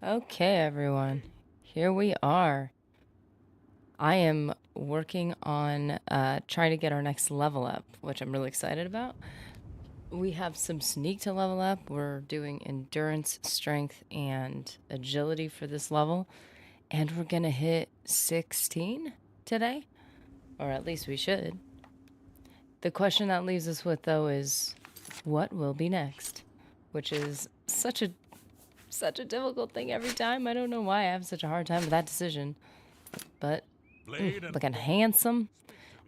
Okay, everyone. Here we are. I am working on trying to get our next level up, which I'm really excited about. We have some sneak to level up. We're doing endurance, strength, and agility for this level. And we're going to hit 16 today, or at least we should. The question that leaves us with, though, is what will be next? Which is such a difficult thing every time. I don't know why I have such a hard time with that decision. But looking handsome.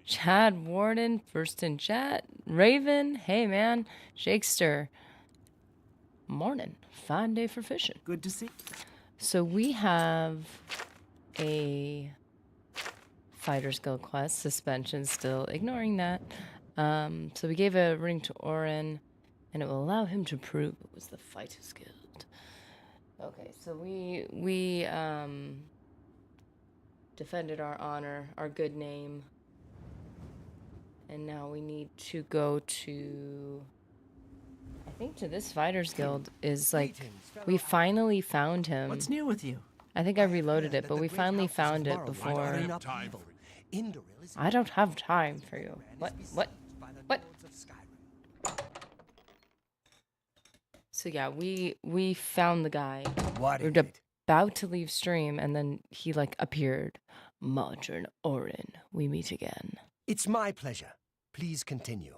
Chad Warden, first in chat. Raven, hey man. Shakester, morning. Fine day for fishing. Good to see. So we have a Fighter's Guild quest, suspension still, ignoring that. So we gave a ring to Orin, and it will allow him to prove it was the Fighters Guild. Okay, so we defended our honor, our good name. And now we need to go to, I think to this Fighters Guild is like, we finally found him. What's new with you? I think I reloaded it, but we finally found it before. I don't have time for you. What? So yeah, we found the guy. We were about to leave stream, and then he like appeared. Modern Orin, we meet again. It's my pleasure. Please continue.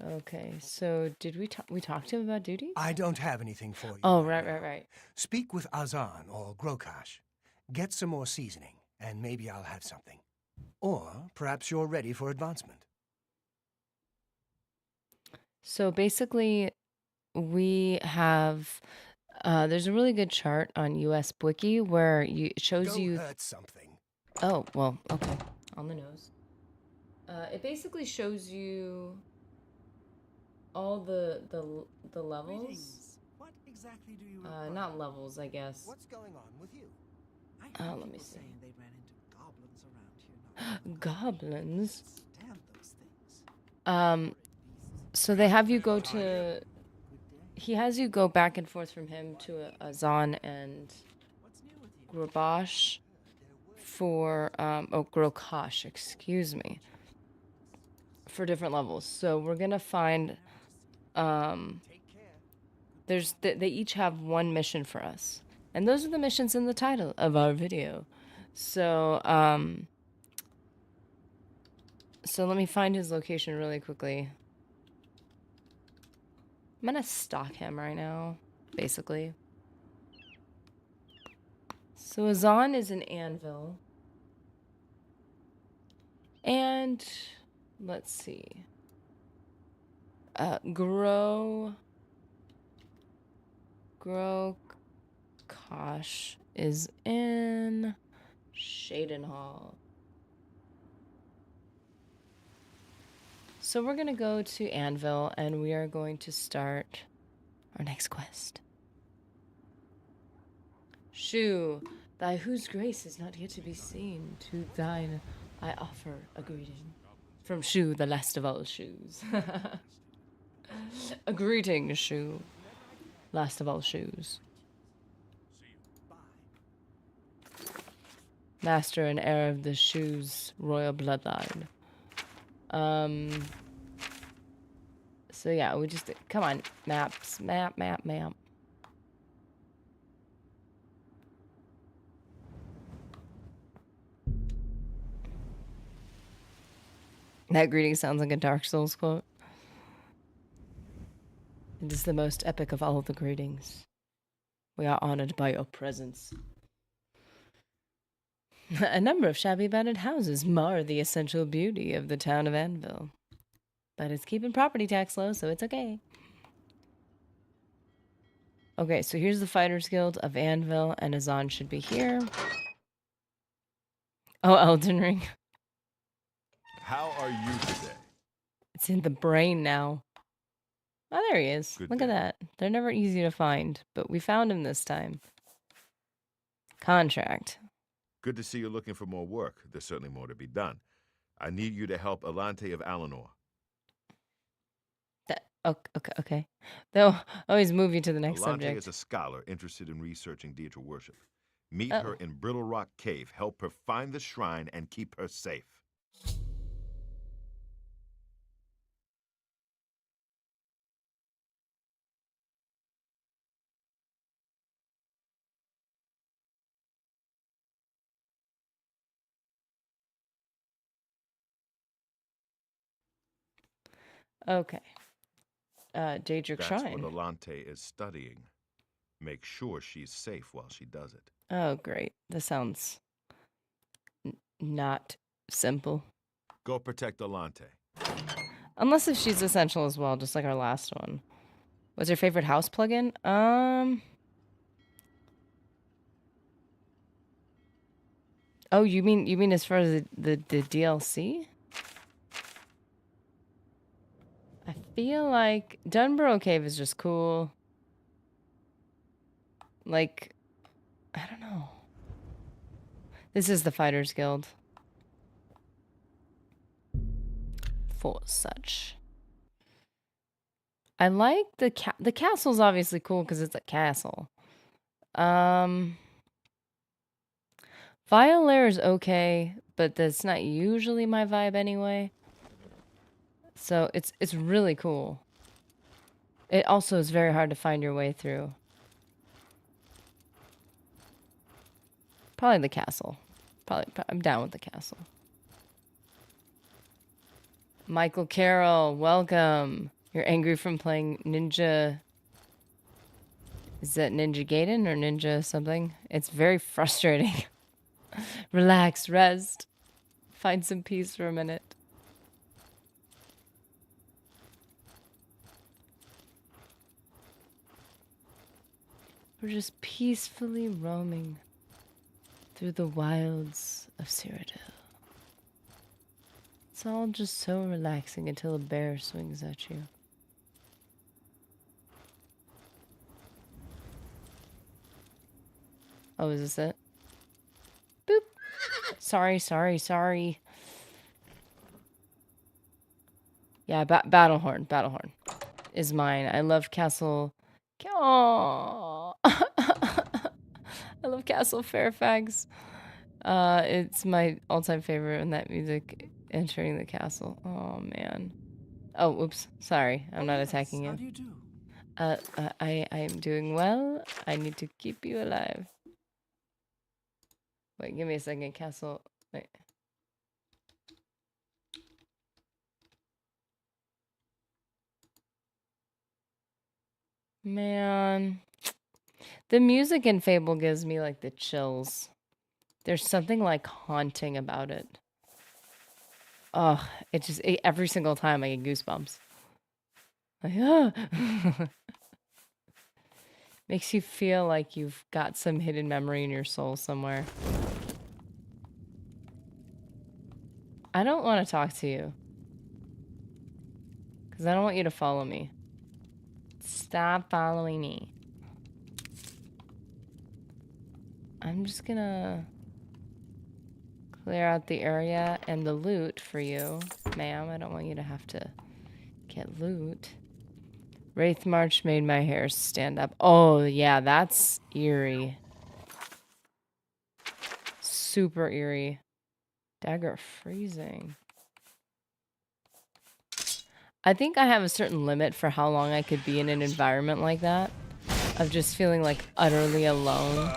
Okay, so did we talk to him about duties? I don't have anything for you. Oh, right. Speak with Azan or Grokash. Get some more seasoning, and maybe I'll have something. Or perhaps you're ready for advancement. So basically, we have there's a really good chart on US Wiki where it shows you hurt something. Oh, well, okay. On the nose. It basically shows you all the levels. Greetings. What exactly do you Not levels, I guess. What's going on with you? Let me see. They ran into goblins around here. Goblins. Stand those things. So they have you go to. He has you go back and forth from him to Azan and Grabosh for Grokash, excuse me, for different levels. So we're gonna find they each have one mission for us, and those are the missions in the title of our video. So so let me find his location really quickly. I'm gonna stalk him right now, basically. So Azan is in Anvil. And let's see. Grokash is in Shadenhall. So we're gonna go to Anvil, and we are going to start our next quest. Shu, thy whose grace is not yet to be seen, to thine I offer a greeting. From Shu, the last of all shoes. A greeting, Shu. Last of all shoes. Master and heir of the Shu's royal bloodline. So yeah, we just, come on, maps, map. That greeting sounds like a Dark Souls quote. It is the most epic of all the greetings. We are honored by your presence. A number of shabby abandoned houses mar the essential beauty of the town of Anvil. But it's keeping property tax low, so it's okay. Okay, so here's the Fighters Guild of Anvil, and Azan should be here. Oh, Elden Ring. How are you today? It's in the brain now. Oh, there he is. Good Look day. at that. They're never easy to find, but we found him this time. Contract. Good to see you're looking for more work. There's certainly more to be done. I need you to help Alante of Alinor. Okay. They'll always move you to the next Alante subject. is a scholar interested in researching Deidre worship. Meet Oh. her in Brittle Rock Cave. Help her find the shrine and keep her safe. Okay. Daedric That's Shrine. what Alante is studying. Make sure she's safe while she does it. Oh, great. This sounds not simple. Go protect Alante. Unless if she's essential as well, just like our last one. What's your favorite house plugin? Oh, you mean as far as the DLC? I feel like Dunborough Cave is just cool. Like, I don't know. This is the Fighters Guild. For such. I like the castle's obviously cool because it's a castle. Violaire is okay, but that's not usually my vibe anyway. So it's really cool. It also is very hard to find your way through. Probably the castle. I'm down with the castle. Michael Carroll, welcome. You're angry from playing Ninja. Is that Ninja Gaiden or Ninja something? It's very frustrating. Relax, rest. Find some peace for a minute. We're just peacefully roaming through the wilds of Cyrodiil. It's all just so relaxing until a bear swings at you. Oh, is this it? Boop. Sorry. Yeah, Battlehorn is mine. I love Castle... Aww. I love Castle Fairfax. It's my all-time favorite in that music, entering the castle. Oh, man. Oh, oops. Sorry. I'm not attacking you. How do you do? I am doing well. I need to keep you alive. Wait, give me a second, castle. Wait. Man. The music in Fable gives me, like, the chills. There's something, like, haunting about it. Oh, every single time I get goosebumps. Like, ah. Makes you feel like you've got some hidden memory in your soul somewhere. I don't want to talk to you. Because I don't want you to follow me. Stop following me. I'm just gonna clear out the area and the loot for you, ma'am. I don't want you to have to get loot. Wraith March made my hair stand up. Oh, yeah, that's eerie. Super eerie. Dagger freezing. I think I have a certain limit for how long I could be in an environment like that. Of just feeling like utterly alone.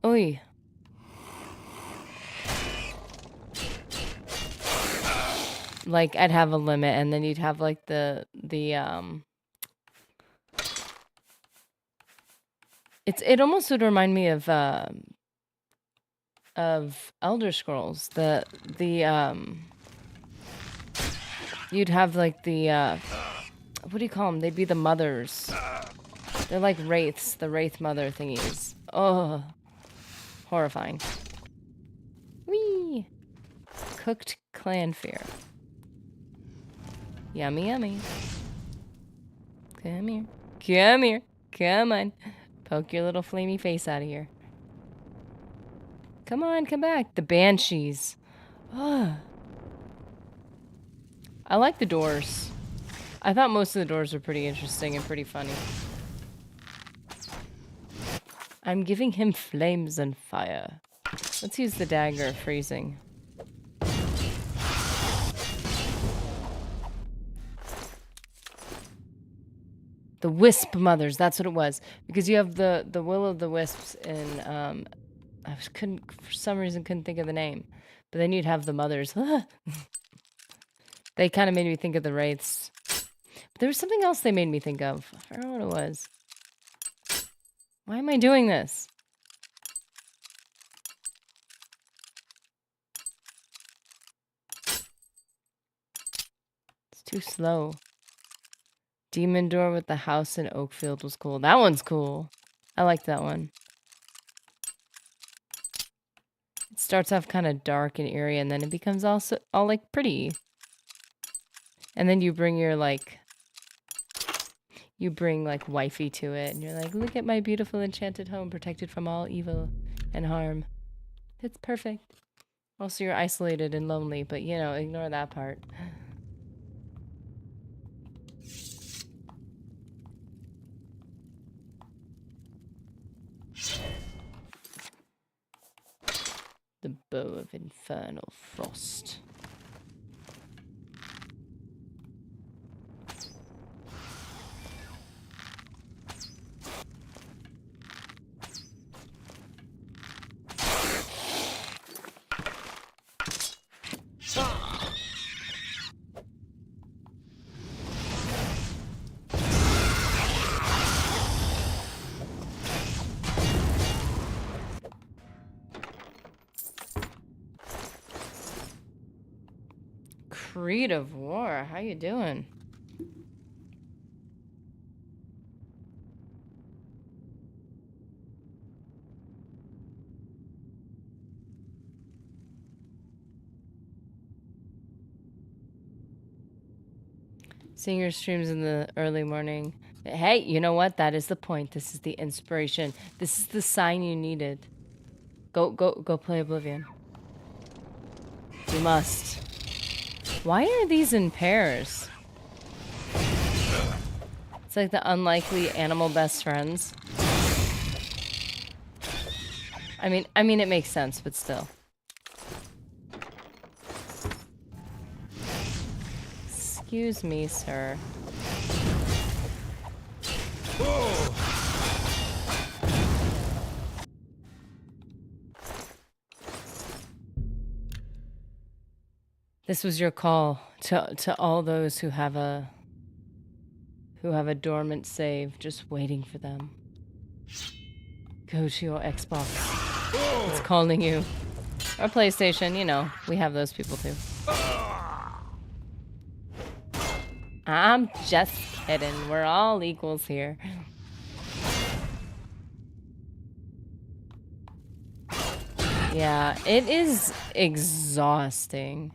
Oy. Like, I'd have a limit, and then you'd have, like, it almost would remind me of Elder Scrolls. You'd have, like, what do you call them? They'd be the mothers. They're like wraiths, the wraith mother thingies. Oh, horrifying. Whee! Cooked clanfear. Yummy, yummy. Come here. Come here. Come on. Poke your little flamey face out of here. Come on, come back. The banshees. Oh. I like the doors. I thought most of the doors were pretty interesting and pretty funny. I'm giving him flames and fire. Let's use the dagger of freezing. The wisp mothers, that's what it was. Because you have the will of the wisps in for some reason couldn't think of the name. But then you'd have the mothers. They kind of made me think of the wraiths. But there was something else they made me think of. I don't know what it was. Why am I doing this? It's too slow. Demon door with the house in Oakfield was cool. That one's cool. I like that one. It starts off kind of dark and eerie, and then it becomes all like pretty. And then you bring your like wifey to it, and you're like, look at my beautiful enchanted home, protected from all evil and harm. It's perfect. Also, you're isolated and lonely, but you know, ignore that part. The bow of infernal frost. Creed of War, how you doing? Seeing your streams in the early morning. Hey, you know what? That is the point. This is the inspiration. This is the sign you needed. Go play Oblivion. You must. Why are these in pairs? It's like the unlikely animal best friends. I mean it makes sense, but still. Excuse me, sir. This was your call to all those who have a dormant save, just waiting for them. Go to your Xbox. It's calling you. Or PlayStation, you know, we have those people too. I'm just kidding. We're all equals here. Yeah, it is exhausting.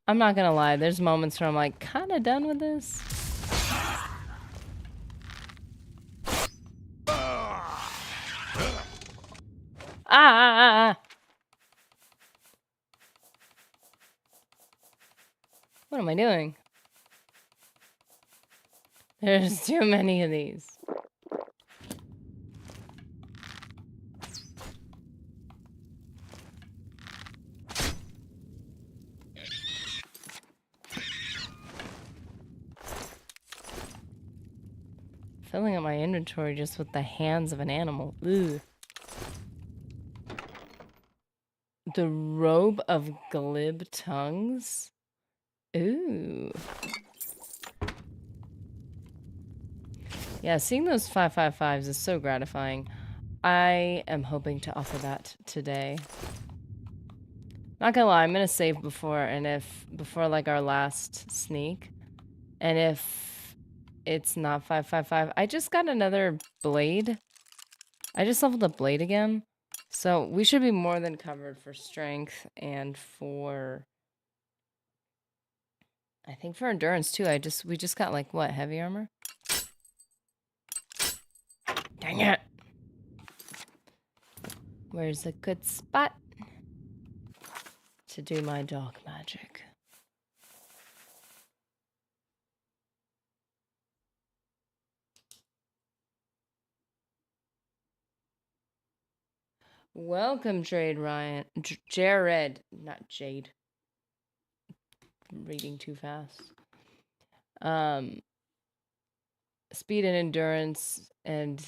I'm not gonna lie, there's moments where I'm like, kinda done with this. Ah! What am I doing? There's too many of these. Filling up my inventory just with the hands of an animal. Ugh. The robe of glib tongues? Ooh. Yeah, seeing those 555s is so gratifying. I am hoping to offer that today. Not gonna lie, I'm gonna save before like our last sneak. And if it's not 555, I just got another blade. I just leveled up blade again. So we should be more than covered for strength and for, I think for endurance too. We just got like what, heavy armor? Dang it. Where's a good spot? to do my dark magic. Welcome, Jared Ryan. Jared, not Jade. I'm reading too fast. Speed and endurance and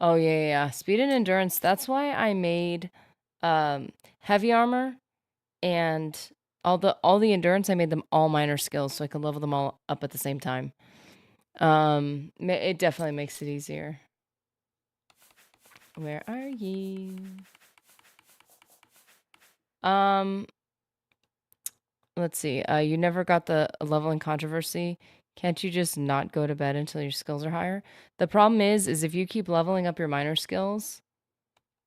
oh yeah. Speed and endurance. That's why I made heavy armor and all the endurance. I made them all minor skills so I could level them all up at the same time. It definitely makes it easier. Where are you? Let's see. You never got the leveling controversy. Can't you just not go to bed until your skills are higher? The problem is if you keep leveling up your minor skills,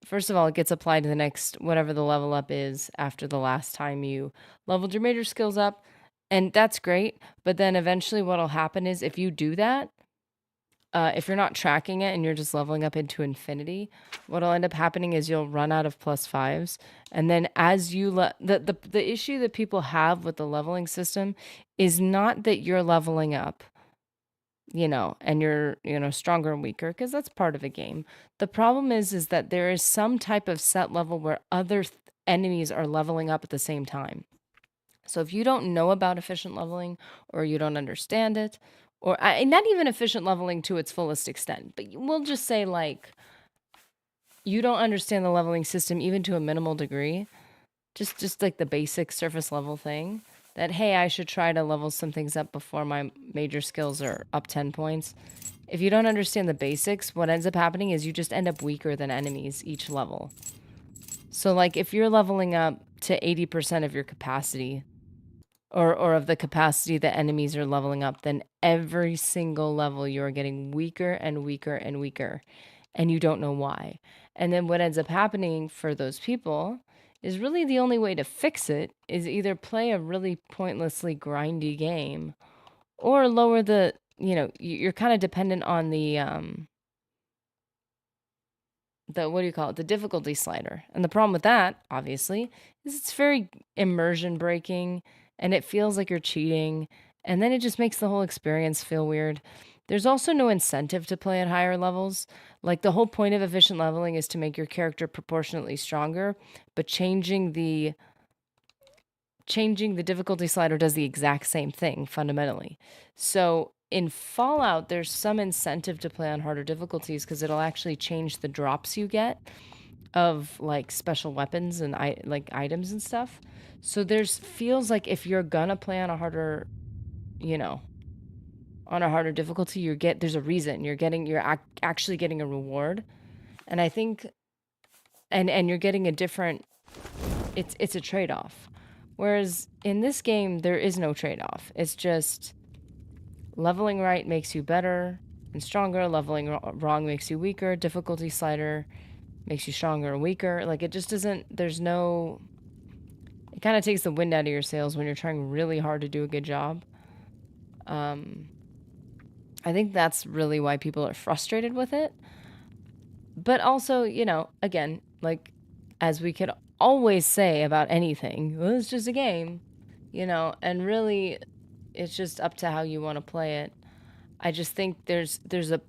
first of all, it gets applied to the next, whatever the level up is after the last time you leveled your major skills up. And that's great. But then eventually what'll happen is if you do that, if you're not tracking it and you're just leveling up into infinity, what'll end up happening is you'll run out of +5s. And then as you the issue that people have with the leveling system is not that you're leveling up, and you're, stronger and weaker, because that's part of a game. The problem is that there is some type of set level where other enemies are leveling up at the same time. So if you don't know about efficient leveling or you don't understand it, or not even efficient leveling to its fullest extent, but we'll just say like you don't understand the leveling system even to a minimal degree, just like the basic surface level thing, that hey, I should try to level some things up before my major skills are up 10 points. If you don't understand the basics, what ends up happening is you just end up weaker than enemies each level. So like if you're leveling up to 80% of your capacity, or of the capacity that enemies are leveling up, then every single level you're getting weaker and weaker and weaker, and you don't know why. And then what ends up happening for those people is really the only way to fix it is either play a really pointlessly grindy game or lower the, you're kind of dependent on the what do you call it? The difficulty slider. And the problem with that, obviously, is it's very immersion breaking and it feels like you're cheating. And then it just makes the whole experience feel weird. There's also no incentive to play at higher levels. Like the whole point of efficient leveling is to make your character proportionately stronger, but changing the difficulty slider does the exact same thing fundamentally. So in Fallout, there's some incentive to play on harder difficulties because it'll actually change the drops you get of like special weapons and like items and stuff. So feels like if you're gonna play on a harder, on a harder difficulty, there's a reason you're actually getting a reward, and I think, and you're getting a different. It's a trade-off. Whereas in this game, there is no trade-off. It's just leveling right makes you better and stronger. Leveling wrong makes you weaker. Difficulty slider makes you stronger and weaker. Like, it just doesn't... There's no... It kind of takes the wind out of your sails when you're trying really hard to do a good job. I think that's really why people are frustrated with it. But also, again, like, as we could always say about anything, well, it's just a game, and really it's just up to how you want to play it. I just think there's a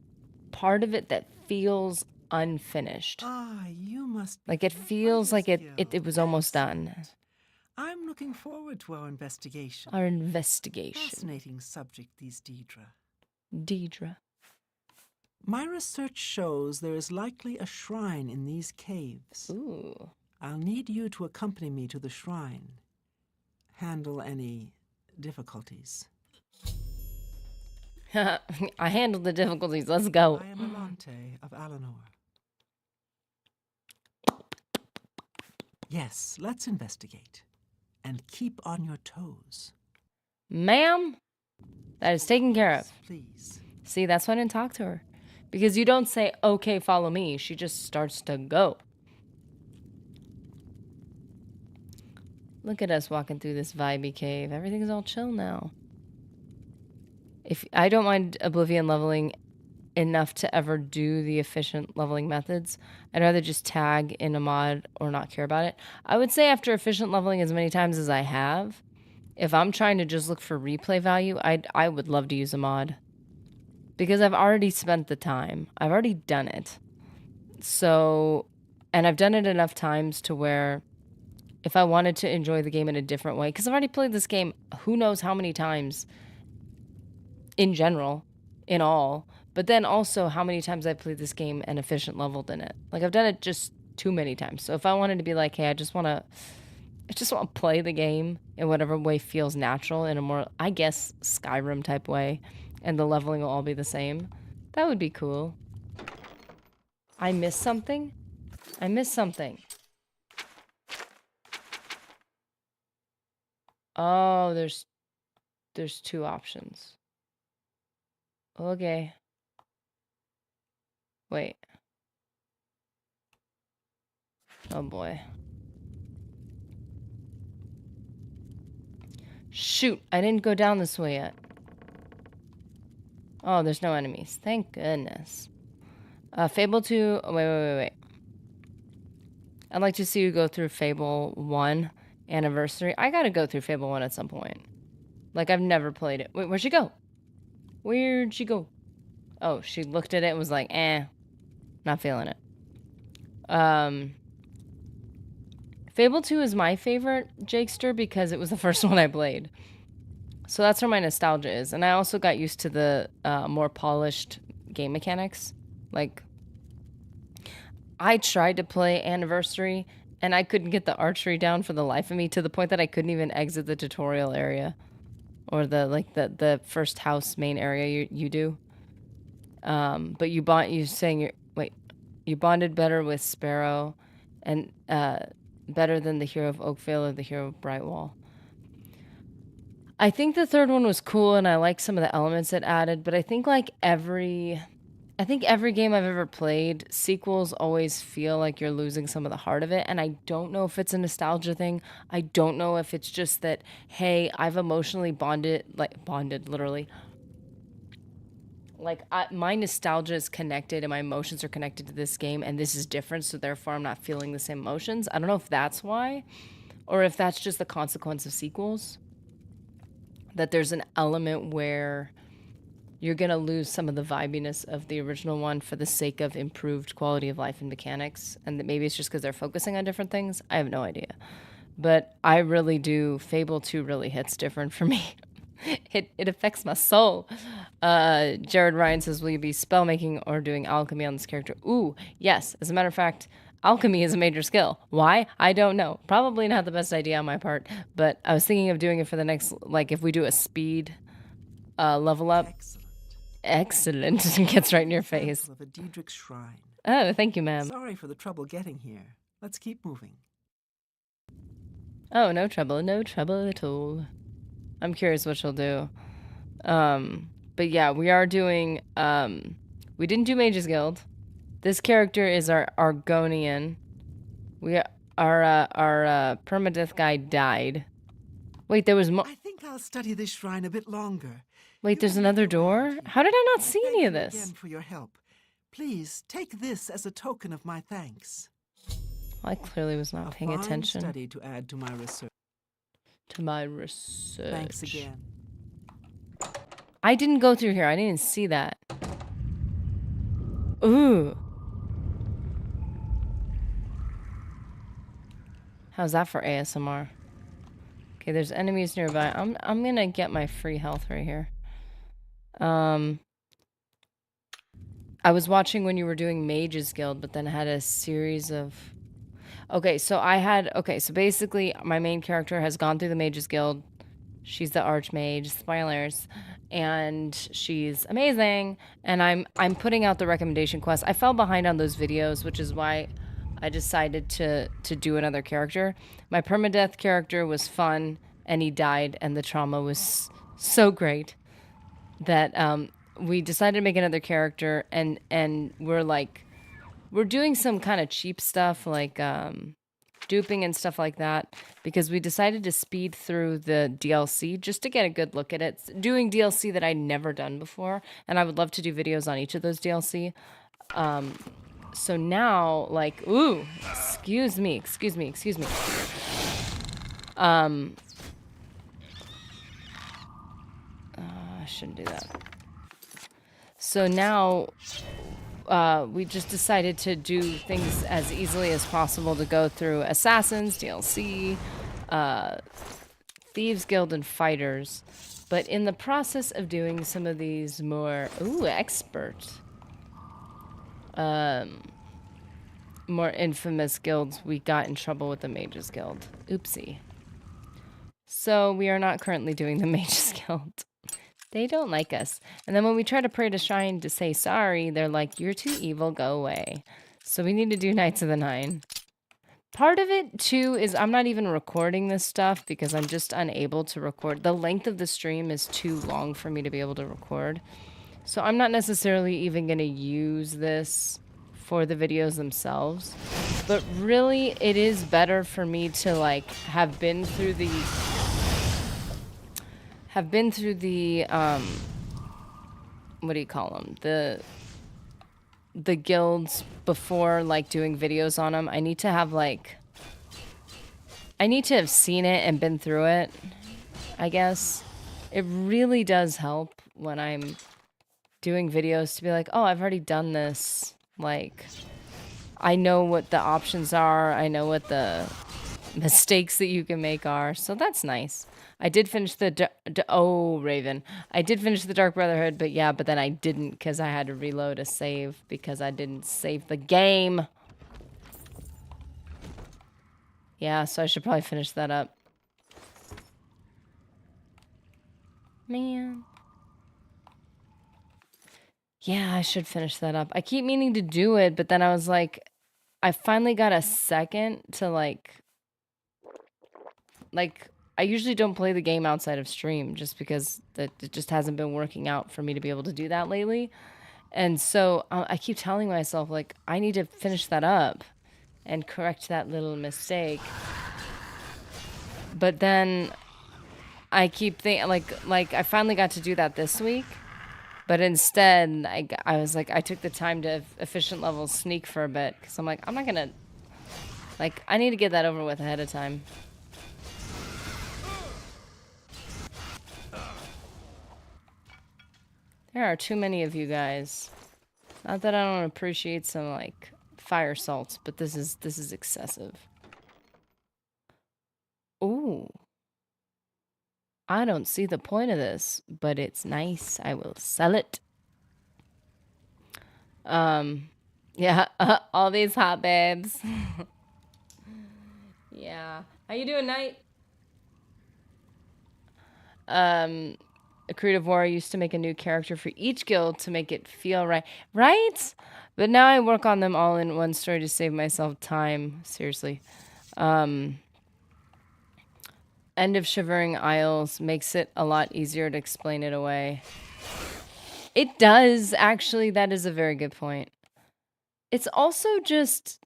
part of it that feels unfinished. You must like it feels like it was almost done. I'm looking forward to our investigation. Fascinating subject, these Deidre. My research shows there is likely a shrine in these caves. Ooh. I'll need you to accompany me to the shrine. Handle any difficulties. I handled the difficulties. Let's go. I am Alante of Alanor. Yes, let's investigate. And keep on your toes. Ma'am, that is taken care of. Please. See, that's why I didn't talk to her. Because you don't say, okay, follow me. She just starts to go. Look at us walking through this vibey cave. Everything's all chill now. I don't mind Oblivion leveling enough to ever do the efficient leveling methods. I'd rather just tag in a mod or not care about it. I would say after efficient leveling as many times as I have, if I'm trying to just look for replay value, I would love to use a mod. Because I've already spent the time. I've already done it. So, and I've done it enough times to where if I wanted to enjoy the game in a different way, because I've already played this game who knows how many times in general, in all, but then also how many times I played this game and efficient leveled in it. Like I've done it just too many times. So if I wanted to be like, hey, I just want to play the game in whatever way feels natural in a more, I guess, Skyrim type way, and the leveling will all be the same. That would be cool. I missed something? I missed something. Oh, there's two options. Okay. Wait. Oh boy. Shoot, I didn't go down this way yet. Oh, there's no enemies. Thank goodness. Fable 2. Oh, wait. I'd like to see you go through Fable 1 Anniversary. I gotta go through Fable 1 at some point. Like, I've never played it. Wait, where'd she go? Where'd she go? Oh, she looked at it and was like, not feeling it. Fable 2 is my favorite Jakester because it was the first one I played. So that's where my nostalgia is. And I also got used to the more polished game mechanics. Like, I tried to play Anniversary, and I couldn't get the archery down for the life of me, to the point that I couldn't even exit the tutorial area. Or the first house main area you do. But you bonded better with Sparrow, and better than the hero of Oakvale or the hero of Brightwall. I think the third one was cool, and I like some of the elements it added, but I think every game I've ever played, sequels always feel like you're losing some of the heart of it, and I don't know if it's a nostalgia thing. I don't know if it's just that, hey, I've emotionally bonded literally. My nostalgia is connected and my emotions are connected to this game, and this is different, so therefore I'm not feeling the same emotions. I don't know if that's why, or if that's just the consequence of sequels. That there's an element where you're going to lose some of the vibiness of the original one for the sake of improved quality of life and mechanics, and that maybe it's just because they're focusing on different things. I have no idea. But I really do. Fable 2 really hits different for me. It affects my soul. Jared Ryan says, will you be spellmaking or doing alchemy on this character? Ooh, yes. As a matter of fact, alchemy is a major skill. Why? I don't know. Probably not the best idea on my part, but I was thinking of doing it for the next, if we do a speed level up. Excellent. Gets right in your face. Of a Daedric shrine. Oh, thank you, ma'am. Sorry for the trouble getting here. Let's keep moving. Oh, no trouble at all. I'm curious what she'll do. But yeah, we are doing, we didn't do Mage's Guild. This character is our Argonian. Our permadeath guy died. Wait, there was more. I think I'll study this shrine a bit longer. Wait, there's another door? How did I not see any of this? Again for your help. Please take this as a token of my thanks. I clearly was not paying attention. Study to add to my research. Thanks again. I didn't go through here. I didn't see that. Ooh. How's that for ASMR? Okay, there's enemies nearby. I'm gonna get my free health right here. I was watching when you were doing Mage's Guild, but then had a series of... Okay, so basically my main character has gone through the Mage's Guild. She's the Archmage, spoilers, and she's amazing. And I'm putting out the recommendation quest. I fell behind on those videos, which is why I decided to do another character. My permadeath character was fun, and he died, and the trauma was so great that we decided to make another character, and we're doing some kind of cheap stuff, duping and stuff like that, because we decided to speed through the DLC just to get a good look at it. Doing DLC that I'd never done before, and I would love to do videos on each of those DLC. So now, like, ooh, excuse me. I shouldn't do that. So now, we just decided to do things as easily as possible to go through Assassins, DLC, Thieves Guild, and Fighters. But in the process of doing some of these more, expert, more infamous guilds, we got in trouble with the Mages Guild. Oopsie. So we are not currently doing the Mages Guild. They don't like us. And then when we try to pray to Shrine to say sorry, they're like, you're too evil, go away. So we need to do Knights of the Nine. Part of it, too, is I'm not even recording this stuff because I'm just unable to record. The length of the stream is too long for me to be able to record. So I'm not necessarily even going to use this for the videos themselves. But really, it is better for me to, like, have been through the what do you call them, the guilds before, like, doing videos on them. I need to have seen it and been through it, I guess. It really does help when I'm doing videos to be like, oh, I've already done this. Like, I know what the options are, I know what the mistakes that you can make are, so that's nice. I did finish the Raven. I did finish the Dark Brotherhood, but then I didn't because I had to reload a save because I didn't save the game. Yeah, so I should probably finish that up. Man. Yeah, I should finish that up. I keep meaning to do it, but then I was like, I finally got a second to like I usually don't play the game outside of stream just because it just hasn't been working out for me to be able to do that lately. And so I keep telling myself, like, I need to finish that up and correct that little mistake. But then I keep thinking, like I finally got to do that this week. But instead, I was like, I took the time to efficient level sneak for a bit. Because I'm like, I'm not going to, like, I need to get that over with ahead of time. There are too many of you guys. Not that I don't appreciate some, like, fire salts, but this is excessive. Ooh. I don't see the point of this, but it's nice. I will sell it. Yeah, all these hot babes. Yeah. How you doing, Knight? A Creative Warrior used to make a new character for each guild to make it feel right. Right? But now I work on them all in one story to save myself time. Seriously. End of Shivering Isles makes it a lot easier to explain it away. It does, actually. That is a very good point. It's also just...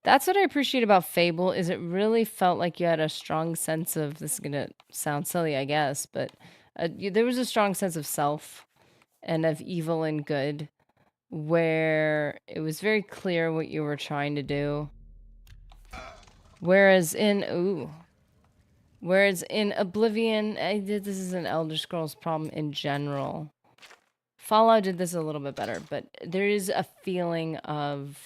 That's what I appreciate about Fable, is it really felt like you had a strong sense of... This is going to sound silly, I guess, but there was a strong sense of self and of evil and good, where it was very clear what you were trying to do. Whereas in Oblivion, this is an Elder Scrolls problem in general. Fallout did this a little bit better, but there is a feeling of...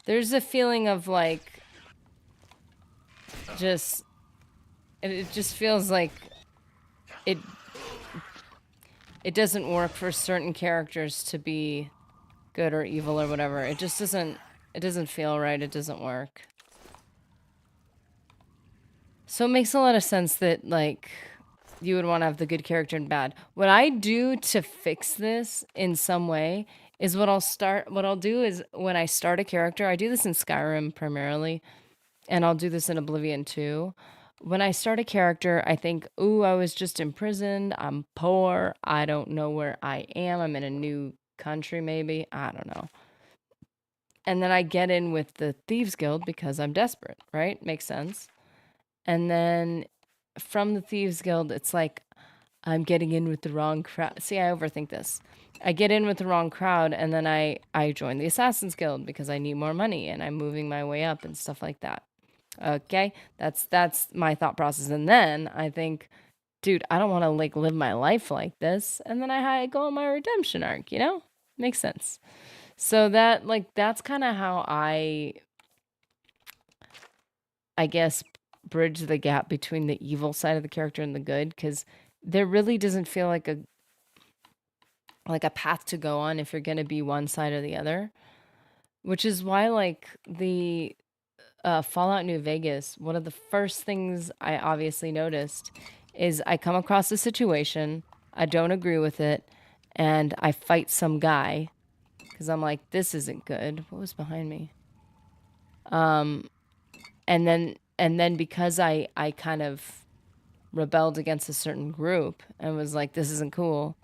There's a feeling of, like, just... It just feels like it doesn't work for certain characters to be good or evil or whatever. It just doesn't... It doesn't feel right. It doesn't work. So it makes a lot of sense that, like, you would want to have the good character and bad. What I do to fix this in some way is what I'll do is when I start a character, I do this in Skyrim primarily, and I'll do this in Oblivion too. when I start a character, I think, ooh, I was just imprisoned. I'm poor. I don't know where I am. I'm in a new country, maybe. I don't know. And then I get in with the Thieves Guild because I'm desperate, right? Makes sense. And then from the Thieves Guild, it's like I'm getting in with the wrong crowd. See, I overthink this. I get in with the wrong crowd, and then I join the Assassin's Guild because I need more money, and I'm moving my way up and stuff like that. Okay, that's my thought process. And then I think, dude, I don't want to like live my life like this. And then I go on my redemption arc. Makes sense. So that's kind of how I guess bridge the gap between the evil side of the character and the good, because there really doesn't feel like a path to go on if you're going to be one side or the other, which is why like the Fallout New Vegas, one of the first things I obviously noticed is I come across a situation, I don't agree with it, and I fight some guy because I'm like, this isn't good. What was behind me? And then because I kind of rebelled against a certain group and was like, this isn't cool,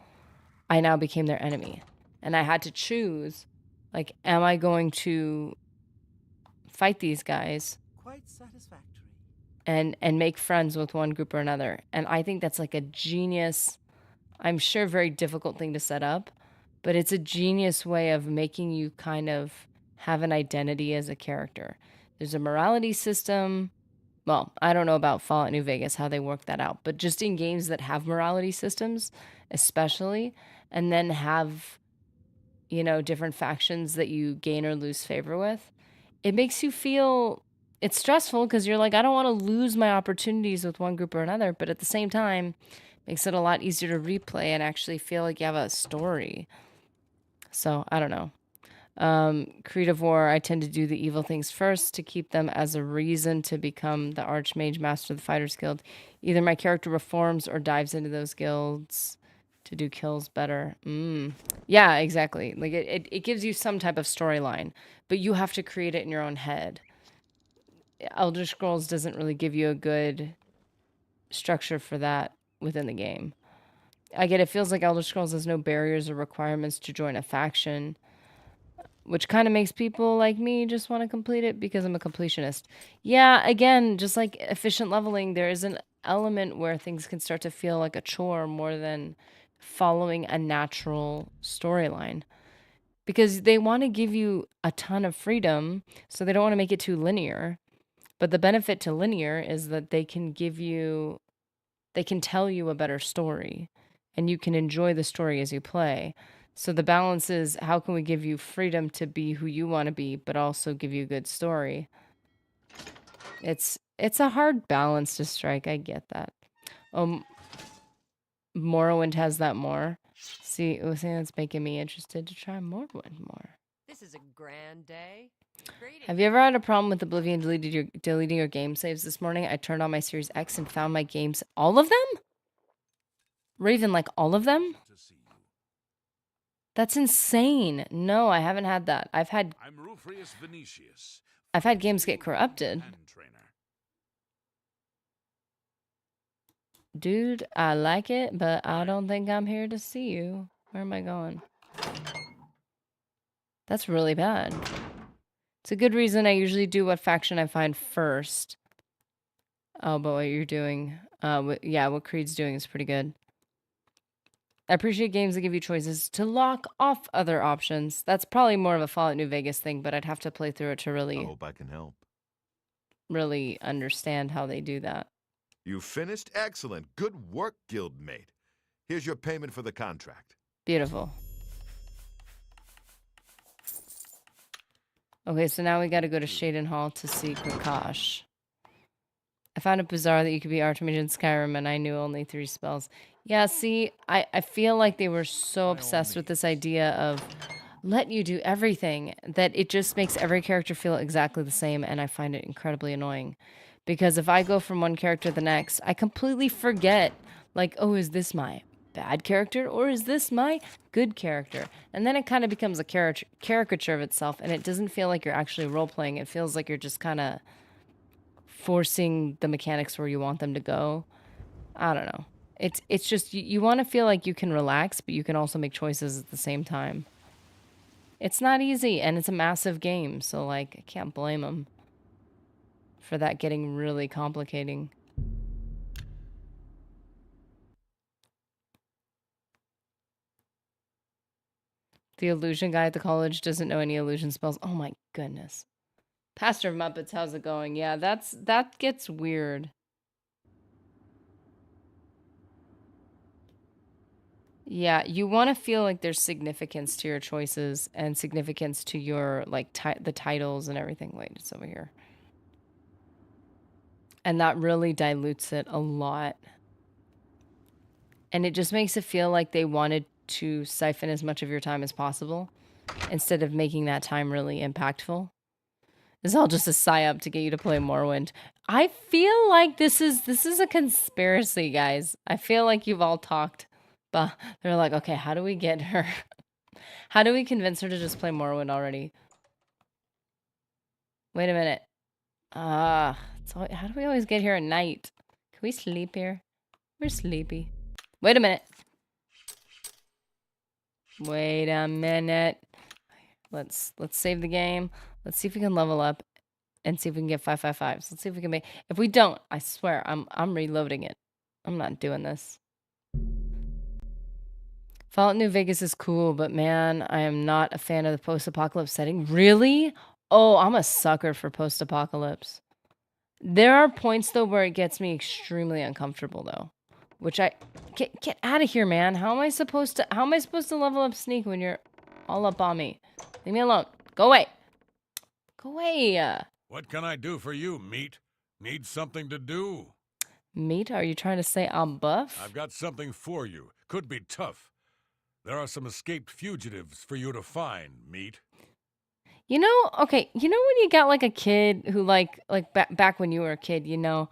I now became their enemy. And I had to choose, like, am I going to fight these guys Quite satisfactory. and make friends with one group or another? And I think that's like a genius, I'm sure very difficult thing to set up, but it's a genius way of making you kind of have an identity as a character. There's a morality system. Well, I don't know about Fallout New Vegas, how they work that out, but just in games that have morality systems, especially, and then have, different factions that you gain or lose favor with, it makes you feel, it's stressful because you're like, I don't want to lose my opportunities with one group or another, but at the same time, makes it a lot easier to replay and actually feel like you have a story. So, I don't know. Creed of War, I tend to do the evil things first to keep them as a reason to become the Archmage Master of the Fighters Guild. Either my character reforms or dives into those guilds to do kills better. Yeah, exactly. Like it gives you some type of storyline, but you have to create it in your own head. Elder Scrolls doesn't really give you a good structure for that within the game. I get it feels like Elder Scrolls has no barriers or requirements to join a faction, which kind of makes people like me just want to complete it because I'm a completionist. Yeah, again, just like efficient leveling, there is an element where things can start to feel like a chore more than following a natural storyline. Because they want to give you a ton of freedom, so they don't want to make it too linear. But the benefit to linear is that they can tell you a better story, and you can enjoy the story as you play. So the balance is, how can we give you freedom to be who you want to be, but also give you a good story? It's a hard balance to strike. I get that. Morrowind has that more. See, that's making me interested to try Morrowind more. This is a grand day. Have you ever had a problem with Oblivion deleting your game saves this morning? I turned on my Series X and found my games, all of them? Raven, like all of them? That's insane. No, I haven't had that. I've had games get corrupted. Dude, I like it, but I don't think I'm here to see you. Where am I going? That's really bad. It's a good reason I usually do what faction I find first. Oh, but what you're doing, what Creed's doing is pretty good. I appreciate games that give you choices to lock off other options. That's probably more of a Fallout New Vegas thing, but I'd have to play through it to I hope I can help. really understand how they do that. You finished? Excellent. Good work, guildmate. Here's your payment for the contract. Beautiful. Okay, so now we gotta go to Shaden Hall to see Prakash. I found it bizarre that you could be Archmage in Skyrim and I knew only 3 spells. Yeah, see, I feel like they were so obsessed with this idea of let you do everything that it just makes every character feel exactly the same, and I find it incredibly annoying. Because if I go from one character to the next, I completely forget, like, oh, is this my bad character or is this my good character? And then it kind of becomes a caricature of itself, and it doesn't feel like you're actually role-playing. It feels like you're just kind of forcing the mechanics where you want them to go. I don't know. It's just you want to feel like you can relax, but you can also make choices at the same time. It's not easy, and it's a massive game, so like I can't blame them for that getting really complicating. The illusion guy at the college doesn't know any illusion spells. Oh my goodness. Pastor of Muppets, how's it going? Yeah, that gets weird. Yeah, you want to feel like there's significance to your choices and significance to your like the titles and everything. Wait, it's over here. And that really dilutes it a lot. And it just makes it feel like they wanted to siphon as much of your time as possible instead of making that time really impactful. This is all just a psyop to get you to play Morrowind. I feel like this is a conspiracy, guys. I feel like you've all talked, but they're like, okay, how do we get her? How do we convince her to just play Morrowind already? Wait a minute. So how do we always get here at night? Can we sleep here? We're sleepy. Wait a minute. Wait a minute. Let's save the game. Let's see if we can level up and see if we can get 555s. Let's see if we can make. If we don't, I swear I'm reloading it. I'm not doing this. Fallout New Vegas is cool, but man, I am not a fan of the post-apocalypse setting. Really? Oh, I'm a sucker for post-apocalypse. There are points though where it gets me extremely uncomfortable though. Which I get out of here, man. How am I supposed to level up Sneak when you're all up on me? Leave me alone. Go away. Go away. What can I do for you, meat? Need something to do? Meat? Are you trying to say I'm buff? I've got something for you. Could be tough. There are some escaped fugitives for you to find, meat. You know, okay, you know when you got like a kid who like back when you were a kid, you know,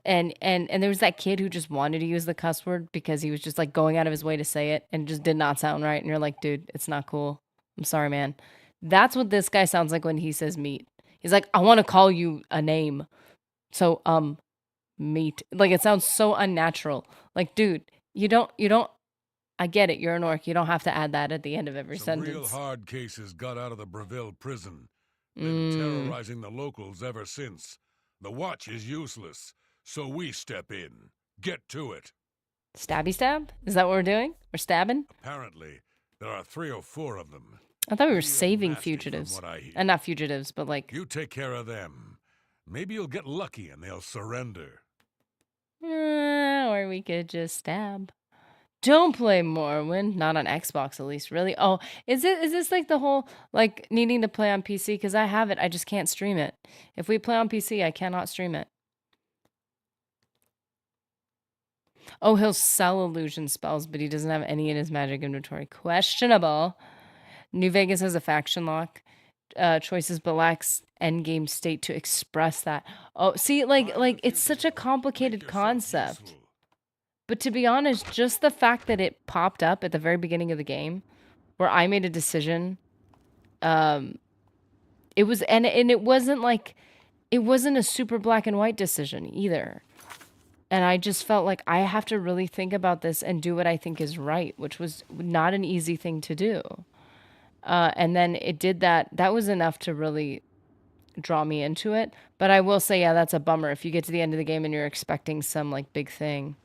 and there was that kid who just wanted to use the cuss word because he was just like going out of his way to say it and it just did not sound right. And you're like, dude, it's not cool. I'm sorry, man. That's what this guy sounds like when he says meat. He's like, I want to call you a name. So, meat. Like, it sounds so unnatural. Like, dude, you don't, I get it. You're an orc. You don't have to add that at the end of every Some sentence. real hard cases got out of the Breville prison. Been terrorizing the locals ever since. The watch is useless, so we step in. Get to it. Stabby stab? Is that what we're doing? We're stabbing? Apparently, there are 3 or 4 of them. I thought we were Real saving nasty fugitives. from what I hear. And not fugitives, but like... You take care of them. Maybe you'll get lucky and they'll surrender. Or we could just stab. Don't play Morrowind. Not on Xbox, at least. Really? Oh, is this like the whole, like, needing to play on PC? Because I have it. I just can't stream it. If we play on PC, I cannot stream it. Oh, he'll sell illusion spells, but he doesn't have any in his magic inventory. Questionable. New Vegas has a faction lock. Choices but lacks endgame state to express that. Oh, see, like it's such a complicated concept. But to be honest, just the fact that it popped up at the very beginning of the game, where I made a decision, it was and it wasn't like, it wasn't a super black and white decision either. And I just felt like I have to really think about this and do what I think is right, which was not an easy thing to do. And then it did that. That was enough to really draw me into it. But I will say, yeah, that's a bummer if you get to the end of the game and you're expecting some like big thing.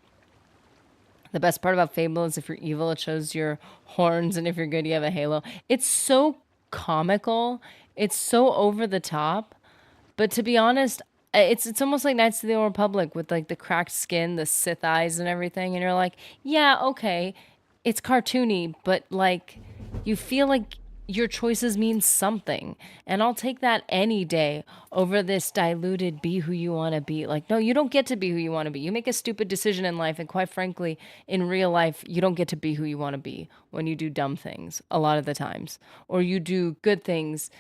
The best part about Fable is if you're evil, it shows your horns, and if you're good, you have a halo. It's so comical. It's so over the top. But to be honest, it's almost like Knights of the Old Republic with like the cracked skin, the Sith eyes and everything. And you're like, yeah, okay, it's cartoony, but like you feel like your choices mean something. And I'll take that any day over this diluted be who you want to be. Like, no, you don't get to be who you want to be. You make a stupid decision in life. And quite frankly, in real life, you don't get to be who you want to be when you do dumb things a lot of the times. Or you do good things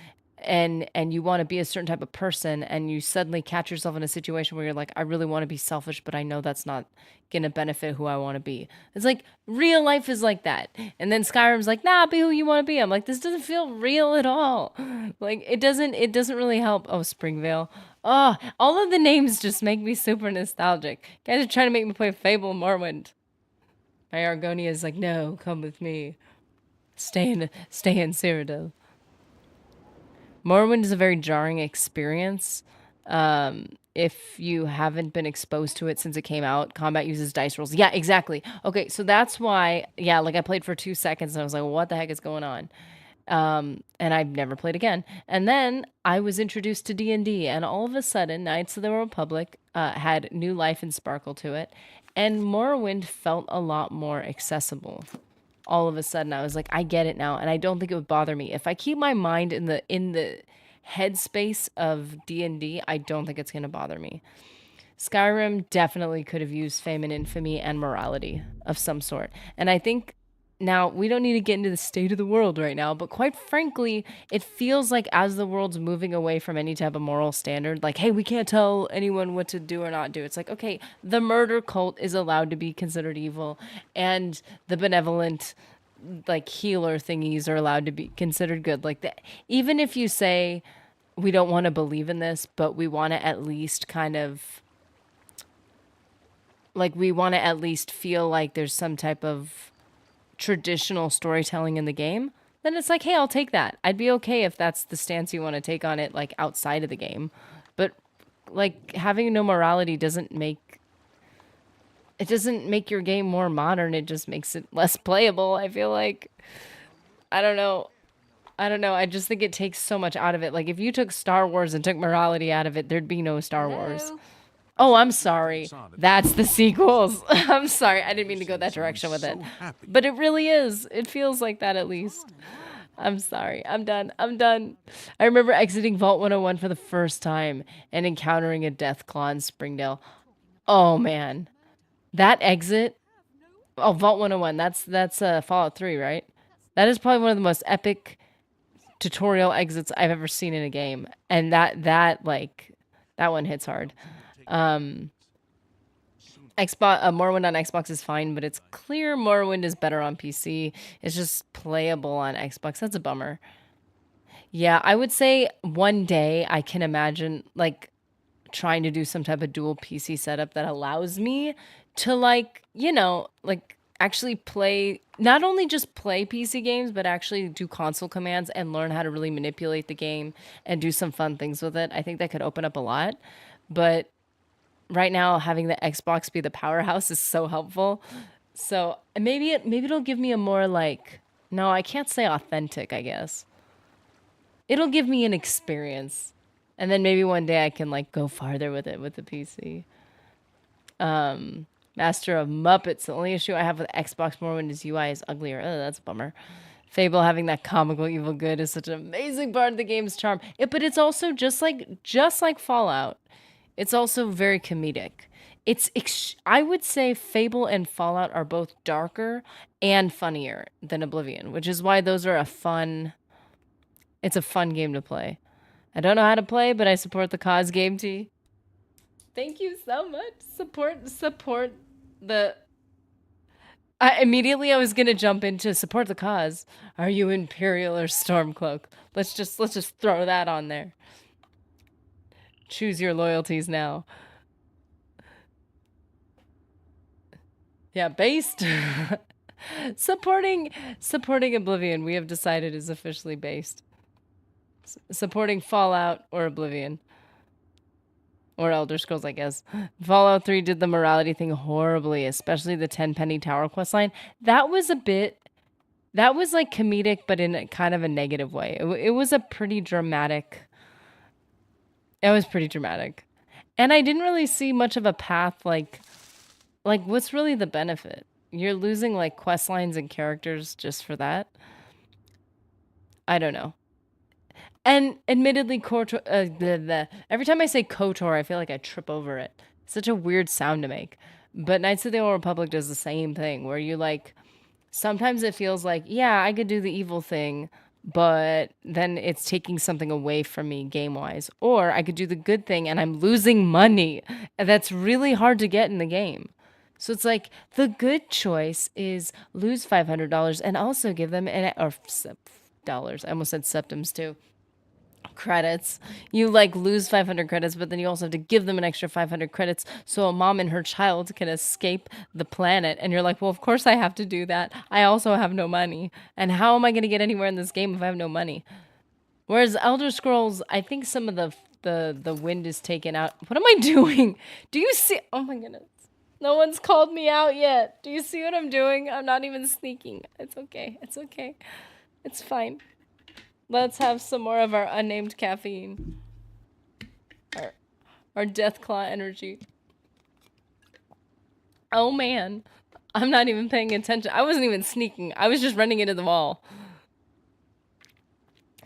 and you want to be a certain type of person, and you suddenly catch yourself in a situation where you're like, I really want to be selfish, but I know that's not gonna benefit who I want to be. It's like real life is like that. And then Skyrim's like, nah, be who you want to be. I'm like, this doesn't feel real at all. Like it doesn't really help. Oh, Springvale. Oh, all of the names just make me super nostalgic. Guys are trying to make me play Fable Morrowind. My Argonia is like, no, come with me. Stay in Cyrodiil. Morrowind is a very jarring experience. If you haven't been exposed to it since it came out, combat uses dice rolls. Yeah, exactly. Okay, so that's why, yeah, like I played for 2 seconds and I was like, what the heck is going on? And I've never played again. And then I was introduced to D&D, and all of a sudden, Knights of the Republic had new life and sparkle to it, and Morrowind felt a lot more accessible. All of a sudden, I was like, I get it now, and I don't think it would bother me if I keep my mind in the headspace of D&D. I don't think it's gonna bother me. Skyrim definitely could have used fame and infamy and morality of some sort, and I think. Now, we don't need to get into the state of the world right now, but quite frankly, it feels like as the world's moving away from any type of moral standard, like, hey, we can't tell anyone what to do or not do. It's like, okay, the murder cult is allowed to be considered evil, and the benevolent, like, healer thingies are allowed to be considered good. Like, that, even if you say, we don't want to believe in this, but we want to at least kind of, like, we want to at least feel like there's some type of traditional storytelling in the game, then it's like, hey, I'll take that. I'd be okay if that's the stance you want to take on it, like outside of the game. But like having no morality doesn't make your game more modern. It just makes it less playable. I feel like I don't know. I just think it takes so much out of it. Like if you took Star Wars and took morality out of it, there'd be no Star Wars. Oh, I'm sorry. That's the sequels. I'm sorry. I didn't mean to go that direction with it. But it really is. It feels like that at least. I'm sorry. I'm done. I remember exiting Vault 101 for the first time and encountering a death claw in Springdale. Oh, man. That exit. Oh, Vault 101. That's Fallout 3, right? That is probably one of the most epic tutorial exits I've ever seen in a game. And that one hits hard. Morrowind on Xbox is fine, but it's clear Morrowind is better on PC. It's just playable on Xbox. That's a bummer. Yeah, I would say one day I can imagine like trying to do some type of dual PC setup that allows me to like, like actually play, not only just play PC games, but actually do console commands and learn how to really manipulate the game and do some fun things with it. I think that could open up a lot. But right now, having the Xbox be the powerhouse is so helpful. So maybe it'll give me a more like, no, I can't say authentic, I guess. It'll give me an experience. And then maybe one day I can like go farther with it with the PC. Master of Muppets. The only issue I have with Xbox Morrowind is UI is uglier. Oh, that's a bummer. Fable having that comical evil good is such an amazing part of the game's charm. But it's also just like Fallout. It's also very comedic. I would say Fable and Fallout are both darker and funnier than Oblivion, which is why those are it's a fun game to play. I don't know how to play, but I support the cause, Game T. Thank you so much. Support the... I was gonna jump into support the cause. Are you Imperial or Stormcloak? Let's just throw that on there. Choose your loyalties now. Yeah, based. supporting Oblivion, we have decided is officially based. Supporting Fallout or Oblivion. Or Elder Scrolls, I guess. Fallout 3 did the morality thing horribly, especially the 10-penny tower questline. That was like comedic, but in a kind of a negative way. It was a pretty dramatic... It was pretty dramatic. And I didn't really see much of a path, like what's really the benefit? You're losing, like, quest lines and characters just for that? I don't know. And admittedly, every time I say KOTOR, I feel like I trip over it. It's such a weird sound to make. But Knights of the Old Republic does the same thing, where you, like, sometimes it feels like, yeah, I could do the evil thing, but then it's taking something away from me game-wise. Or I could do the good thing and I'm losing money. And that's really hard to get in the game. So it's like the good choice is lose $500 and also give them dollars. I almost said septims too. Credits. You like lose 500 credits, but then you also have to give them an extra 500 credits so a mom and her child can escape the planet. And you're like, well, of course I have to do that. I also have no money. And how am I going to get anywhere in this game if I have no money? Whereas Elder Scrolls, I think some of the wind is taken out. What am I doing? Do you see? Oh my goodness. No one's called me out yet. Do you see what I'm doing? I'm not even sneaking. It's okay. It's okay. It's fine. Let's have some more of our unnamed caffeine. Our Deathclaw energy. Oh man. I'm not even paying attention. I wasn't even sneaking. I was just running into the wall.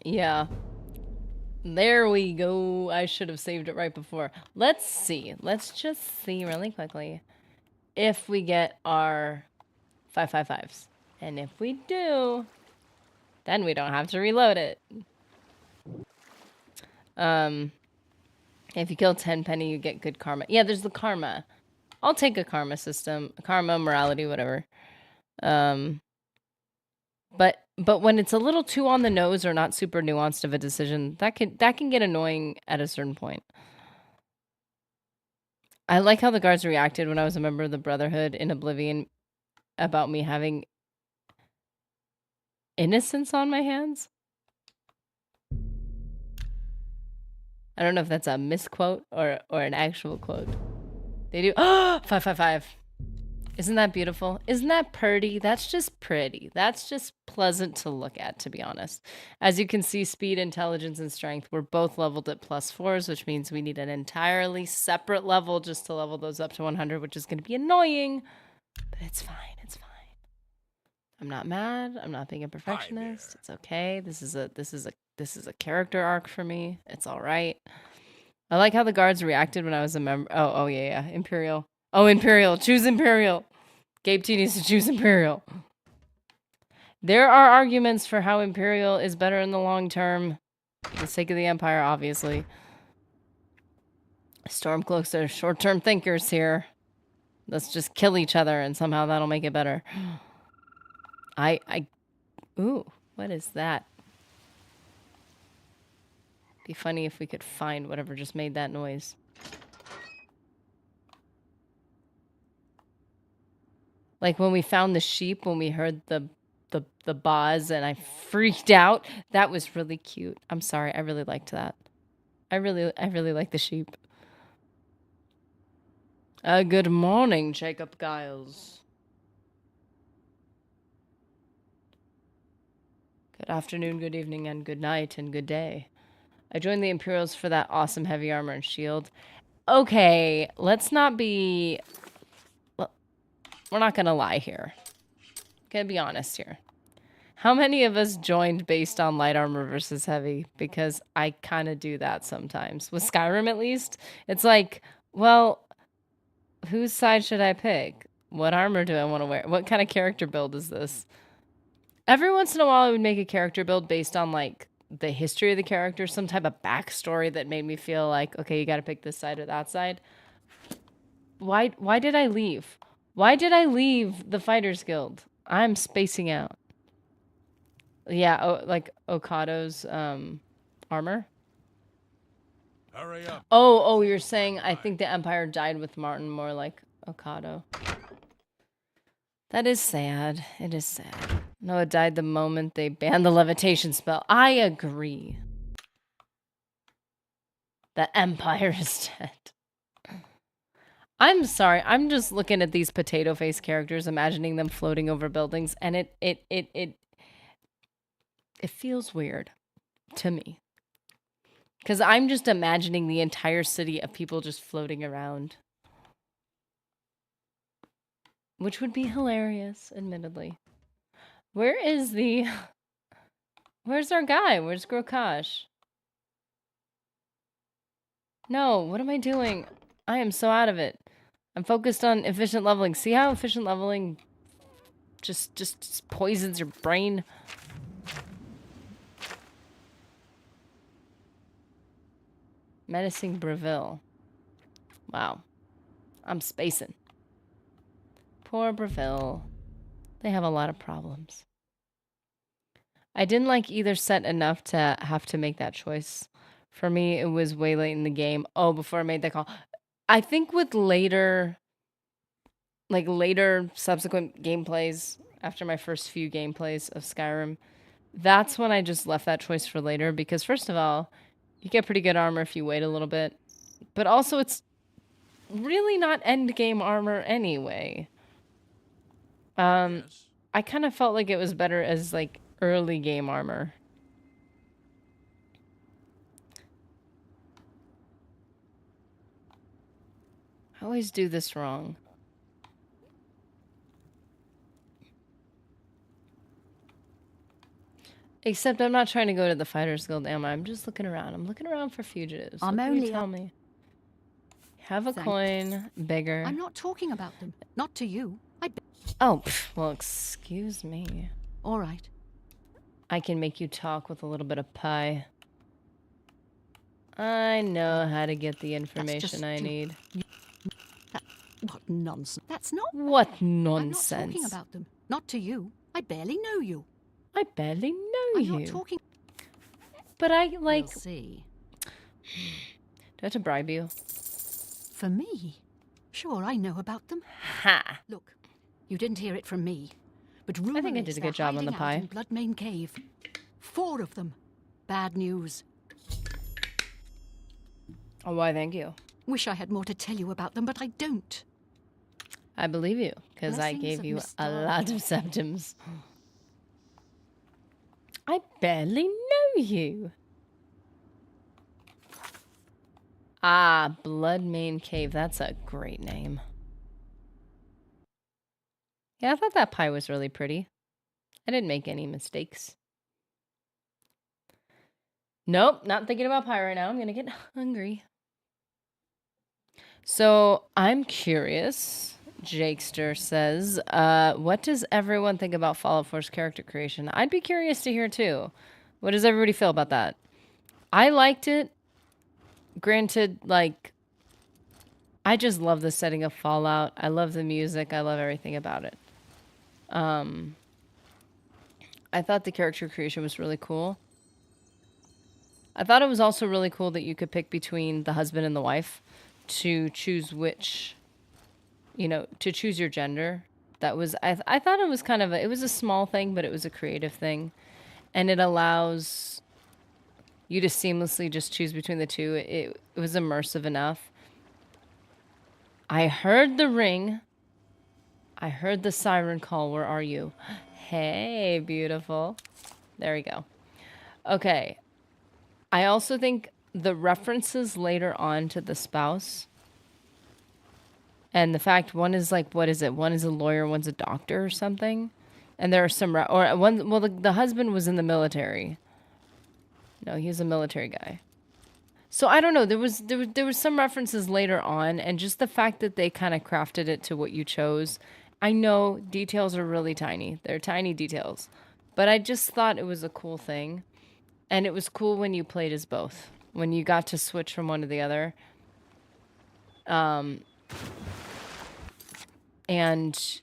Yeah. There we go. I should have saved it right before. Let's see. Let's just see really quickly if we get our 555s. And if we do, then we don't have to reload it. If you kill 10 penny, you get good karma. Yeah, there's the karma. I'll take a karma system. Karma, morality, whatever. But when it's a little too on the nose or not super nuanced of a decision, that can get annoying at a certain point. I like how the guards reacted when I was a member of the Brotherhood in Oblivion about me having innocence on my hands. I don't know if that's a misquote or an actual quote. They do. 555. Isn't that beautiful? Isn't that pretty? That's just pretty. That's just pleasant to look at, to be honest. As you can see, speed, intelligence, and strength were both leveled at +4s, which means we need an entirely separate level just to level those up to 100, which is going to be annoying. But it's fine. It's fine. I'm not mad. I'm not being a perfectionist. It's okay. This is a character arc for me. It's all right. I like how the guards reacted when I was a member. Oh yeah. Imperial. Oh, Imperial. Choose Imperial. Gabe T needs to choose Imperial. There are arguments for how Imperial is better in the long term. For the sake of the Empire, obviously. Stormcloaks are short-term thinkers here. Let's just kill each other and somehow that'll make it better. Ooh, what is that? Be funny if we could find whatever just made that noise. Like when we found the sheep, when we heard the buzz and I freaked out. That was really cute. I'm sorry, I really liked that. I really like the sheep. Good morning, Jacob Giles. Good afternoon, good evening, and good night, and good day. I joined the Imperials for that awesome heavy armor and shield. Okay, let's not be... We're not gonna lie here. Gonna be honest here. How many of us joined based on light armor versus heavy? Because I kind of do that sometimes. With Skyrim, at least. It's like, well, whose side should I pick? What armor do I want to wear? What kind of character build is this? Every once in a while, I would make a character build based on, like, the history of the character, some type of backstory that made me feel like, okay, you got to pick this side or that side. Why did I leave? Why did I leave the Fighters Guild? I'm spacing out. Yeah, like Okado's armor. Hurry up. Oh, you're saying I think the Empire died with Martin, more like Okado. That is sad. It is sad. No, it died the moment they banned the levitation spell. I agree. The Empire is dead. I'm sorry. I'm just looking at these potato face characters, imagining them floating over buildings, and it feels weird to me. Because I'm just imagining the entire city of people just floating around. Which would be hilarious, admittedly. Where's our guy? Where's Grokash? No, what am I doing? I am so out of it. I'm focused on efficient leveling. See how efficient leveling just poisons your brain? Menacing Breville. Wow. I'm spacing. Poor Breville. They have a lot of problems. I didn't like either set enough to have to make that choice. For me, it was way late in the game. Oh, before I made that call. I think with later subsequent gameplays, after my first few gameplays of Skyrim, that's when I just left that choice for later, because first of all, you get pretty good armor if you wait a little bit, but also it's really not end game armor anyway. Yes. I kind of felt like it was better as like early game armor. I always do this wrong. Except I'm not trying to go to the Fighters Guild, am I? I'm just looking around. I'm looking around for fugitives. I'm What can you only tell up- me? Have a Thank- coin, bigger. I'm not talking about them. Not to you. Oh, well, excuse me. All right. I can make you talk with a little bit of pie. I know how to get the information I need. What nonsense. That's not... What I'm not nonsense. talking about them. Not to you. I barely know you. I barely know I'm you. not talking... But I, We'll like... see. Do I have to bribe you? For me? Sure, I know about them. Ha! Look, you didn't hear it from me. But I think I rumor did is a they're good job on the hiding out pie. in Bloodmane Cave. 4 of them. Bad news. Oh, why, thank you. Wish I had more to tell you about them, but I don't. I believe you, because I Blessings gave of you Miss a Dark. lot of symptoms. I barely know you. Ah, Bloodmane Cave. That's a great name. Yeah, I thought that pie was really pretty. I didn't make any mistakes. Nope, not thinking about pie right now. I'm going to get hungry. So, I'm curious. Jakester says, what does everyone think about Fallout 4's character creation? I'd be curious to hear too. What does everybody feel about that? I liked it. Granted, like, I just love the setting of Fallout. I love the music. I love everything about it. I thought the character creation was really cool. I thought it was also really cool that you could pick between the husband and the wife to choose which, you know, to choose your gender. That was, I thought it was kind of it was a small thing, but it was a creative thing. And it allows you to seamlessly just choose between the two. It was immersive enough. I heard the ring. I heard the siren call. Where are you? Hey, beautiful. There we go. Okay. I also think the references later on to the spouse and the fact one is like, what is it? One is a lawyer, one's a doctor or something. And there are some, the husband was in the military. No, he's a military guy. So I don't know. There was some references later on, and just the fact that they kind of crafted it to what you chose. I know details are really tiny. They're tiny details. But I just thought it was a cool thing. And it was cool when you played as both. When you got to switch from one to the other. And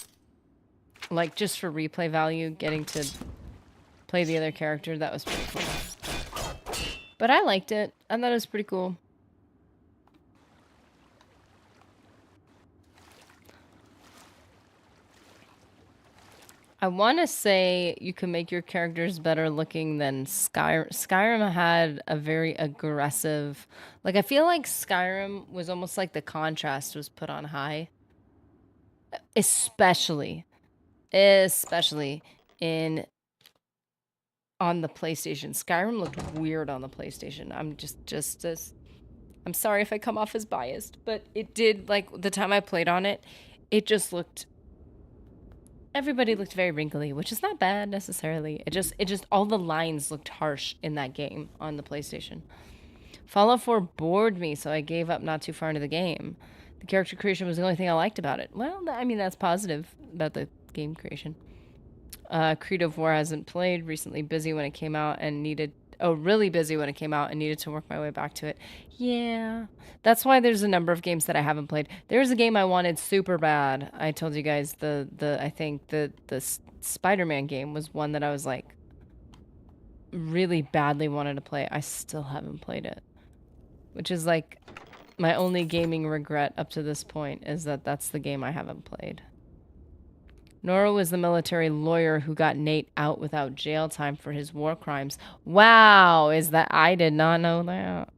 like just for replay value, getting to play the other character, that was pretty cool. But I liked it. I thought it was pretty cool. I want to say you can make your characters better looking than Skyrim. Skyrim had a very aggressive... Like, I feel like Skyrim was almost like the contrast was put on high. Especially in... on the PlayStation. Skyrim looked weird on the PlayStation. I'm sorry if I come off as biased, but it did, like, the time I played on it, it just looked... Everybody looked very wrinkly, which is not bad necessarily. It just all the lines looked harsh in that game on the PlayStation. Fallout 4 bored me, so I gave up not too far into the game. The character creation was the only thing I liked about it. Well, I mean, that's positive about the game creation. Creed of War hasn't played, recently busy when it came out and needed really busy when it came out and needed to work my way back to it. Yeah. That's why there's a number of games that I haven't played. There's a game I wanted super bad. I told you guys I think the Spider-Man game was one that I was like really badly wanted to play. I still haven't played it. Which is like my only gaming regret up to this point is that that's the game I haven't played. Nora was the military lawyer who got Nate out without jail time for his war crimes. Wow, I did not know that.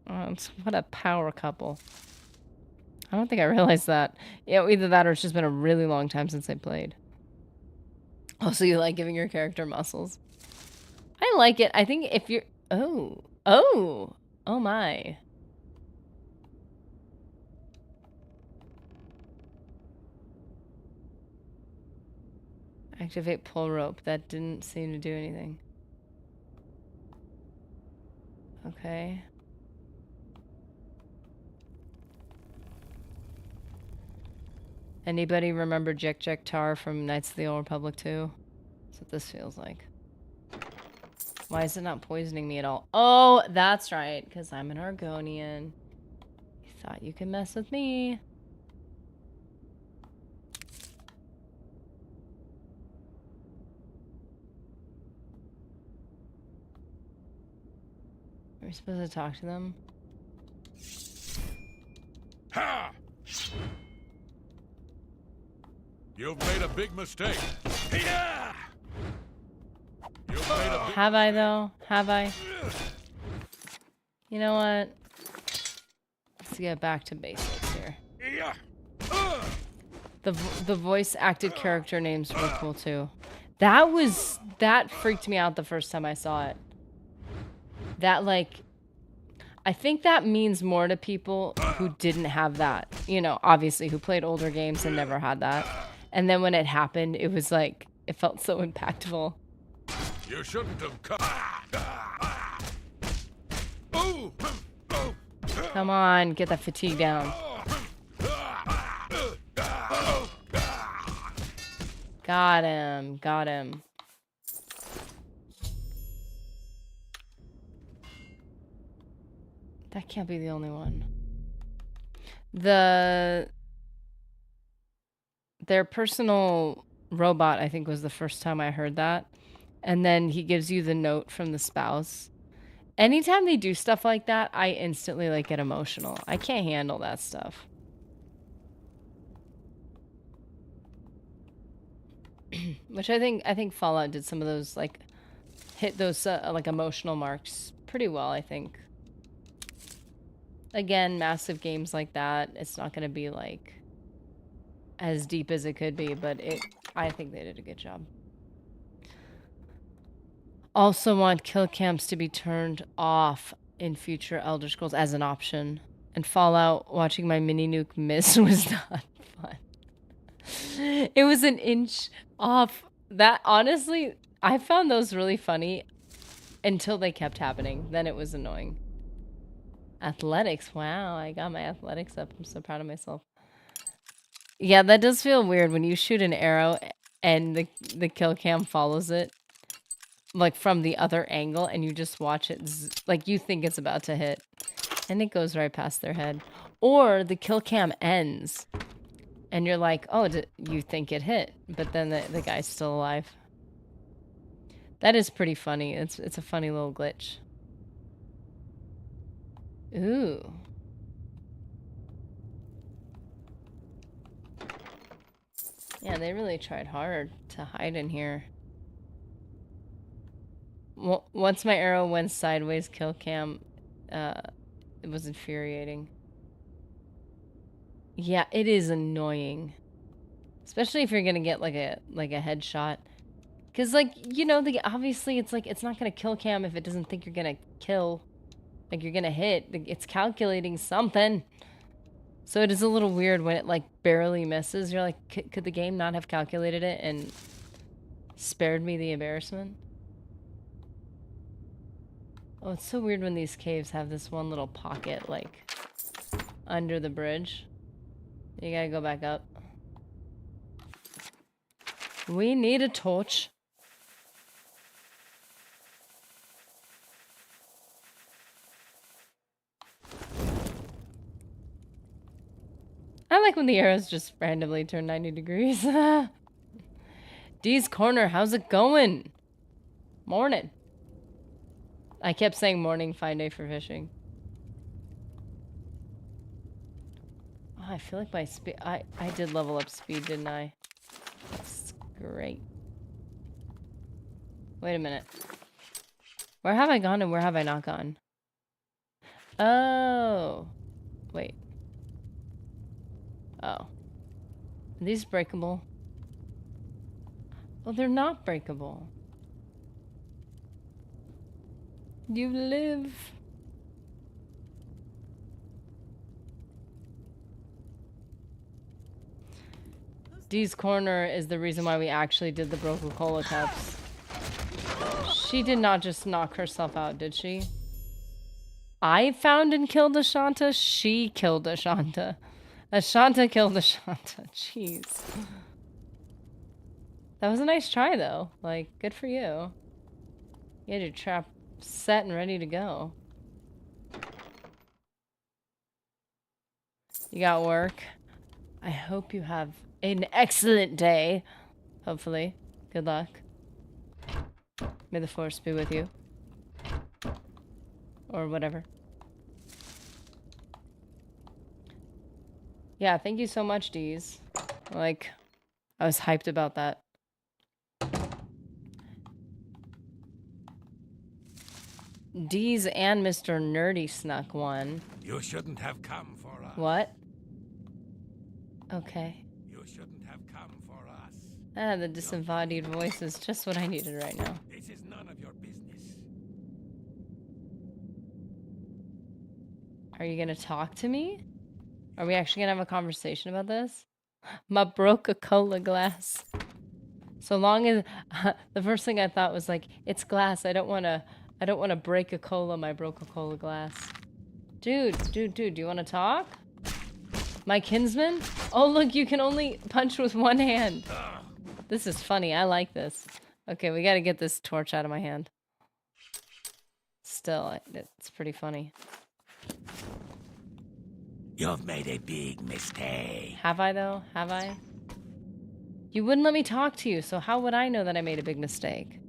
What a power couple. I don't think I realized that. Yeah, either that or it's just been a really long time since I played. Oh, so you like giving your character muscles? I like it. I think if you're... Oh my. Activate pull rope. That didn't seem to do anything. Okay. Anybody remember Jek Jek Tar from Knights of the Old Republic 2? That's what this feels like. Why is it not poisoning me at all? Oh, that's right, because I'm an Argonian. You thought you could mess with me. Are we supposed to talk to them? Ha! You've made a big mistake. Yeah! You've made a big Have I, though? Have I? You know what? Let's get back to basics here. Yeah! The voice acted character names were cool, too. That freaked me out the first time I saw it. That, like... I think that means more to people who didn't have that. You know, obviously, who played older games and never had that. And then when it happened, it was like... It felt so impactful. You shouldn't have come. Come on, get that fatigue down. Got him. Got him. That can't be the only one. Their personal robot, I think, was the first time I heard that. And then he gives you the note from the spouse. Anytime they do stuff like that, I instantly like get emotional. I can't handle that stuff. Which I think Fallout did some of those, like, hit those like emotional marks pretty well, I think. Again, massive games like that, it's not going to be like as deep as it could be, but I think they did a good job. Also want kill cams to be turned off in future Elder Scrolls as an option. And Fallout, watching my mini nuke miss was not fun. It was an inch off. That, honestly, I found those really funny until they kept happening. Then it was annoying. Athletics. Wow, I got my athletics up. I'm so proud of myself. Yeah, that does feel weird when you shoot an arrow and the kill cam follows it. Like from the other angle, and you just watch it, like you think it's about to hit, and it goes right past their head. Or the kill cam ends, and you're like, oh, you think it hit, but then the guy's still alive. That is pretty funny. It's a funny little glitch. Ooh. Yeah, they really tried hard to hide in here. Once my arrow went sideways, kill cam, it was infuriating. Yeah, it is annoying, especially if you're gonna get like a headshot, because like, you know, obviously it's like it's not gonna kill cam if it doesn't think you're gonna kill, like you're gonna hit. It's calculating something, so it is a little weird when it like barely misses. You're like, could the game not have calculated it and spared me the embarrassment? Oh, it's so weird when these caves have this one little pocket, like, under the bridge. You gotta go back up. We need a torch. I like when the arrows just randomly turn 90 degrees. Dee's Corner, how's it going? Morning. I kept saying morning, fine day for fishing. Oh, I feel like my speed... I did level up speed, didn't I? That's great. Wait a minute. Where have I gone and where have I not gone? Oh. Wait. Oh. Are these breakable? Oh, they're not breakable. You live. Dee's Corner is the reason why we actually did the Coca-Cola cups. She did not just knock herself out, did she? I found and killed Ashanta. She killed Ashanta. Ashanta killed Ashanta. Jeez. That was a nice try, though. Like, good for you. You had your trap set and ready to go. You got work. I hope you have an excellent day. Hopefully. Good luck. May the force be with you. Or whatever. Yeah, thank you so much, Deez. Like, I was hyped about that. Deez and Mr. Nerdy snuck one. You shouldn't have come for us. What? Okay. You shouldn't have come for us. Ah, the disembodied voice is just what I needed right now. This is none of your business. Are you gonna talk to me? Are we actually gonna have a conversation about this? My Coca-Cola glass. So long as the first thing I thought was like, it's glass. I don't wanna break a cola, my Coca-Cola glass. Dude, do you wanna talk? My kinsman? Oh look, you can only punch with one hand. This is funny. I like this. Okay, we gotta get this torch out of my hand. Still, it's pretty funny. You've made a big mistake. Have I, though? Have I? You wouldn't let me talk to you, so how would I know that I made a big mistake?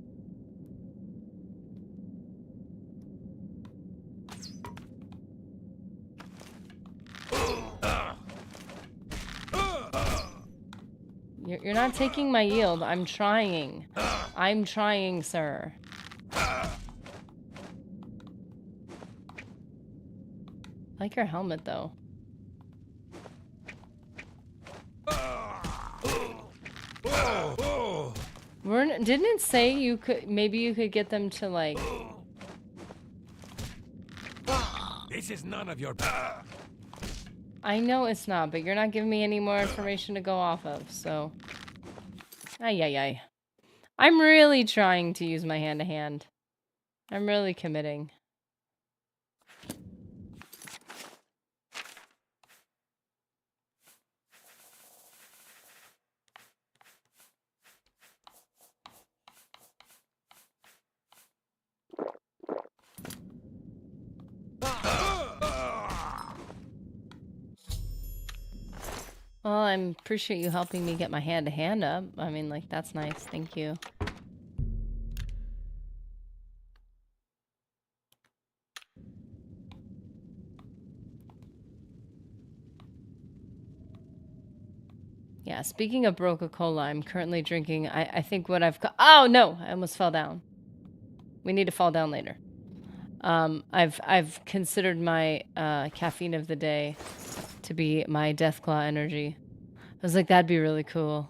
You're not taking my yield. I'm trying. I'm trying, sir. I like your helmet, though. Didn't it say you could, maybe you could get them to like... This is none of your... I know it's not, but you're not giving me any more information to go off of, so... Ay. I'm really trying to use my hand-to-hand. I'm really committing. Well, I appreciate you helping me get my hand-to-hand up. I mean, like, that's nice. Thank you. Yeah, speaking of Coca-Cola, I'm currently drinking, I think what I've... Oh, no! I almost fell down. We need to fall down later. I've considered my caffeine of the day to be my Deathclaw energy. I was like, that'd be really cool.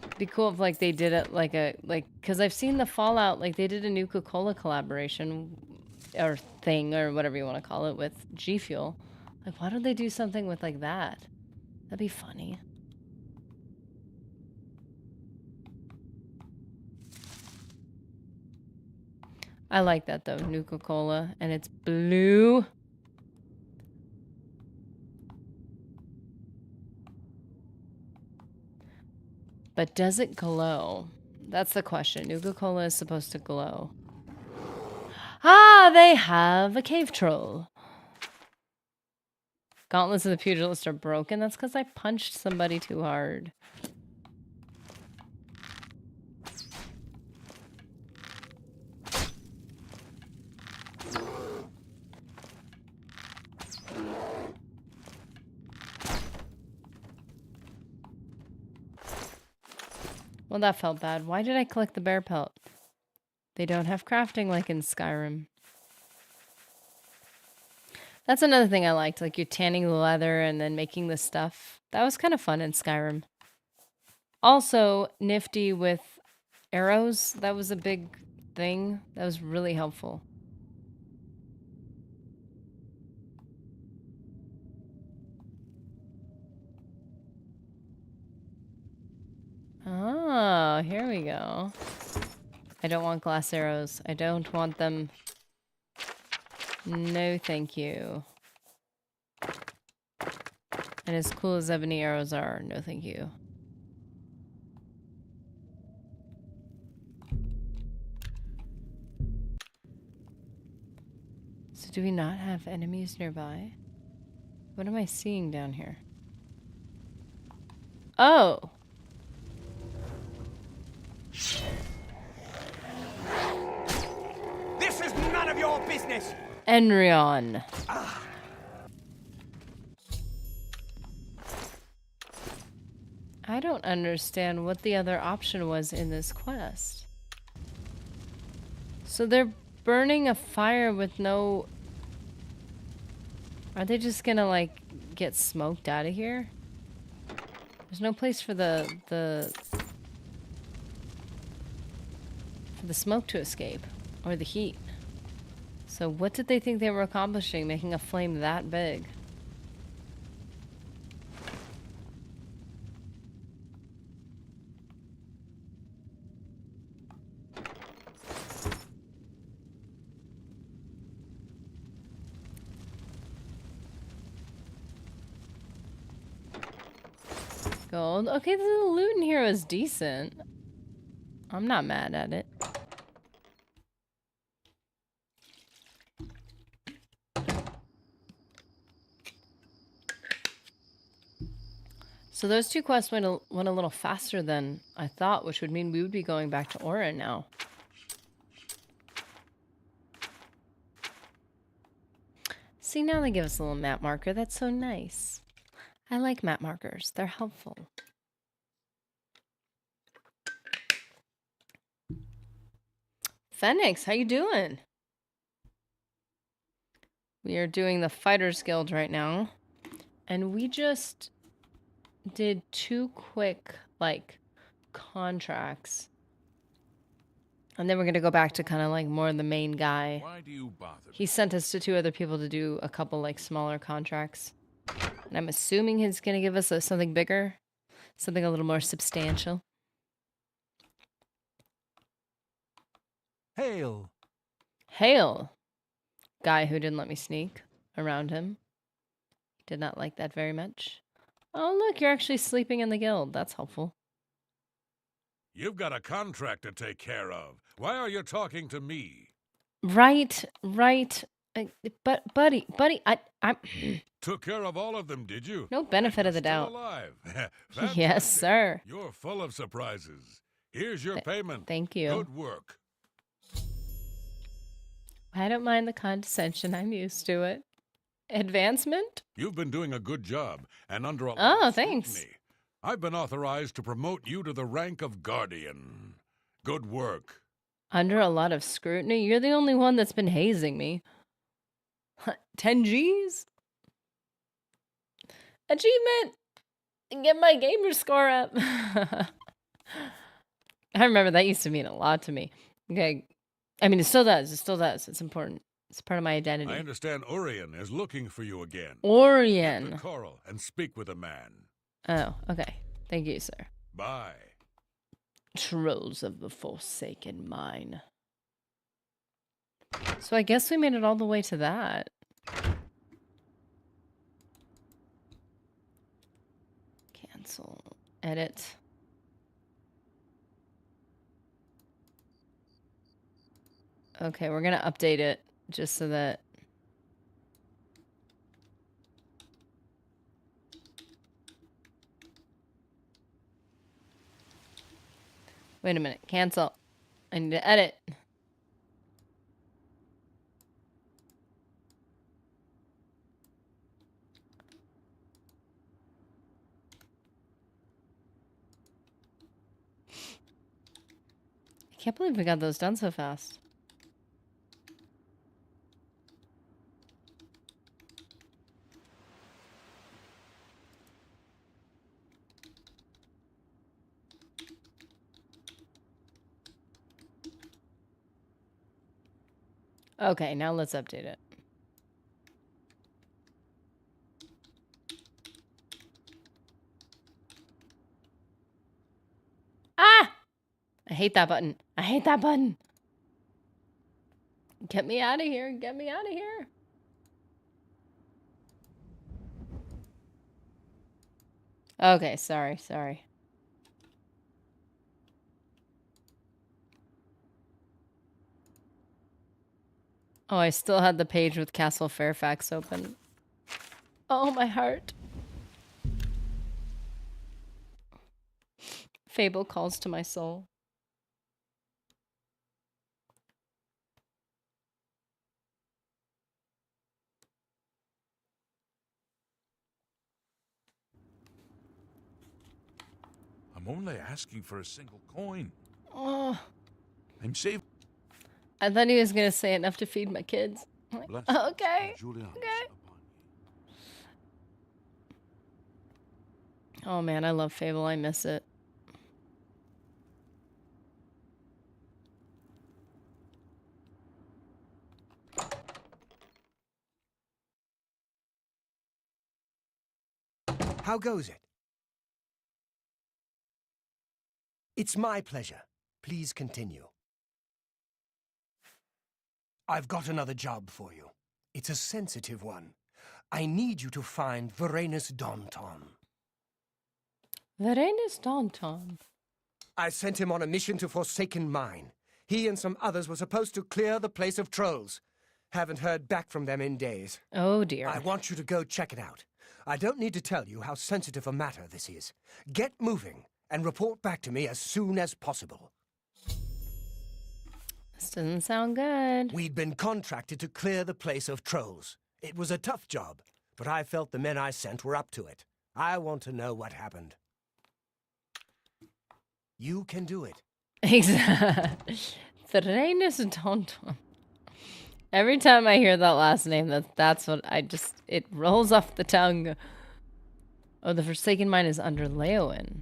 It'd be cool if like they did it like because I've seen the Fallout, like they did a new Coca-Cola collaboration or thing or whatever you want to call it with G Fuel. Like, why don't they do something with like that? That'd be funny. I like that though, Nuka-Cola, and it's blue. But does it glow? That's the question. Nuka-Cola is supposed to glow. Ah, they have a cave troll. Gauntlets of the Pugilist are broken. That's because I punched somebody too hard. Well, that felt bad. Why did I collect the bear pelt? They don't have crafting like in Skyrim. That's another thing I liked, like you're tanning the leather and then making the stuff. That was kind of fun in Skyrim. Also, nifty with arrows. That was a big thing. That was really helpful. Oh, here we go. I don't want glass arrows. I don't want them. No, thank you. And as cool as ebony arrows are, no thank you. So do we not have enemies nearby? What am I seeing down here? Oh! This is none of your business! Enrion. I don't understand what the other option was in this quest. So they're burning a fire with no... Are they just gonna, like, get smoked out of here? There's no place for the smoke to escape. Or the heat. So what did they think they were accomplishing, making a flame that big? Gold. Okay, the loot in here was decent. I'm not mad at it. So those two quests went a little faster than I thought, which would mean we would be going back to Orin now. See, now they give us a little map marker. That's so nice. I like map markers. They're helpful. Phoenix, how you doing? We are doing the Fighters Guild right now. And we just did 2 quick, like, contracts. And then we're going to go back to kind of like more the main guy. Why do you bother? He sent us to 2 other people to do a couple, like, smaller contracts. And I'm assuming he's going to give us something bigger. Something a little more substantial. Hail! Hail! Guy who didn't let me sneak around him. Did not like that very much. Oh, look, you're actually sleeping in the guild. That's helpful. You've got a contract to take care of. Why are you talking to me? Right. But, buddy, I'm... Took care of all of them, did you? No benefit of the Still doubt. alive. Yes, Fantastic. sir. You're full of surprises. Here's your payment. Thank you. Good work. I don't mind the condescension. I'm used to it. Advancement? You've been doing a good job, and under a lot Oh, of thanks. scrutiny. I've been authorized to promote you to the rank of Guardian. Good work. Under a lot of scrutiny? You're the only one that's been hazing me. 10 G's? Achievement! Get my gamer score up. I remember that used to mean a lot to me. Okay. I mean, it still does. It still does. It's important. It's part of my identity. I understand Orion is looking for you again. Orion. Get to Coral and speak with a man. Oh, okay. Thank you, sir. Bye. Trolls of the Forsaken Mine. So I guess we made it all the way to that. Cancel. Edit. Okay, we're gonna update it just so that Wait a minute. Cancel. I need to edit. I can't believe we got those done so fast. Okay, now let's update it. Ah! I hate that button. I hate that button. Get me out of here. Get me out of here. Okay, sorry. Oh, I still had the page with Castle Fairfax open. Oh, my heart. Fable calls to my soul. I'm only asking for a single coin. Oh, I'm saving. I thought he was going to say enough to feed my kids. I'm like, Blessings okay. of Julios Okay. upon you. Oh, man, I love Fable. I miss it. How goes it? It's my pleasure. Please continue. I've got another job for you. It's a sensitive one. I need you to find Varanus Daunton. Varanus Daunton. I sent him on a mission to Forsaken Mine. He and some others were supposed to clear the place of trolls. Haven't heard back from them in days. Oh, dear. I want you to go check it out. I don't need to tell you how sensitive a matter this is. Get moving and report back to me as soon as possible. This doesn't sound good. We'd been contracted to clear the place of trolls. It was a tough job, but I felt the men I sent were up to it. I want to know what happened. You can do it. Exactly. Varanus Daunton. Every time I hear that last name, that's what it rolls off the tongue. Oh, the Forsaken Mine is under Leowen.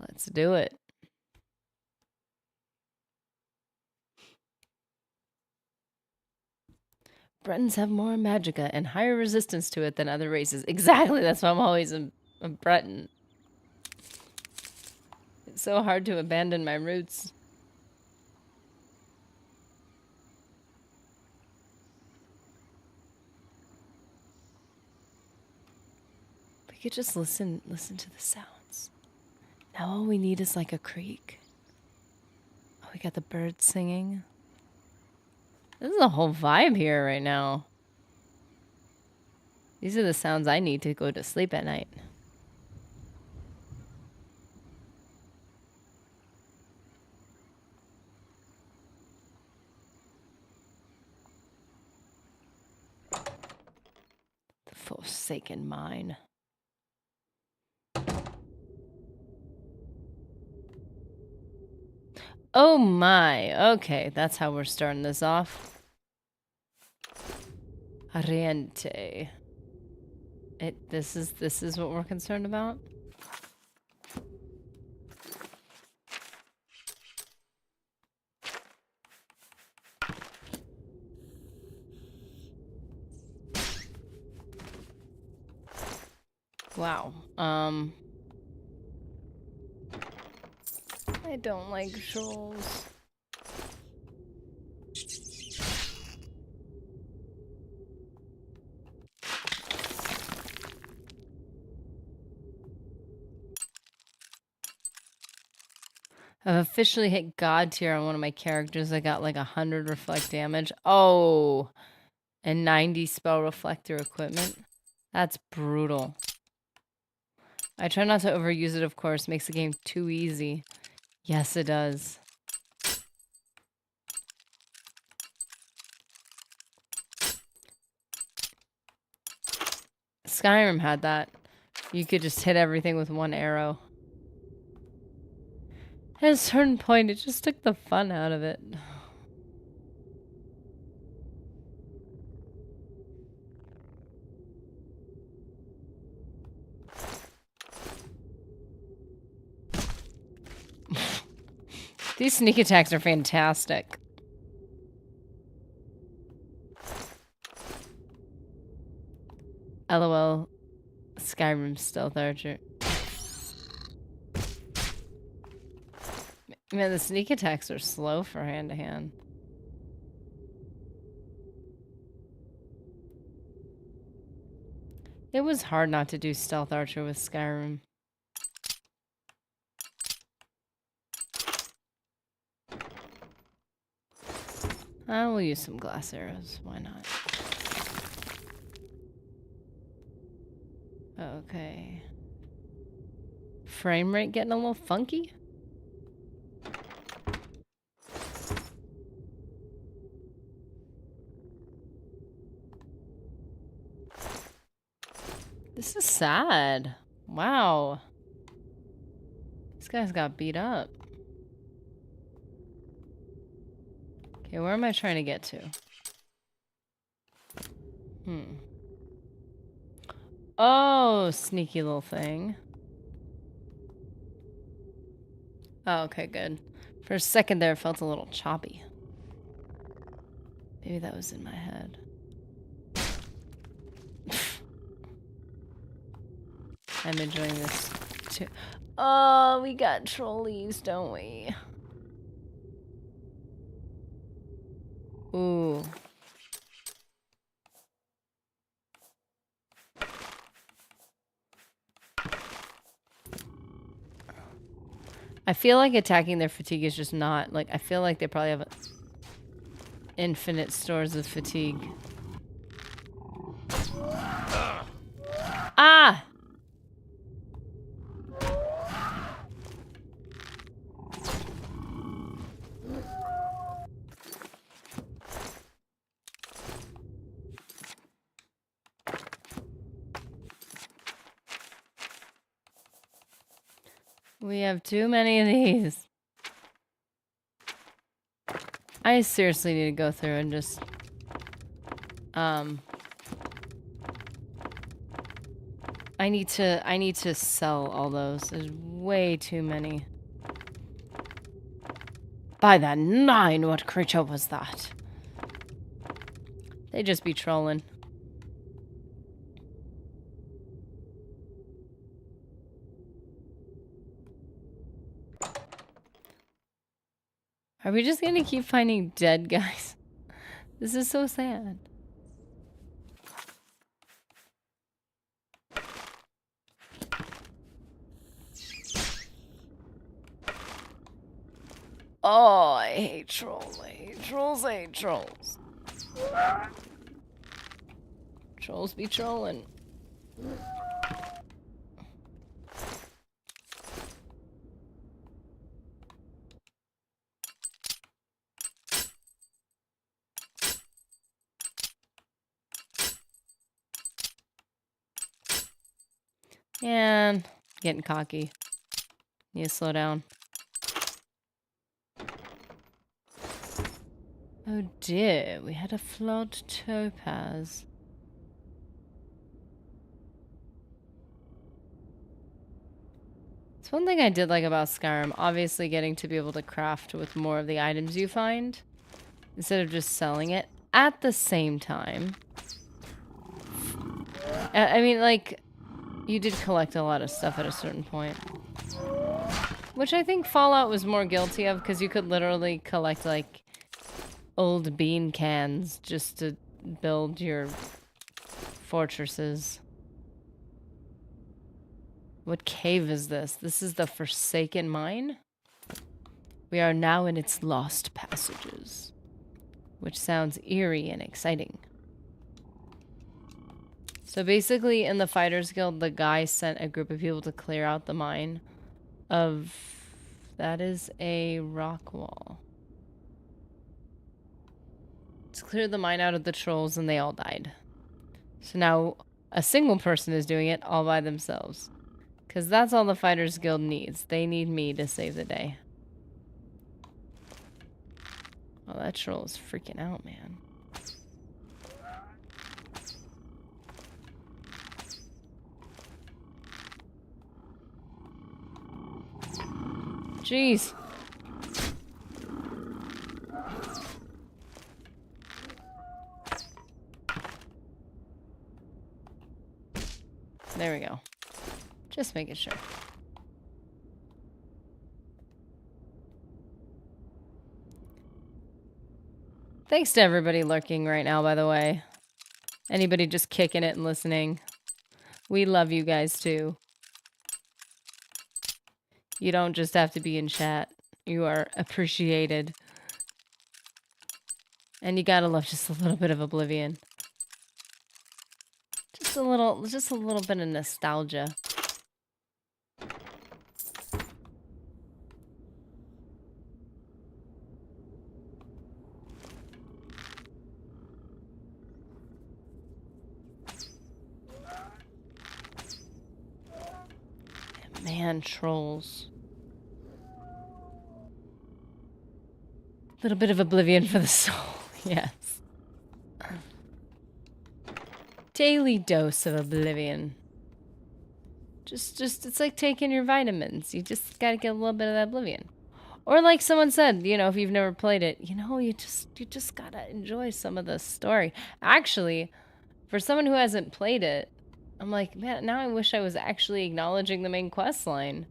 Let's do it. Bretons have more magicka and higher resistance to it than other races. Exactly, that's why I'm always a Breton. It's so hard to abandon my roots. We could just listen to the sounds. Now all we need is like a creek. Oh, we got the birds singing. This is a whole vibe here right now. These are the sounds I need to go to sleep at night. The Forsaken Mine. Oh my, okay, that's how we're starting this off. Ariente. This is what we're concerned about? Wow. I don't like trolls. I've officially hit God tier on one of my characters. I got like 100 reflect damage. Oh, and 90 spell reflector equipment. That's brutal. I try not to overuse it, of course. Makes the game too easy. Yes, it does. Skyrim had that. You could just hit everything with one arrow. At a certain point, it just took the fun out of it. These sneak attacks are fantastic. LOL, Skyrim Stealth Archer. Man, the sneak attacks are slow for hand-to-hand. It was hard not to do Stealth Archer with Skyrim. I will use some glass arrows. Why not? Okay. Frame rate getting a little funky? This is sad. Wow. This guy's got beat up. Okay, where am I trying to get to? Oh, sneaky little thing. Oh, okay, good. For a second there, it felt a little choppy. Maybe that was in my head. I'm enjoying this too. Oh, we got trolleys, don't we? Ooh. I feel like attacking their fatigue is just not, like, I feel like they probably have infinite stores of fatigue. Ah! We have too many of these. I seriously need to go through and just I need to sell all those. There's way too many. By the 9, what creature was that? They just be trolling. Are we just gonna keep finding dead guys? This is so sad. Oh, I hate trolls. I hate trolls. I hate trolls. Trolls be trolling. And getting cocky. Need to slow down. Oh dear, we had a flawed topaz. It's one thing I did like about Skyrim, obviously getting to be able to craft with more of the items you find, instead of just selling it at the same time. I mean, like, you did collect a lot of stuff at a certain point. Which I think Fallout was more guilty of, because you could literally collect, like, old bean cans just to build your fortresses. What cave is this? This is the Forsaken Mine? We are now in its lost passages, which sounds eerie and exciting. So basically, in the Fighters Guild, the guy sent a group of people to clear out the mine of That is a rock wall. Let's clear the mine out of the trolls and they all died. So now a single person is doing it all by themselves. Because that's all the Fighters Guild needs. They need me to save the day. Oh, that troll is freaking out, man. Jeez. There we go. Just making sure. Thanks to everybody lurking right now, by the way. Anybody just kicking it and listening. We love you guys too. You don't just have to be in chat. You are appreciated. And you gotta love just a little bit of Oblivion. Just a little bit of nostalgia. Man, trolls. Little bit of Oblivion for the soul, yes. Daily dose of Oblivion. Just, it's like taking your vitamins. You just gotta get a little bit of that Oblivion. Or like someone said, you know, if you've never played it, you know, you just gotta enjoy some of the story. Actually, for someone who hasn't played it, I'm like, man, now I wish I was actually acknowledging the main quest line.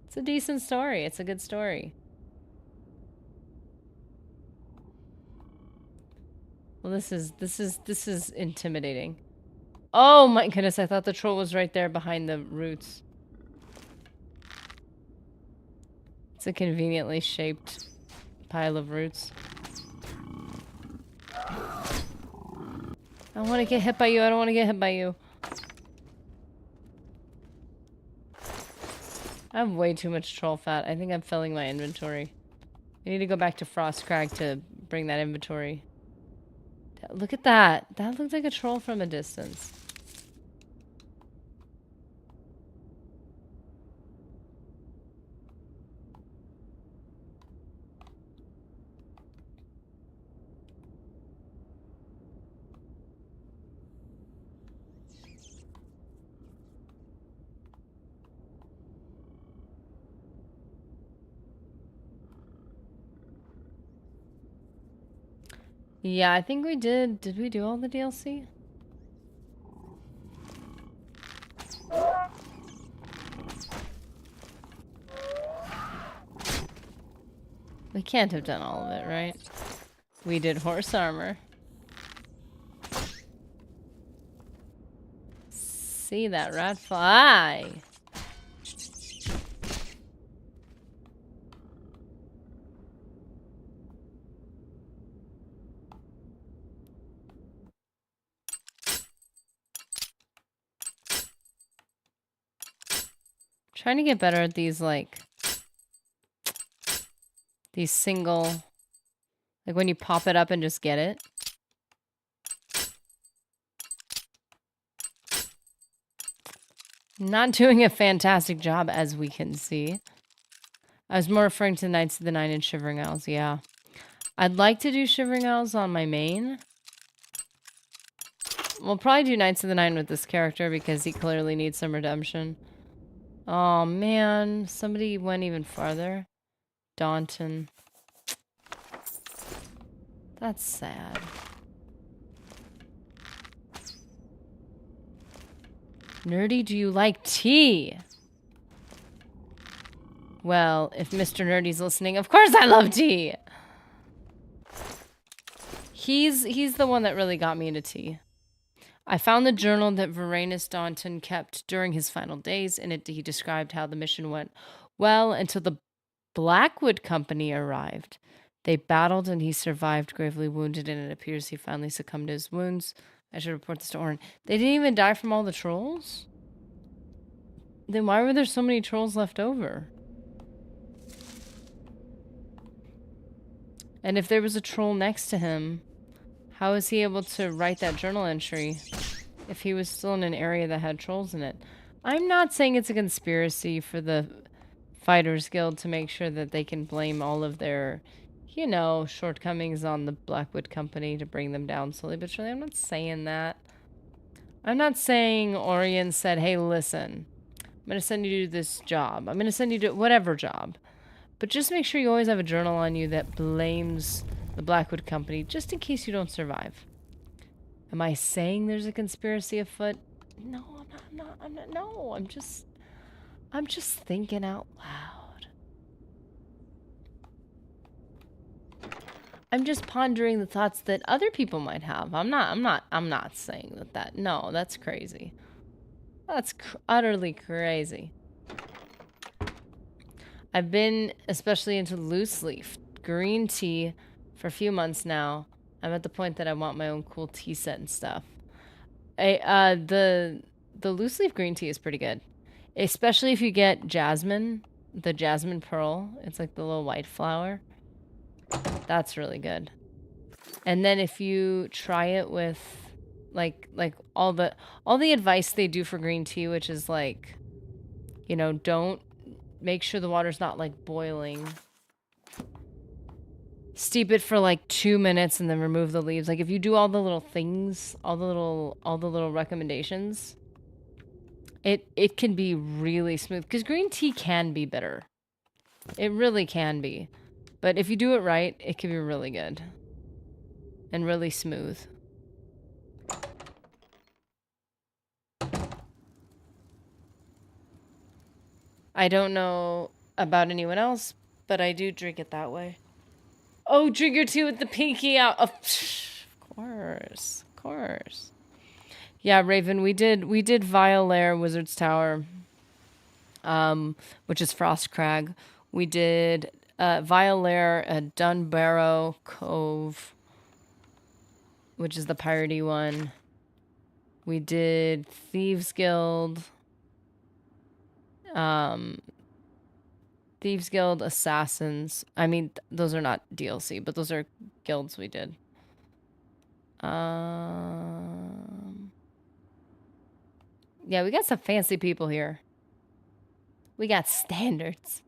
It's a decent story. It's a good story. Well, this is intimidating. Oh my goodness, I thought the troll was right there behind the roots. It's a conveniently shaped pile of roots. I don't want to get hit by you. I don't want to get hit by you. I have way too much troll fat. I think I'm filling my inventory. I need to go back to Frostcrag to bring that inventory. Look at that. That looked like a troll from a distance. Yeah, I think we did. Did we do all the DLC? We can't have done all of it, right? We did horse armor. See that rat fly? Trying to get better at these, like, these single, like when you pop it up and just get it. Not doing a fantastic job, as we can see. I was more referring to Knights of the Nine and Shivering Isles, yeah. I'd like to do Shivering Isles on my main. We'll probably do Knights of the Nine with this character because he clearly needs some redemption. Oh man, somebody went even farther. Daunton. That's sad. Nerdy, do you like tea? Well, if Mr. Nerdy's listening, of course I love tea! He's the one that really got me into tea. I found the journal that Varanus Daunton kept during his final days. In it, he described how the mission went well until the Blackwood Company arrived. They battled and he survived, gravely wounded, and it appears he finally succumbed to his wounds. I should report this to Orin. They didn't even die from all the trolls? Then why were there so many trolls left over? And if there was a troll next to him, how is he able to write that journal entry if he was still in an area that had trolls in it? I'm not saying it's a conspiracy for the Fighters Guild to make sure that they can blame all of their, you know, shortcomings on the Blackwood Company to bring them down slowly but surely. I'm not saying that. I'm not saying Orion said, hey, listen, I'm going to send you to this job. I'm going to send you to whatever job. But just make sure you always have a journal on you that blames the Blackwood Company, just in case you don't survive. Am I saying there's a conspiracy afoot? No, I'm not. No, I'm just thinking out loud. I'm just pondering the thoughts that other people might have. I'm not saying that. No, that's crazy. That's utterly crazy. I've been especially into loose leaf green tea for a few months now. I'm at the point that I want my own cool tea set and stuff. The loose leaf green tea is pretty good, especially if you get jasmine, the jasmine pearl. It's like the little white flower. That's really good. And then if you try it with like all the advice they do for green tea, which is like, you know, don't make sure the water's not like boiling. Steep it for like 2 minutes and then remove the leaves. Like if you do all the little things, all the little recommendations, it can be really smooth, because green tea can be bitter. It really can be. But if you do it right, it can be really good. And really smooth. I don't know about anyone else, but I do drink it that way. Oh, drink your tea with the pinky out. Of course. Of course. Yeah, Raven, we did Violair Wizard's Tower, which is Frostcrag. We did Violair at Dunbarrow Cove, which is the piratey one. We did Thieves Guild. Thieves Guild, Assassins. I mean, those are not DLC, but those are guilds we did. Yeah, we got some fancy people here. We got standards.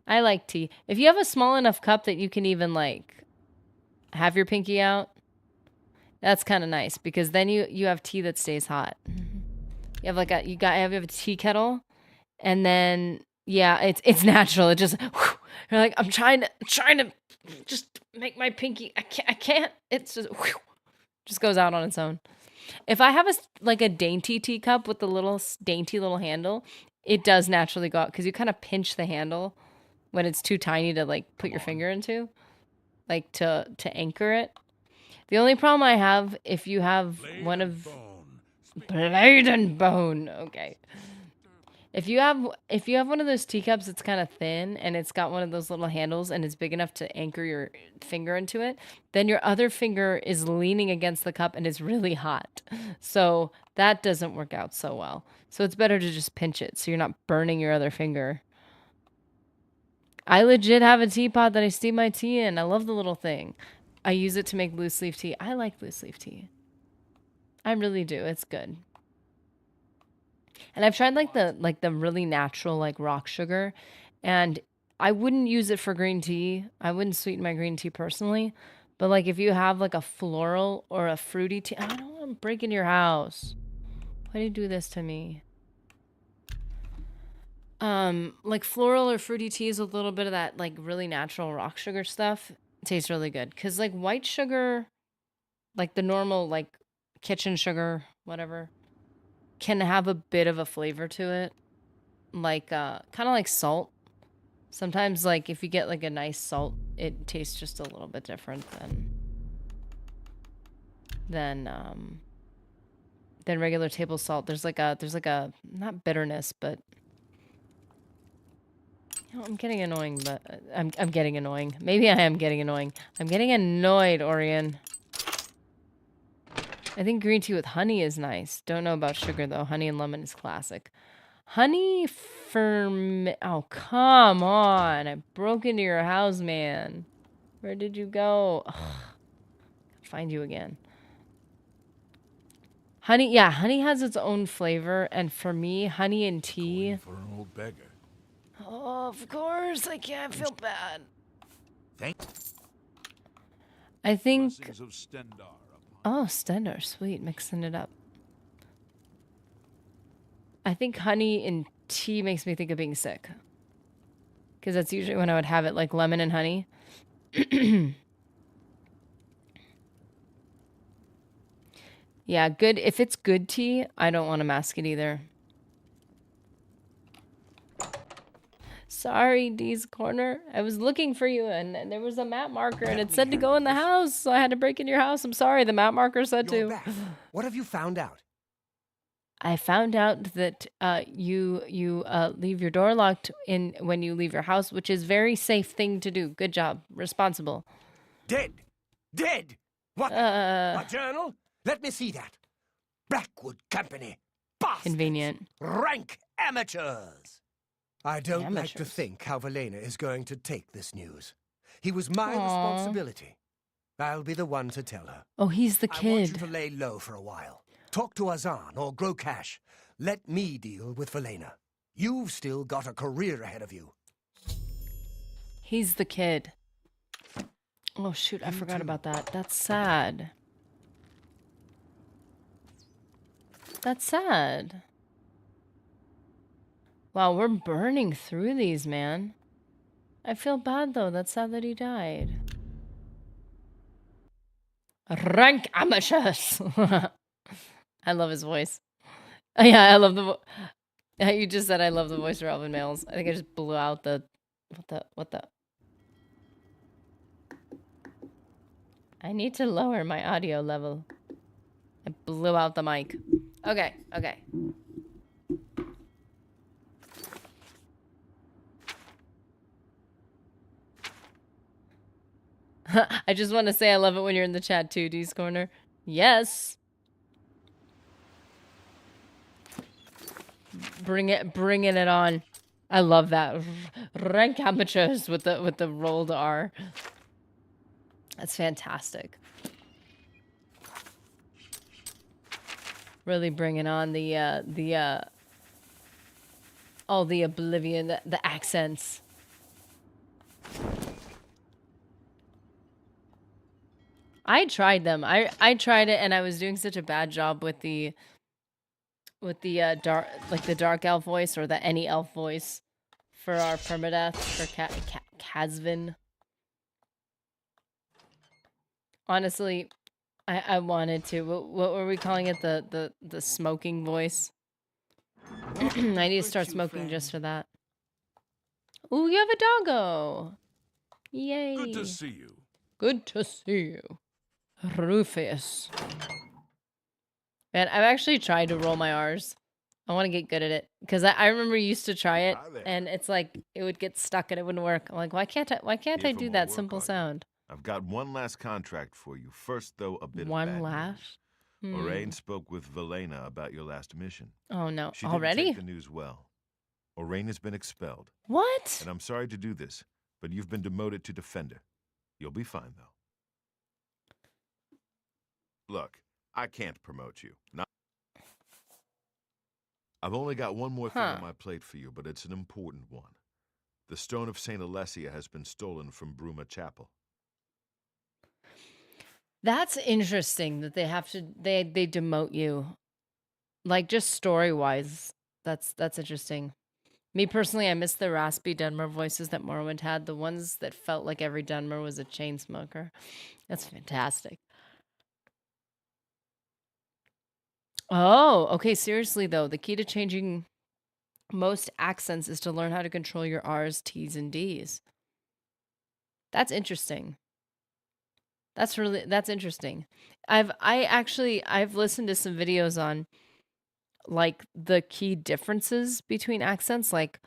I like tea. If you have a small enough cup that you can even like have your pinky out, that's kind of nice, because then you have tea that stays hot. You have like you have a tea kettle, and then yeah, it's natural. It just you're like, I'm trying to just make my pinky. I can't. It's just goes out on its own. If I have a dainty teacup with the little dainty little handle, it does naturally go out, because you kind of pinch the handle when it's too tiny to like put your finger into, like to anchor it. The only problem I have, if you have one of Blade and Bone, okay. If you have one of those teacups that's kind of thin and it's got one of those little handles and it's big enough to anchor your finger into it, then your other finger is leaning against the cup and it's really hot. So that doesn't work out so well. So it's better to just pinch it so you're not burning your other finger. I legit have a teapot that I steep my tea in. I love the little thing. I use it to make loose leaf tea. I like loose leaf tea. I really do. It's good. And I've tried like the really natural like rock sugar, and I wouldn't use it for green tea. I wouldn't sweeten my green tea personally, but like if you have like a floral or a fruity tea, I don't want to break into your house. Why do you do this to me? Like floral or fruity teas with a little bit of that like really natural rock sugar stuff tastes really good. Cause like white sugar, like the normal like kitchen sugar, whatever, can have a bit of a flavor to it, like kind of like salt. Sometimes like if you get like a nice salt, it tastes just a little bit different than regular table salt. There's like a not bitterness, but you know, I'm getting annoying, but I'm getting annoying. Maybe I am getting annoying. I'm getting annoyed, Orion. I think green tea with honey is nice. Don't know about sugar, though. Honey and lemon is classic. Honey oh, come on. I broke into your house, man. Where did you go? Ugh. Find you again. Honey, yeah, honey has its own flavor, and for me, honey and tea. Going for an old beggar. Oh, of course, I can't feel bad. Thank I think. Blessings of Stendar upon Oh, Stendar, sweet, mixing it up. I think honey and tea makes me think of being sick, because that's usually when I would have it, like lemon and honey. Yeah, good. If it's good tea, I don't want to mask it either. Sorry, Dee's Corner. I was looking for you, and there was a map marker, and it said to go in the house, so I had to break into your house. I'm sorry, the map marker said You're to. back. What have you found out? I found out that you leave your door locked when you leave your house, which is very safe thing to do. Good job, responsible. Dead! Dead! What? A journal? Let me see that. Blackwood Company. Bastards! Convenient. Rank amateurs! I don't like to Amateurs. think how Velena is going to take this news. He was my Aw. responsibility. I'll be the one to tell her. Oh, he's the I want you kid. to lay low for a while. Talk to Azan or grow cash. Let me deal with Velena. You've still got a career ahead of you. He's the kid. Oh shoot, I forgot about that. That's sad. That's sad. Wow, we're burning through these, man. I feel bad though. That's sad that he died. Rank amateurs. I love his voice. Yeah, I love the you just said I love the voice for Elvin Males. I think I just blew out the what the I need to lower my audio level. I blew out the mic. Okay, okay. I just want to say I love it when you're in the chat too, D's Corner. Yes. Bringing it on. I love that. Rank amateurs with the rolled R. That's fantastic. Really bringing on all the Oblivion, the accents. I tried them. I tried it, and I was doing such a bad job with the dark, like the dark elf voice or the any elf voice for our permadeath for Kazvin. Honestly, I wanted to. What were we calling it? The smoking voice. I need to start smoking just for that. Ooh, you have a doggo. Yay. Good to see you. Good to see you. Rufus. Man, I've actually tried to roll my R's. I want to get good at it. Because I remember you used to try it, Hi there. and it's like, it would get stuck and it wouldn't work. I'm like, why can't I Here do for more that work, simple are you? sound? I've got one last contract for you. First, though, a bit One of bad laugh? news. Orain spoke with Velena about your last mission. Oh, no. She didn't Already? take the news well. Orain has been expelled. What? And I'm sorry to do this, but you've been demoted to Defender. You'll be fine, though. Look, I can't promote you. I've only got one more thing on my plate for you, but it's an important one. The Stone of St. Alessia has been stolen from Bruma Chapel. That's interesting that they have to, they demote you. Like, just story-wise, that's interesting. Me personally, I miss the raspy Dunmer voices that Morrowind had. The ones that felt like every Dunmer was a chain smoker. That's fantastic. Oh, okay. Seriously, though, the key to changing most accents is to learn how to control your R's, T's, and D's. That's interesting. That's interesting. I've listened to some videos on like the key differences between accents, like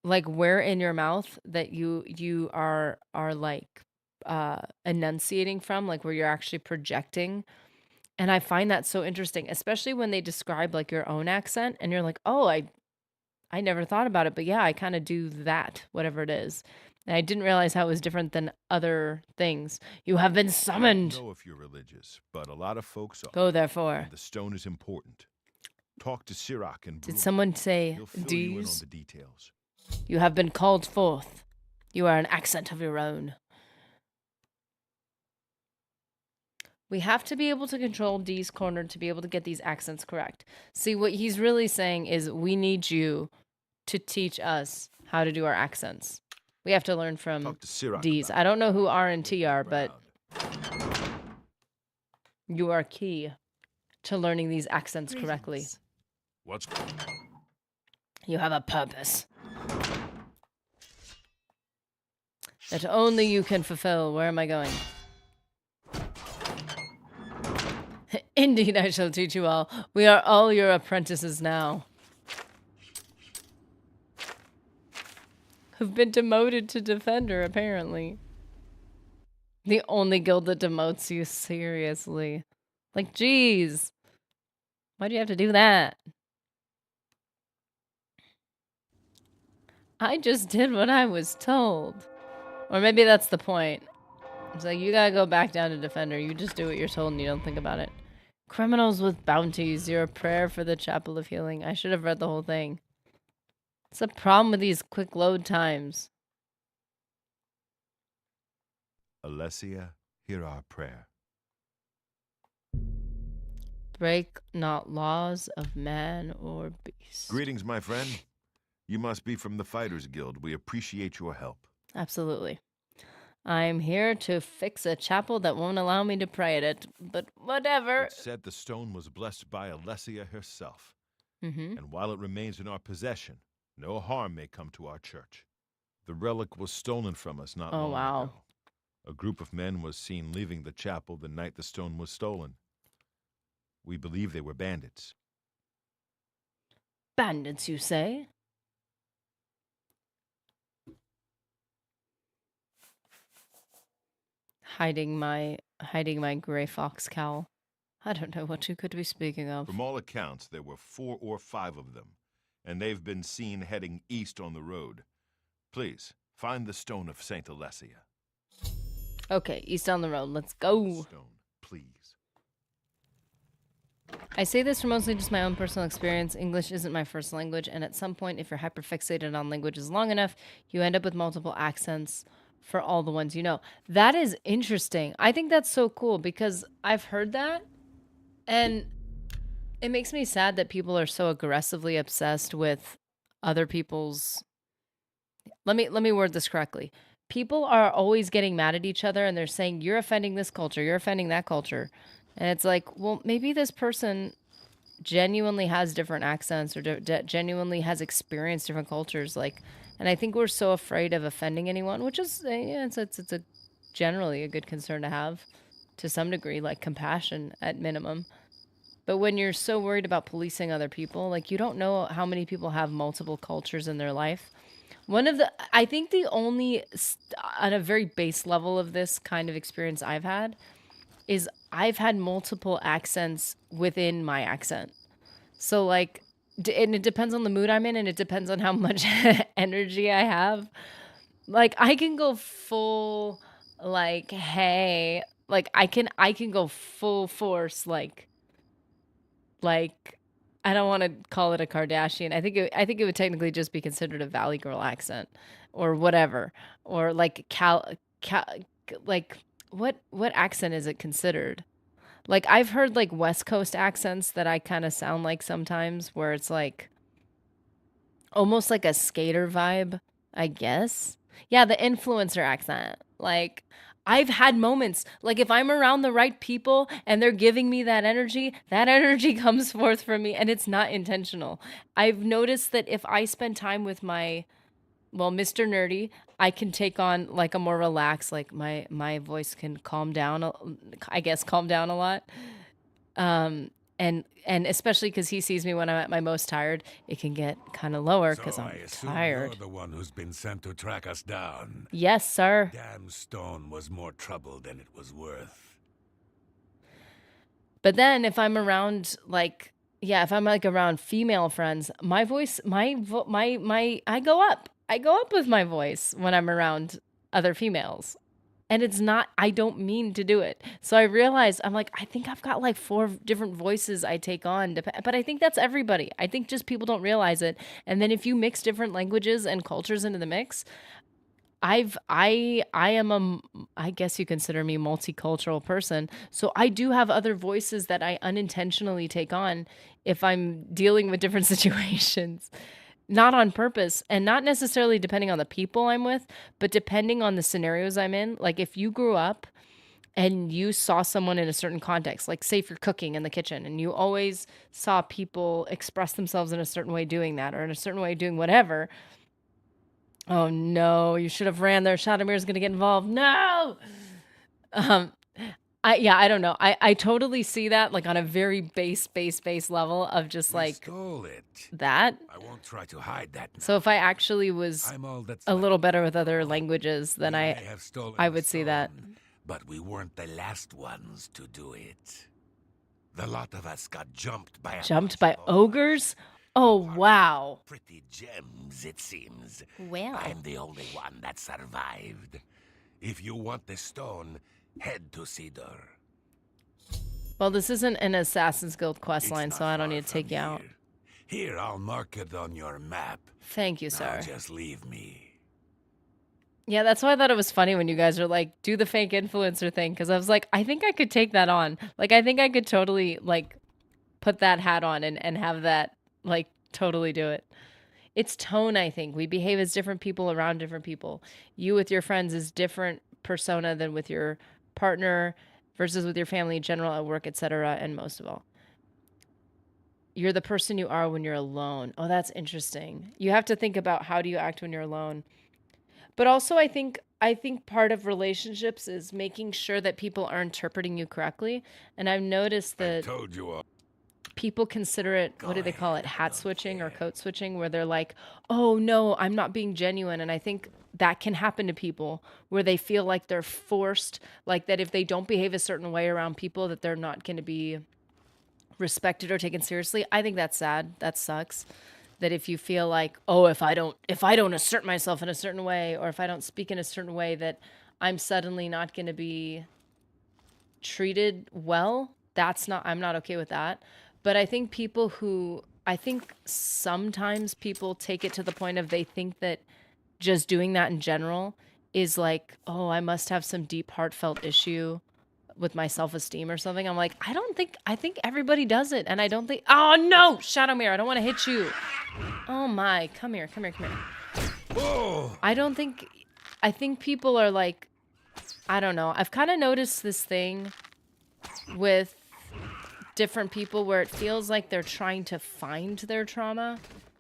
where in your mouth that you are like enunciating from, like where you're actually projecting. And I find that so interesting, especially when they describe like your own accent and you're like, "Oh, I never thought about it, but yeah, I kind of do that, whatever it is. And I didn't realize how it was different than other things. You have been I summoned. don't know if you're religious, but a lot of folks are. Go therefore. And the stone is important. Talk to Sirach and Did Bruma. someone say He'll fill you in on D's? the details. You have been called forth. You are an accent of your own. We have to be able to control D's corner to be able to get these accents correct. See, what he's really saying is we need you to teach us how to do our accents. We have to learn from Talk to Sirach D's. about I don't know who it. R and T Look are, but around. you are key to learning these accents correctly. What's... You have a purpose that only you can fulfill. Where am I going? Indeed, I shall teach you all. We are all your apprentices now. Who've been demoted to Defender, apparently. The only guild that demotes you, seriously. Like, geez. Why'd you have to do that? I just did what I was told. Or maybe that's the point. It's like, you gotta go back down to Defender. You just do what you're told and you don't think about it. Criminals with bounties. Your prayer for the Chapel of Healing. I should have read the whole thing. It's a problem with these quick load times. Alessia, hear our prayer. Break not laws of man or beast. Greetings, my friend. You must be from the Fighters Guild. We appreciate your help. Absolutely. I'm here to fix a chapel that won't allow me to pray at it, but whatever. It's said the stone was blessed by Alessia herself. Mm-hmm. And while it remains in our possession, no harm may come to our church. The relic was stolen from us not long wow. ago. A group of men was seen leaving the chapel the night the stone was stolen. We believe they were bandits. Bandits, you say? Hiding my gray fox cowl. I don't know what you could be speaking of. From all accounts, there were 4 or 5 of them, and they've been seen heading east on the road. Please, find the stone of Saint Alessia. Okay, east on the road. Let's go. Stone, please. I say this from mostly just my own personal experience. English isn't my first language, and at some point, if you're hyperfixated on languages long enough, you end up with multiple accents for all the ones you know. That is interesting. I think that's so cool because I've heard that, and it makes me sad that people are so aggressively obsessed with other people's... Let me word this correctly. People are always getting mad at each other, and they're saying, you're offending this culture, you're offending that culture. And it's like, well, maybe this person genuinely has different accents or genuinely has experienced different cultures. Like, and I think we're so afraid of offending anyone, which is, yeah, it's a generally a good concern to have to some degree, like compassion at minimum. But when you're so worried about policing other people, like you don't know how many people have multiple cultures in their life. I think the only, on a very base level of this kind of experience I've had is I've had multiple accents within my accent. So like, and it depends on the mood I'm in, and it depends on how much energy I have. Like I can go full, like, hey, like I can go full force, like I don't want to call it a Kardashian. I think it would technically just be considered a Valley Girl accent or whatever, or like like what accent is it considered? Like I've heard like West Coast accents that I kind of sound like sometimes, where it's like almost like a skater vibe, I guess. Yeah, the influencer accent. Like I've had moments, like if I'm around the right people and they're giving me that energy comes forth from me, and it's not intentional. I've noticed that if I spend time with Mr. Nerdy, I can take on like a more relaxed, like my voice can calm down a lot. And especially because he sees me when I'm at my most tired, it can get kind of lower because So I'm I assume tired. you're the one who's been sent to track us down. Yes, sir. Damn stone was more trouble than it was worth. But then if I'm around like yeah, if I'm like around female friends, my voice, I go up. I go up with my voice when I'm around other females. And it's not, I don't mean to do it. So I realized, I'm like, I think I've got like 4 different voices I take on. But I think that's everybody. I think just people don't realize it. And then if you mix different languages and cultures into the mix, I guess you consider me multicultural person. So I do have other voices that I unintentionally take on if I'm dealing with different situations. Not on purpose and not necessarily depending on the people I'm with, but depending on the scenarios I'm in. Like if you grew up and you saw someone in a certain context, like say if you're cooking in the kitchen and you always saw people express themselves in a certain way doing that or in a certain way doing whatever. Oh no, you should have ran there. Shadamir's gonna get involved. No. Um, I don't know. I totally see that like on a very base level of just We like stole it. that. I won't try to hide that now. So if I actually was I'm all that's a little left. better with other languages, then We may I have stolen I the would see that. stone, but we weren't the last ones to do it. The lot of us got jumped by a Jumped bunch by of ogres? Oh wow. pretty gems, it seems. Well. I'm the only one that survived. If you want the stone, head to Cedar. Well, this isn't an Assassin's Guild quest It's line, not so I don't far need to take from you out. Here, I'll mark it on your map. Thank you, Now sir. just leave me. Yeah, that's why I thought it was funny when you guys were like, do the fake influencer thing, because I was like, I think I could take that on. Like, I think I could totally, like, put that hat on and have that, like, totally do it. It's tone, I think. We behave as different people around different people. You with your friends is different persona than with your partner versus with your family in general, at work, etc. And most of all, you're the person you are when you're alone. Oh, that's interesting. You have to think about how do you act when you're alone. But also I think part of relationships is making sure that people are interpreting you correctly. And I've noticed I that told you all. people consider it, what do Go they call it, ahead, I hat don't switching or care. coat switching, where they're like, oh no, I'm not being genuine. And I think that can happen to people where they feel like they're forced, like that if they don't behave a certain way around people, that they're not going to be respected or taken seriously. I think that's sad. That sucks. That if you feel like, oh, if I don't assert myself in a certain way, or if I don't speak in a certain way, that I'm suddenly not going to be treated well, I'm not okay with that. But I think sometimes people take it to the point of they think that just doing that in general is like, oh, I must have some deep heartfelt issue with my self-esteem or something. I'm like, I think everybody does it. And I don't think, oh no, Shadowmere, I don't want to hit you. Oh my, come here. Oh! I think people are like, I don't know. I've kind of noticed this thing with different people where it feels like they're trying to find their trauma.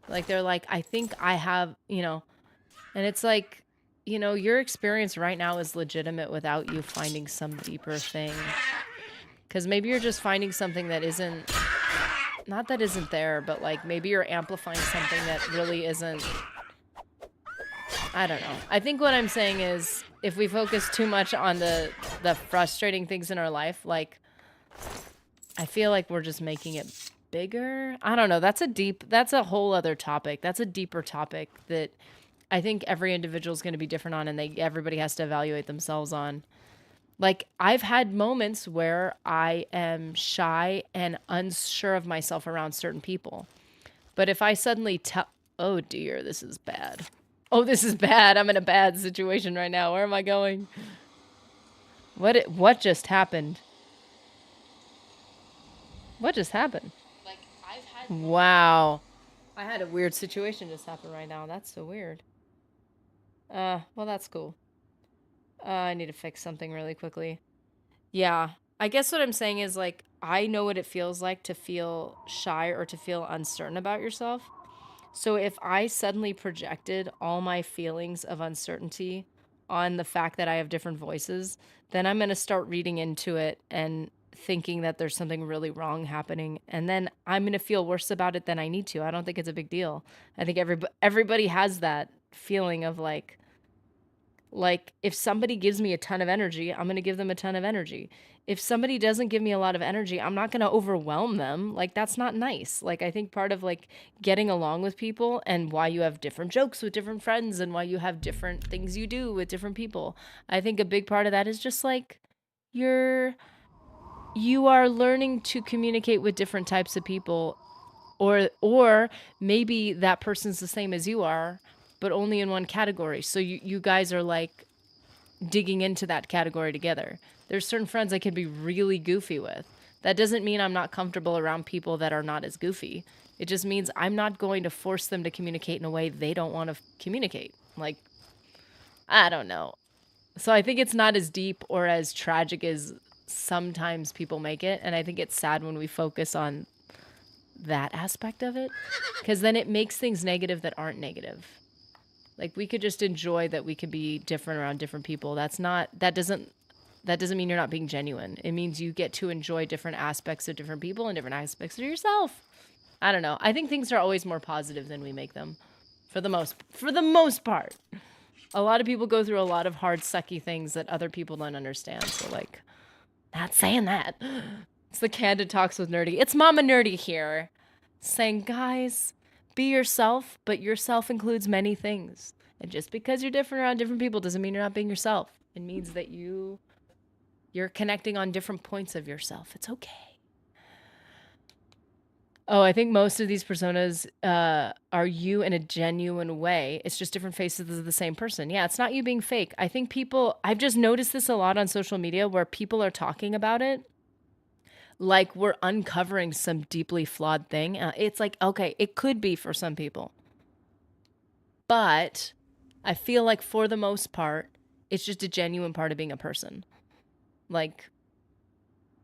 Like they're like, I think I have, and it's like, your experience right now is legitimate without you finding some deeper thing. Because maybe you're just finding something that isn't, not that isn't there, but like maybe you're amplifying something that really isn't. I don't know. I think what I'm saying is if we focus too much on the frustrating things in our life, like I feel like we're just making it bigger. I don't know. That's a whole other topic. That's a deeper topic that I think every individual is going to be different on, and everybody has to evaluate themselves on. Like, I've had moments where I am shy and unsure of myself around certain people. But if I suddenly oh dear, this is bad. Oh, this is bad. I'm in a bad situation right now. Where am I going? What just happened? What just happened? Like, wow. I had a weird situation just happen right now. That's so weird. Well, that's cool. I need to fix something really quickly. Yeah. I guess what I'm saying is, like, I know what it feels like to feel shy or to feel uncertain about yourself. So if I suddenly projected all my feelings of uncertainty on the fact that I have different voices, then I'm going to start reading into it and thinking that there's something really wrong happening. And then I'm going to feel worse about it than I need to. I don't think it's a big deal. I think everybody has that feeling of like, Like, if somebody gives me a ton of energy, I'm going to give them a ton of energy. If somebody doesn't give me a lot of energy, I'm not going to overwhelm them. Like, that's not nice. Like, I think part of, like, getting along with people and why you have different jokes with different friends and why you have different things you do with different people, I think a big part of that is just, like, you are learning to communicate with different types of people, or maybe that person's the same as you are, but only in one category. So you guys are like digging into that category together. There's certain friends I could be really goofy with. That doesn't mean I'm not comfortable around people that are not as goofy. It just means I'm not going to force them to communicate in a way they don't want to communicate. Like, I don't know. So I think it's not as deep or as tragic as sometimes people make it. And I think it's sad when we focus on that aspect of it, because then it makes things negative that aren't negative. Like, we could just enjoy that we could be different around different people. That doesn't mean you're not being genuine. It means you get to enjoy different aspects of different people and different aspects of yourself. I don't know. I think things are always more positive than we make them, for the most part. A lot of people go through a lot of hard, sucky things that other people don't understand. So, like, not saying that. It's the Candid Talks with Nerdy. It's Mama Nerdy here, saying, guys, be yourself, but yourself includes many things. And just because you're different around different people doesn't mean you're not being yourself. It means that you're connecting on different points of yourself. It's okay. Oh, I think most of these personas are you in a genuine way. It's just different faces of the same person. Yeah, it's not you being fake. I think I've just noticed this a lot on social media where people are talking about it like we're uncovering some deeply flawed thing. It's like, okay, it could be for some people. But I feel like for the most part, it's just a genuine part of being a person. Like,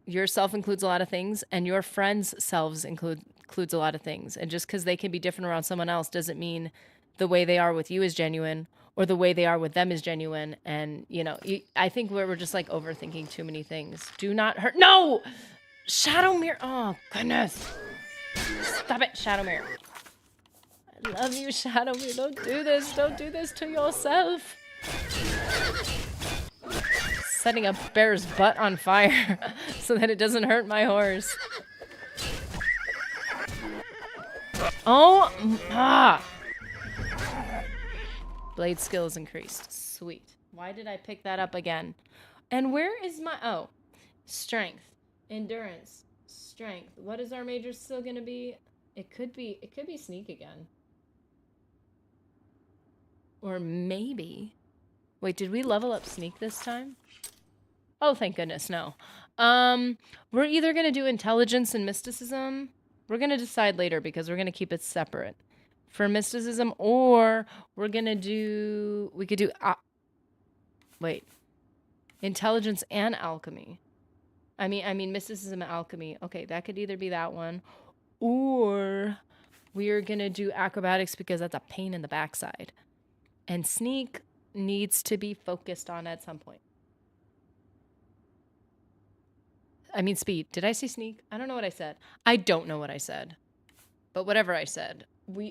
yourself includes a lot of things, and your friends' selves includes a lot of things. And just because they can be different around someone else doesn't mean the way they are with you is genuine, or the way they are with them is genuine. And, I think we're just like overthinking too many things. Do not hurt. No! Shadow Mirror. Oh, goodness. Stop it, Shadow Mirror. I love you, Shadow Mirror. Don't do this. Don't do this to yourself. Setting a bear's butt on fire so that it doesn't hurt my horse. Oh, Blkscale is increased. Sweet. Why did I pick that up again? And where is my... strength. Endurance, strength. What is our major skill gonna be? It could be sneak again. Or maybe. Wait, did we level up sneak this time? Oh, thank goodness, no. We're either gonna do intelligence and mysticism. We're gonna decide later because we're gonna keep it separate. For mysticism, or we could do intelligence and alchemy. I mean, mysticism and alchemy. Okay, that could either be that one, or we're gonna do acrobatics because that's a pain in the backside. And sneak needs to be focused on at some point. I mean, speed. Did I say sneak? I don't know what I said. I don't know what I said. But whatever I said,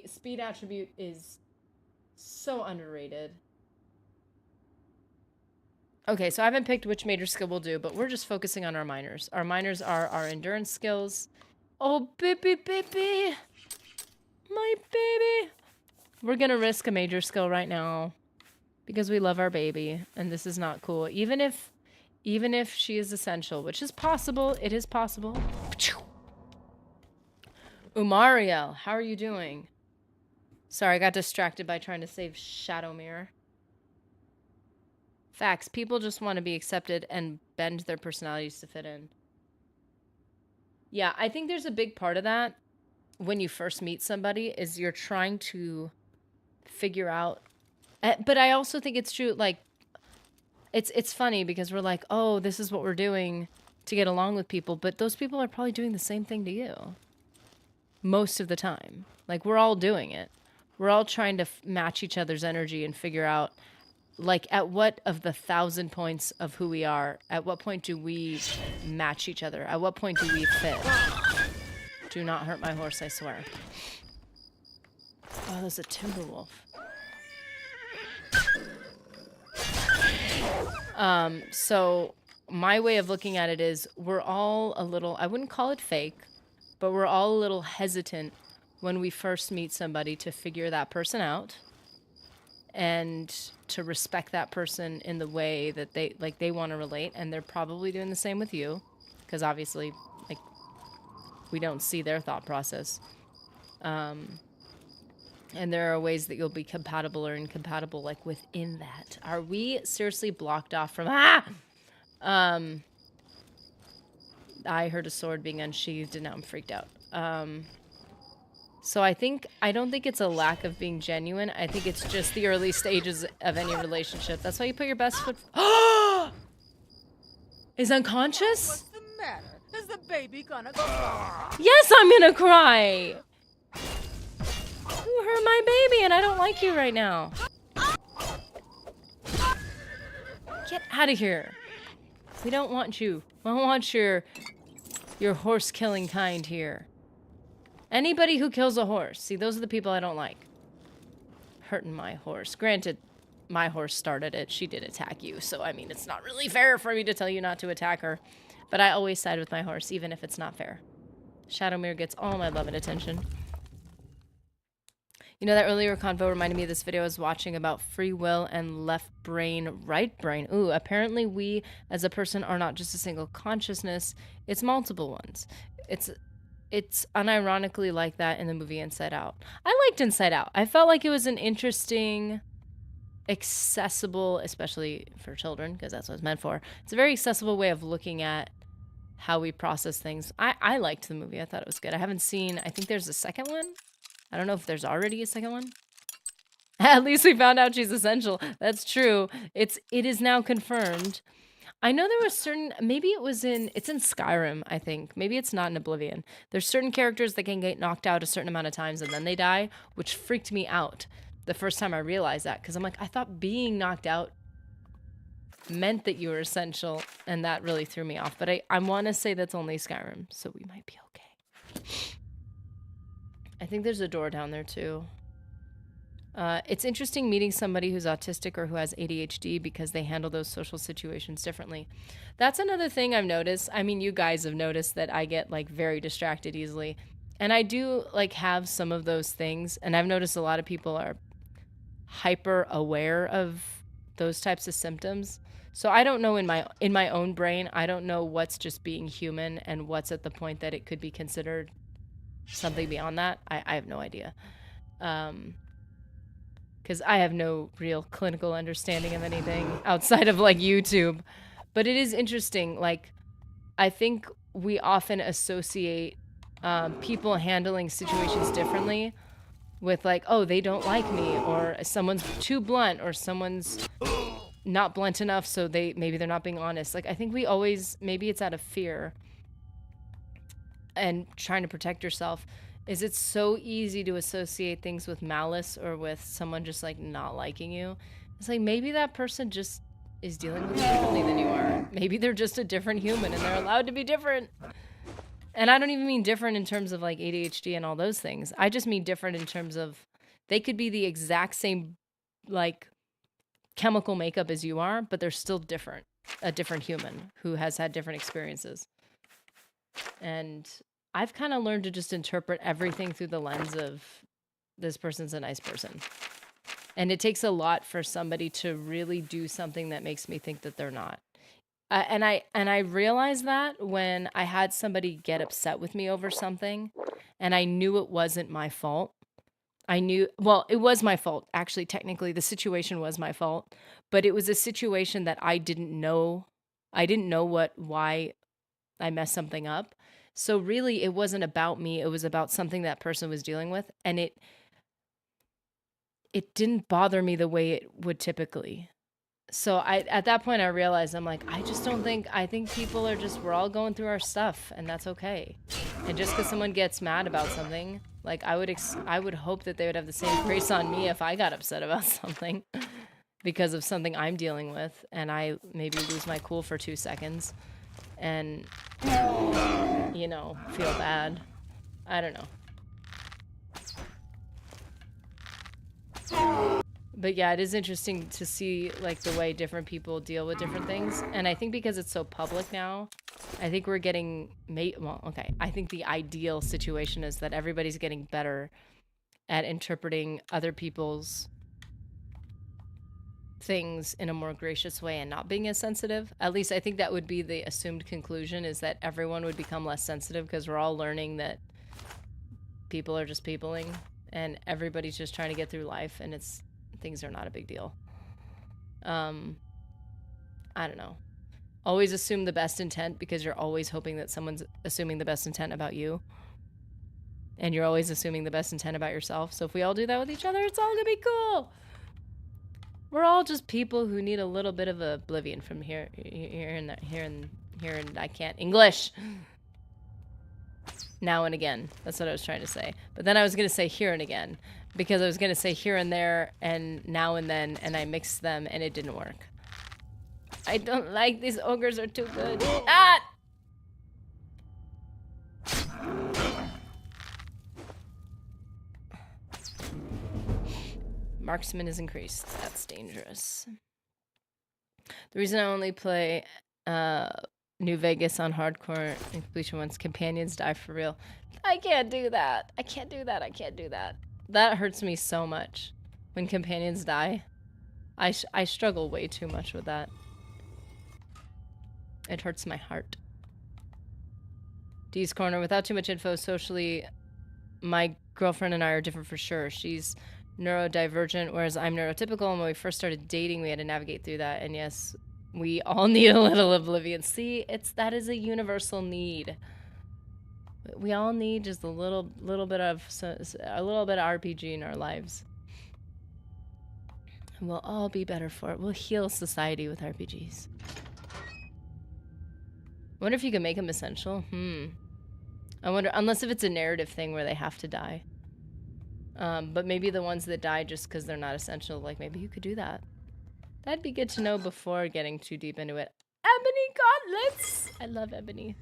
speed attribute is so underrated. Okay, so I haven't picked which major skill we'll do, but we're just focusing on our minors. Our minors are our endurance skills. Oh, baby. My baby. We're going to risk a major skill right now because we love our baby, and this is not cool. Even if she is essential, which is possible. It is possible. Umariel, how are you doing? Sorry, I got distracted by trying to save Shadow Mirror. Facts. People just want to be accepted and bend their personalities to fit in. Yeah, I think there's a big part of that when you first meet somebody is you're trying to figure out. But I also think it's true. Like, it's funny because we're like, oh, this is what we're doing to get along with people. But those people are probably doing the same thing to you most of the time. Like, we're all doing it. We're all trying to match each other's energy and figure out, like, at what of the 1,000 points of who we are, at what point do we match each other? At what point do we fit? Do not hurt my horse, I swear. Oh, there's a timber wolf. So my way of looking at it is we're all a little, I wouldn't call it fake, but we're all a little hesitant when we first meet somebody to figure that person out and to respect that person in the way that they want to relate. And they're probably doing the same with you, because obviously, like, we don't see their thought process. And there are ways that you'll be compatible or incompatible, like, within that. Are we seriously blocked off from... I heard a sword being unsheathed, and now I'm freaked out. So I don't think it's a lack of being genuine. I think it's just the early stages of any relationship. That's why you put your best foot... Is unconscious? What's the matter? Is the baby gonna cry? Yes, I'm gonna cry! You hurt my baby and I don't like you right now. Get out of here. We don't want you. I don't want your horse killing kind here. Anybody who kills a horse. See, those are the people I don't like. Hurting my horse. Granted, my horse started it. She did attack you. So, I mean, it's not really fair for me to tell you not to attack her. But I always side with my horse, even if it's not fair. Shadowmere gets all my love and attention. You know, that earlier convo reminded me of this video I was watching about free will and left brain, right brain. Ooh, apparently we as a person are not just a single consciousness, it's multiple ones. It's unironically like that in the movie Inside Out. I liked Inside Out. I felt like it was an interesting, accessible, especially for children, because that's what it's meant for. It's a very accessible way of looking at how we process things. I liked the movie. I thought it was good. I haven't seen, I think there's a second one. I don't know if there's already a second one. At least we found out she's essential. That's true. It is now confirmed. I know there was certain, maybe it's in Skyrim, I think. Maybe it's not in Oblivion. There's certain characters that can get knocked out a certain amount of times and then they die, which freaked me out the first time I realized that. Because I'm like, I thought being knocked out meant that you were essential, and that really threw me off. But I want to say that's only Skyrim, so we might be okay. I think there's a door down there too. It's interesting meeting somebody who's autistic or who has ADHD because they handle those social situations differently. That's another thing I've noticed. I mean, you guys have noticed that I get like very distracted easily. And I do like have some of those things. And I've noticed a lot of people are hyper aware of those types of symptoms. So I don't know in my own brain, I don't know what's just being human and what's at the point that it could be considered something beyond that. I have no idea. Because I have no real clinical understanding of anything outside of like YouTube. But it is interesting. Like, I think we often associate people handling situations differently with like, oh, they don't like me, or someone's too blunt, or someone's not blunt enough, so maybe they're not being honest. Like, I think we always, maybe it's out of fear and trying to protect yourself, is it's so easy to associate things with malice or with someone just like not liking you. It's like maybe that person just is dealing with it differently than you are. Maybe they're just a different human and they're allowed to be different. And I don't even mean different in terms of like ADHD and all those things. I just mean different in terms of they could be the exact same like chemical makeup as you are, but they're still different. A different human who has had different experiences. And I've kind of learned to just interpret everything through the lens of this person's a nice person. And it takes a lot for somebody to really do something that makes me think that they're not. And I realized that when I had somebody get upset with me over something and I knew it wasn't my fault. Well, it was my fault. Actually, technically, the situation was my fault. But it was a situation that I didn't know. I didn't know why I messed something up. So really, it wasn't about me. It was about something that person was dealing with. And it didn't bother me the way it would typically. So at that point, I realized, I'm like, I think people are just, we're all going through our stuff, and that's okay. And just because someone gets mad about something, like I would hope that they would have the same grace on me if I got upset about something because of something I'm dealing with, and I maybe lose my cool for 2 seconds. And, you know, feel bad. I don't know. But yeah, it is interesting to see like the way different people deal with different things. And I think because it's so public now, I think we're getting well, okay. I think the ideal situation is that everybody's getting better at interpreting other people's things in a more gracious way and not being as sensitive. At least I think that would be the assumed conclusion, is that everyone would become less sensitive because we're all learning that people are just peopling and everybody's just trying to get through life, and things are not a big deal. I don't know. Always assume the best intent, because you're always hoping that someone's assuming the best intent about you. And you're always assuming the best intent about yourself. So if we all do that with each other, it's all gonna be cool. We're all just people who need a little bit of oblivion from here and I can't English. Now and again. That's what I was trying to say. But then I was gonna say here and again, because I was gonna say here and there and now and then, and I mixed them and it didn't work. I don't like these ogres, are too good. Ah! Marksman is increased. That's dangerous. The reason I only play New Vegas on hardcore and completion once companions die for real. I can't do that. I can't do that. I can't do that. That hurts me so much. When companions die, I struggle way too much with that. It hurts my heart. D's Corner. Without too much info, socially, my girlfriend and I are different for sure. She's neurodivergent, whereas I'm neurotypical, and when we first started dating, we had to navigate through that. And yes, we all need a little oblivion. See, that is a universal need. We all need just a little bit of RPG in our lives. And we'll all be better for it. We'll heal society with RPGs. I wonder if you can make them essential. I wonder, unless if it's a narrative thing where they have to die. But maybe the ones that die just because they're not essential, like maybe you could do that. That'd be good to know before getting too deep into it. Ebony gauntlets! I love ebony.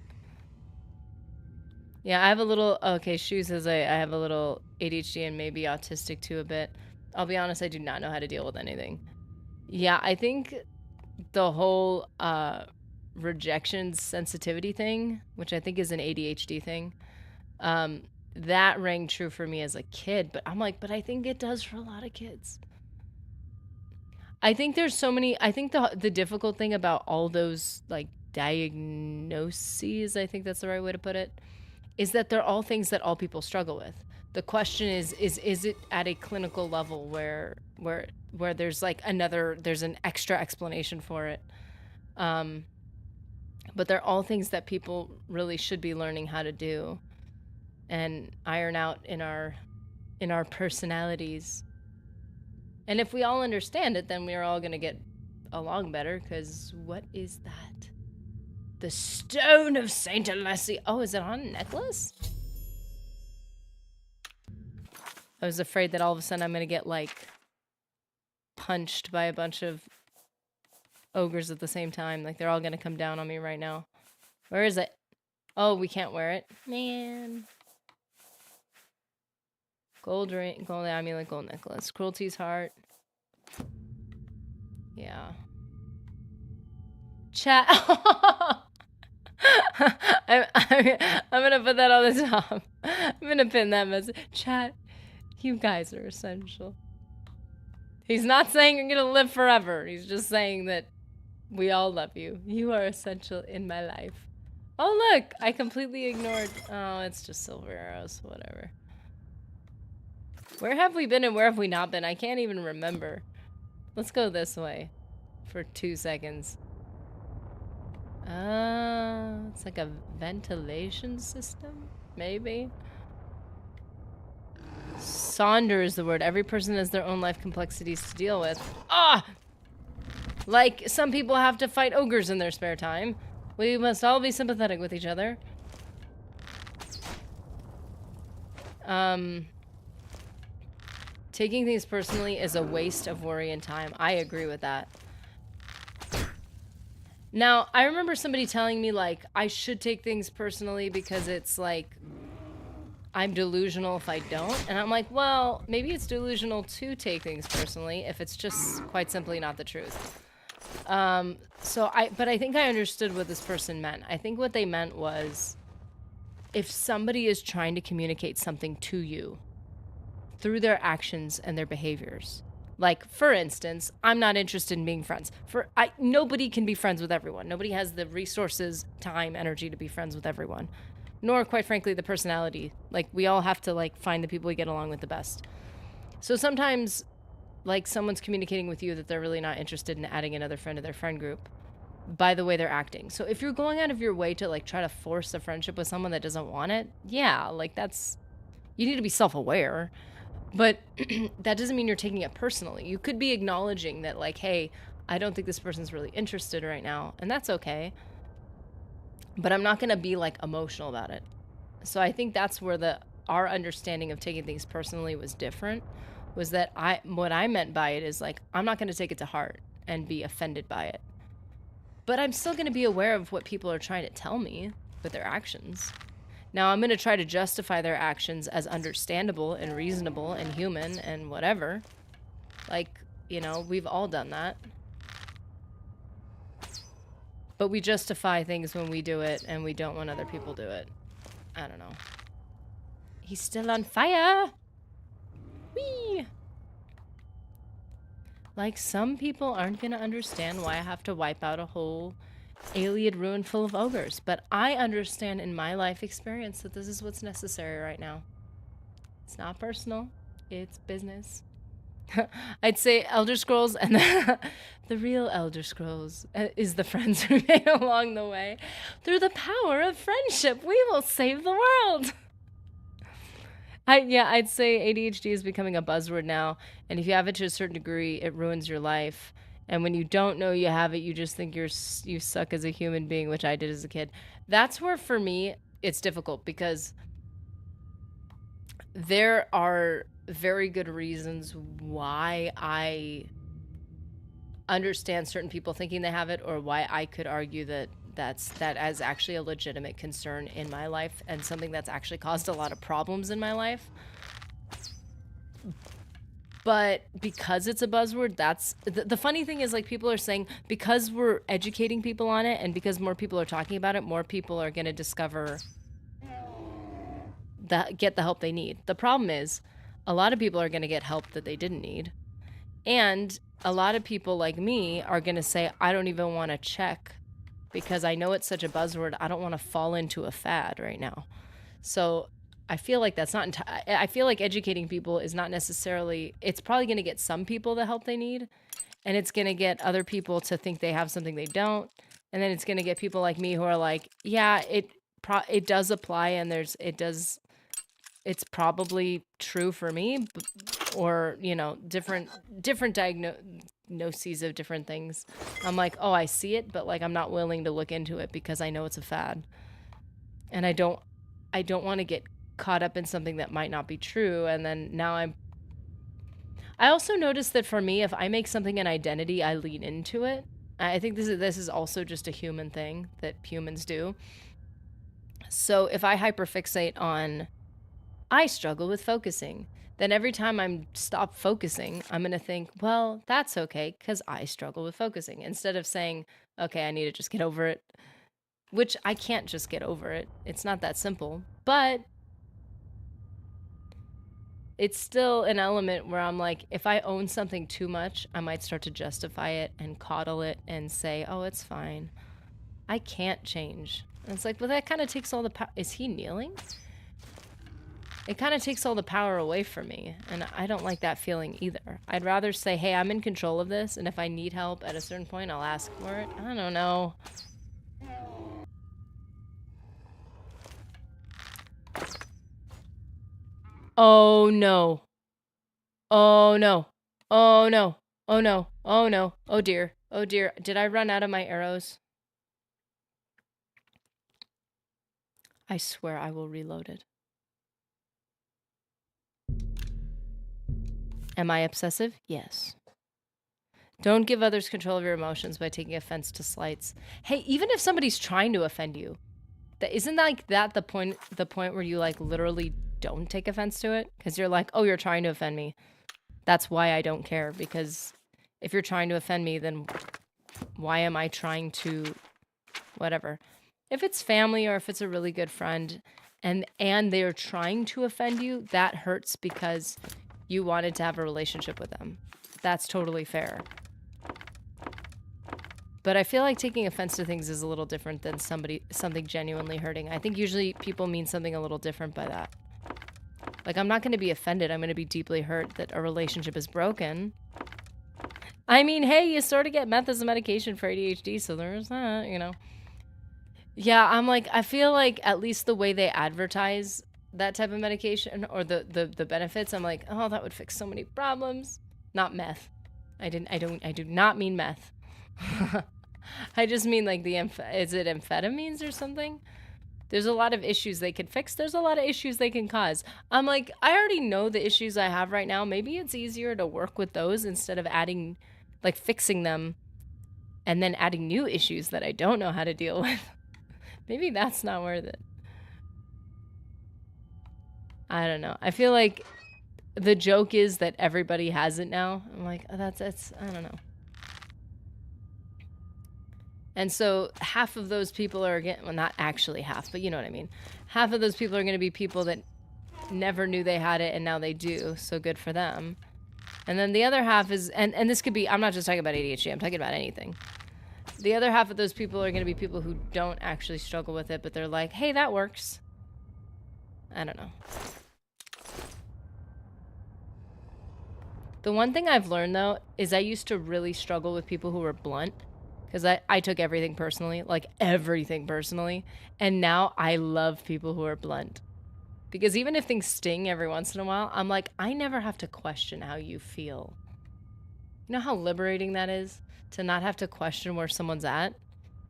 Yeah, I have a little, okay, Shu says I have a little ADHD and maybe autistic too a bit. I'll be honest, I do not know how to deal with anything. Yeah, I think the whole rejection sensitivity thing, which I think is an ADHD thing, that rang true for me as a kid, but I'm like, but I think it does for a lot of kids. I think there's so many, I think the difficult thing about all those like diagnoses, I think that's the right way to put it, is that they're all things that all people struggle with. The question is it at a clinical level where there's like there's an extra explanation for it. But they're all things that people really should be learning how to do and iron out in our personalities. And if we all understand it, then we're all going to get along better, because what is that? The Stone of Saint Alessi. Oh, is it on a necklace? I was afraid that all of a sudden I'm going to get, like, punched by a bunch of ogres at the same time. Like, they're all going to come down on me right now. Where is it? Oh, we can't wear it. Man. Gold ring, gold amulet, gold necklace. Cruelty's heart. Yeah. Chat. I'm gonna put that on the top. I'm gonna pin that message. Chat, you guys are essential. He's not saying you're gonna live forever. He's just saying that we all love you. You are essential in my life. Oh, look, I completely ignored. Oh, it's just silver arrows. Whatever. Where have we been and where have we not been? I can't even remember. Let's go this way for 2 seconds. It's like a ventilation system, maybe? Sonder is the word. Every person has their own life complexities to deal with. Ah! Like, some people have to fight ogres in their spare time. We must all be sympathetic with each other. Taking things personally is a waste of worry and time. I agree with that. Now, I remember somebody telling me, like, I should take things personally because it's, like, I'm delusional if I don't. And I'm like, well, maybe it's delusional to take things personally if it's just quite simply not the truth. But I think I understood what this person meant. I think what they meant was, if somebody is trying to communicate something to you through their actions and their behaviors, like, for instance, I'm not interested in being friends. Nobody can be friends with everyone. Nobody has the resources, time, energy to be friends with everyone. Nor, quite frankly, the personality. Like, we all have to, like, find the people we get along with the best. So sometimes, like, someone's communicating with you that they're really not interested in adding another friend to their friend group by the way they're acting. So if you're going out of your way to, like, try to force a friendship with someone that doesn't want it, yeah, like, that's... You need to be self-aware. But that doesn't mean you're taking it personally. You could be acknowledging that, like, hey, I don't think this person's really interested right now, and that's okay. But I'm not going to be, like, emotional about it. So I think that's where our understanding of taking things personally was different, was that what I meant by it is, like, I'm not going to take it to heart and be offended by it. But I'm still going to be aware of what people are trying to tell me with their actions. Now, I'm going to try to justify their actions as understandable and reasonable and human and whatever. Like, you know, we've all done that. But we justify things when we do it, and we don't want other people do it. I don't know. He's still on fire! Whee! Like, some people aren't gonna understand why I have to wipe out a whole Iliad ruin full of ogres. But I understand in my life experience that this is what's necessary right now. It's not personal. It's business. I'd say Elder Scrolls, and the real Elder Scrolls is the friends we made along the way. Through the power of friendship, we will save the world. I'd say ADHD is becoming a buzzword now, and if you have it to a certain degree, it ruins your life. And when you don't know you have it, you just think you suck as a human being, which I did as a kid. That's where, for me, it's difficult, because there are very good reasons why I understand certain people thinking they have it, or why I could argue that is actually a legitimate concern in my life and something that's actually caused a lot of problems in my life. But because it's a buzzword, that's the funny thing is, like, people are saying, because we're educating people on it and because more people are talking about it, more people are going to discover get the help they need. The problem is, a lot of people are going to get help that they didn't need. And a lot of people like me are going to say, I don't even want to check because I know it's such a buzzword. I don't want to fall into a fad right now. So I feel like that's not, I feel like educating people is not necessarily, it's probably going to get some people the help they need. And it's going to get other people to think they have something they don't. And then it's going to get people like me who are like, yeah, it does apply, and it's probably true for me, or, you know, different diagnoses of different things. I'm like, oh, I see it, but, like, I'm not willing to look into it because I know it's a fad. And I don't want to get caught up in something that might not be true. And then now I also noticed that for me, if I make something an identity, I lean into it. I think this is also just a human thing that humans do. So if I hyperfixate on, I struggle with focusing, then every time I'm stop focusing, I'm going to think, well, that's okay, because I struggle with focusing, instead of saying, okay, I need to just get over it, which I can't just get over it. It's not that simple, but it's still an element where I'm like, if I own something too much, I might start to justify it and coddle it and say, oh, it's fine. I can't change. And it's like, well, that kind of takes all the power. Is he kneeling? It kind of takes all the power away from me, and I don't like that feeling either. I'd rather say, hey, I'm in control of this, and if I need help at a certain point, I'll ask for it. I don't know. Oh, no. Oh, no. Oh, no. Oh, no. Oh, no. Oh, dear. Oh, dear. Did I run out of my arrows? I swear I will reload it. Am I obsessive? Yes. Don't give others control of your emotions by taking offense to slights. Hey, even if somebody's trying to offend you, isn't like that the point where you, like, literally don't take offense to it, because you're like, oh, you're trying to offend me. That's why I don't care, because if you're trying to offend me, then why am I trying to whatever? If it's family or if it's a really good friend and they're trying to offend you, that hurts because you wanted to have a relationship with them. That's totally fair. But I feel like taking offense to things is a little different than something genuinely hurting. I think usually people mean something a little different by that. Like, I'm not going to be offended. I'm going to be deeply hurt that a relationship is broken. I mean, hey, you sort of get meth as a medication for ADHD, so there's that, you know. Yeah, I'm like, I feel like at least the way they advertise that type of medication or the benefits, I'm like, oh, that would fix so many problems. Not meth. I do not mean meth. I just mean like is it amphetamines or something? There's a lot of issues they could fix. There's a lot of issues they can cause. I'm like, I already know the issues I have right now. Maybe it's easier to work with those instead of adding, like fixing them and then adding new issues that I don't know how to deal with. Maybe that's not worth it. I don't know. I feel like the joke is that everybody has it now. I'm like, oh, that's I don't know. And so half of those people are, again, well, not actually half, but you know what I mean. Half of those people are going to be people that never knew they had it and now they do. So good for them. And then the other half is, and this could be, I'm not just talking about ADHD, I'm talking about anything. The other half of those people are going to be people who don't actually struggle with it, but they're like, hey, that works. I don't know. The one thing I've learned, though, is I used to really struggle with people who were blunt. Because I took everything personally, like everything personally. And now I love people who are blunt. Because even if things sting every once in a while, I'm like, I never have to question how you feel. You know how liberating that is? To not have to question where someone's at?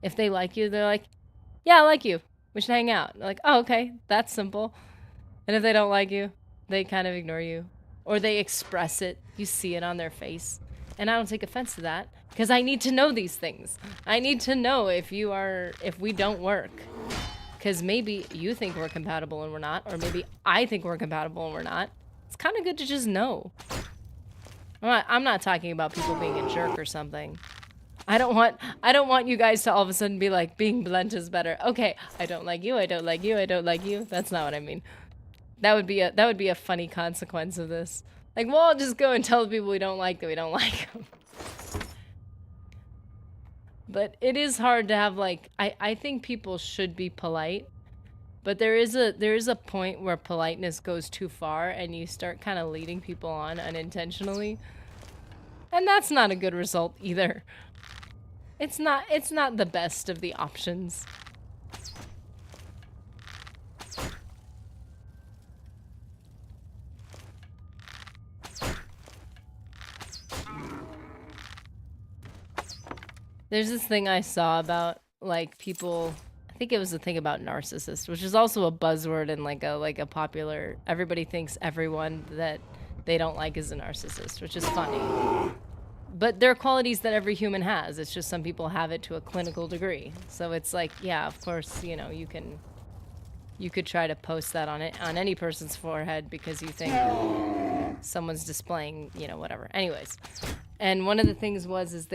If they like you, they're like, yeah, I like you. We should hang out. They're like, oh, okay, that's simple. And if they don't like you, they kind of ignore you. Or they express it. You see it on their face. And I don't take offense to that. Because I need to know these things. I need to know if we don't work. Because maybe you think we're compatible and we're not. Or maybe I think we're compatible and we're not. It's kind of good to just know. I'm not talking about people being a jerk or something. I don't want you guys to all of a sudden be like, being blunt is better. Okay, I don't like you, I don't like you, I don't like you. That's not what I mean. That would be a funny consequence of this. Like, well, I'll just go and tell the people we don't like that we don't like them. But it is hard to have, like, I think people should be polite, but there is a point where politeness goes too far and you start kind of leading people on unintentionally. And that's not a good result either. It's not the best of the options. There's this thing I saw about, like, people, I think it was a thing about narcissists, which is also a buzzword and like a popular, everybody thinks everyone that they don't like is a narcissist, which is funny. But there are qualities that every human has. It's just some people have it to a clinical degree. So it's like, yeah, of course, you know, you could try to post that on any person's forehead because you think someone's displaying, you know, whatever. Anyways. And one of the things is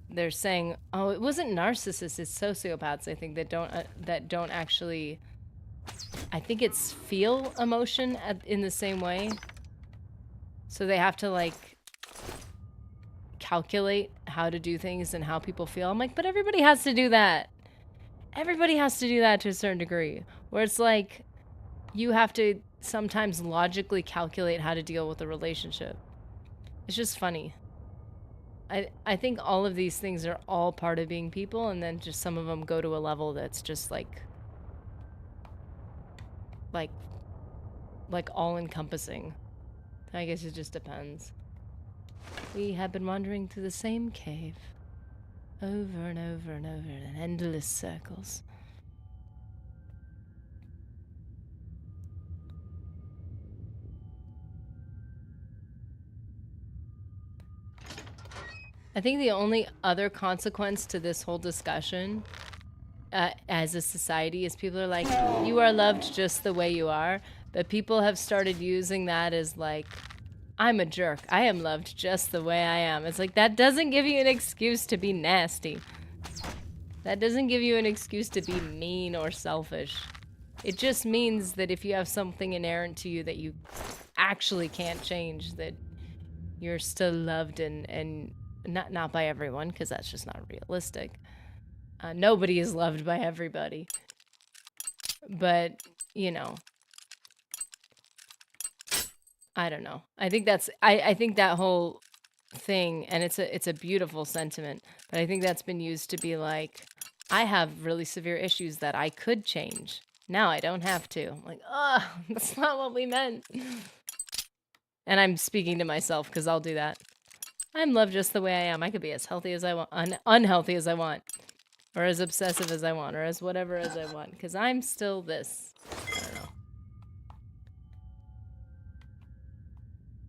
they're saying, oh, it wasn't narcissists, it's sociopaths, I think, that don't actually, I think it's feel emotion in the same way. So they have to, like, calculate how to do things and how people feel. I'm like, but everybody has to do that. Everybody has to do that to a certain degree. Where it's like, you have to sometimes logically calculate how to deal with a relationship. It's just funny. I think all of these things are all part of being people, and then just some of them go to a level that's just like all-encompassing. I guess it just depends. We have been wandering through the same cave over and over and over in endless circles. I think the only other consequence to this whole discussion as a society is people are like, you are loved just the way you are. But people have started using that as like, I'm a jerk. I am loved just the way I am. It's like, that doesn't give you an excuse to be nasty. That doesn't give you an excuse to be mean or selfish. It just means that if you have something inherent to you that you actually can't change, that you're still loved and not by everyone, because that's just not realistic. Nobody is loved by everybody. But, you know, I don't know. I think that's I think that whole thing, and it's a beautiful sentiment, but I think that's been used to be like, I have really severe issues that I could change. Now I don't have to. I'm like, oh, that's not what we meant. And I'm speaking to myself because I'll do that. I'm loved just the way I am. I could be as healthy as I want, unhealthy as I want, or as obsessive as I want, or as whatever as I want, because I'm still this. I don't know.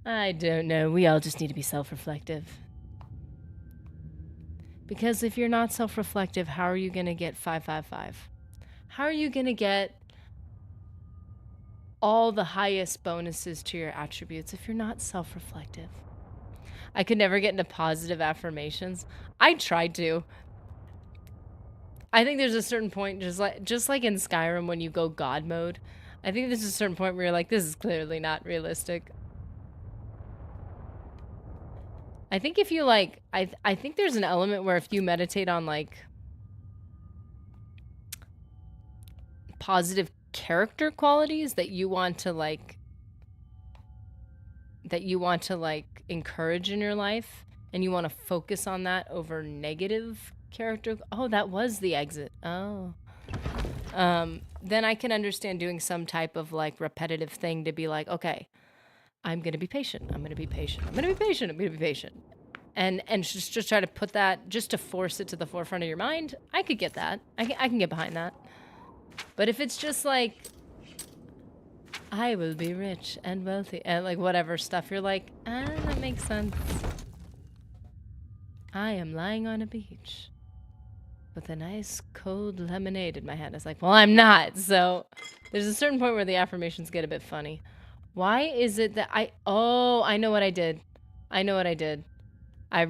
I don't know. We all just need to be self-reflective. Because if you're not self-reflective, how are you going to get 555? How are you going to get all the highest bonuses to your attributes if you're not self-reflective? I could never get into positive affirmations. I tried to. I think there's a certain point, just like in Skyrim when you go God mode, I think there's a certain point where you're like, this is clearly not realistic. I think if you like, I think there's an element where if you meditate on like positive character qualities that you want to like encourage in your life, and you want to focus on that over negative character. Oh, that was the exit. Oh. Then I can understand doing some type of like repetitive thing to be like, okay, I'm going to be patient. I'm going to be patient. I'm going to be patient. I'm going to be patient. And just try to put that, just to force it to the forefront of your mind. I could get that. I can get behind that. But if it's just like, I will be rich and wealthy, and like whatever stuff, you're like, that makes sense. I am lying on a beach with a nice cold lemonade in my hand. It's like, well, I'm not. So there's a certain point where the affirmations get a bit funny. Why is it that I know what I did. I know what I did. I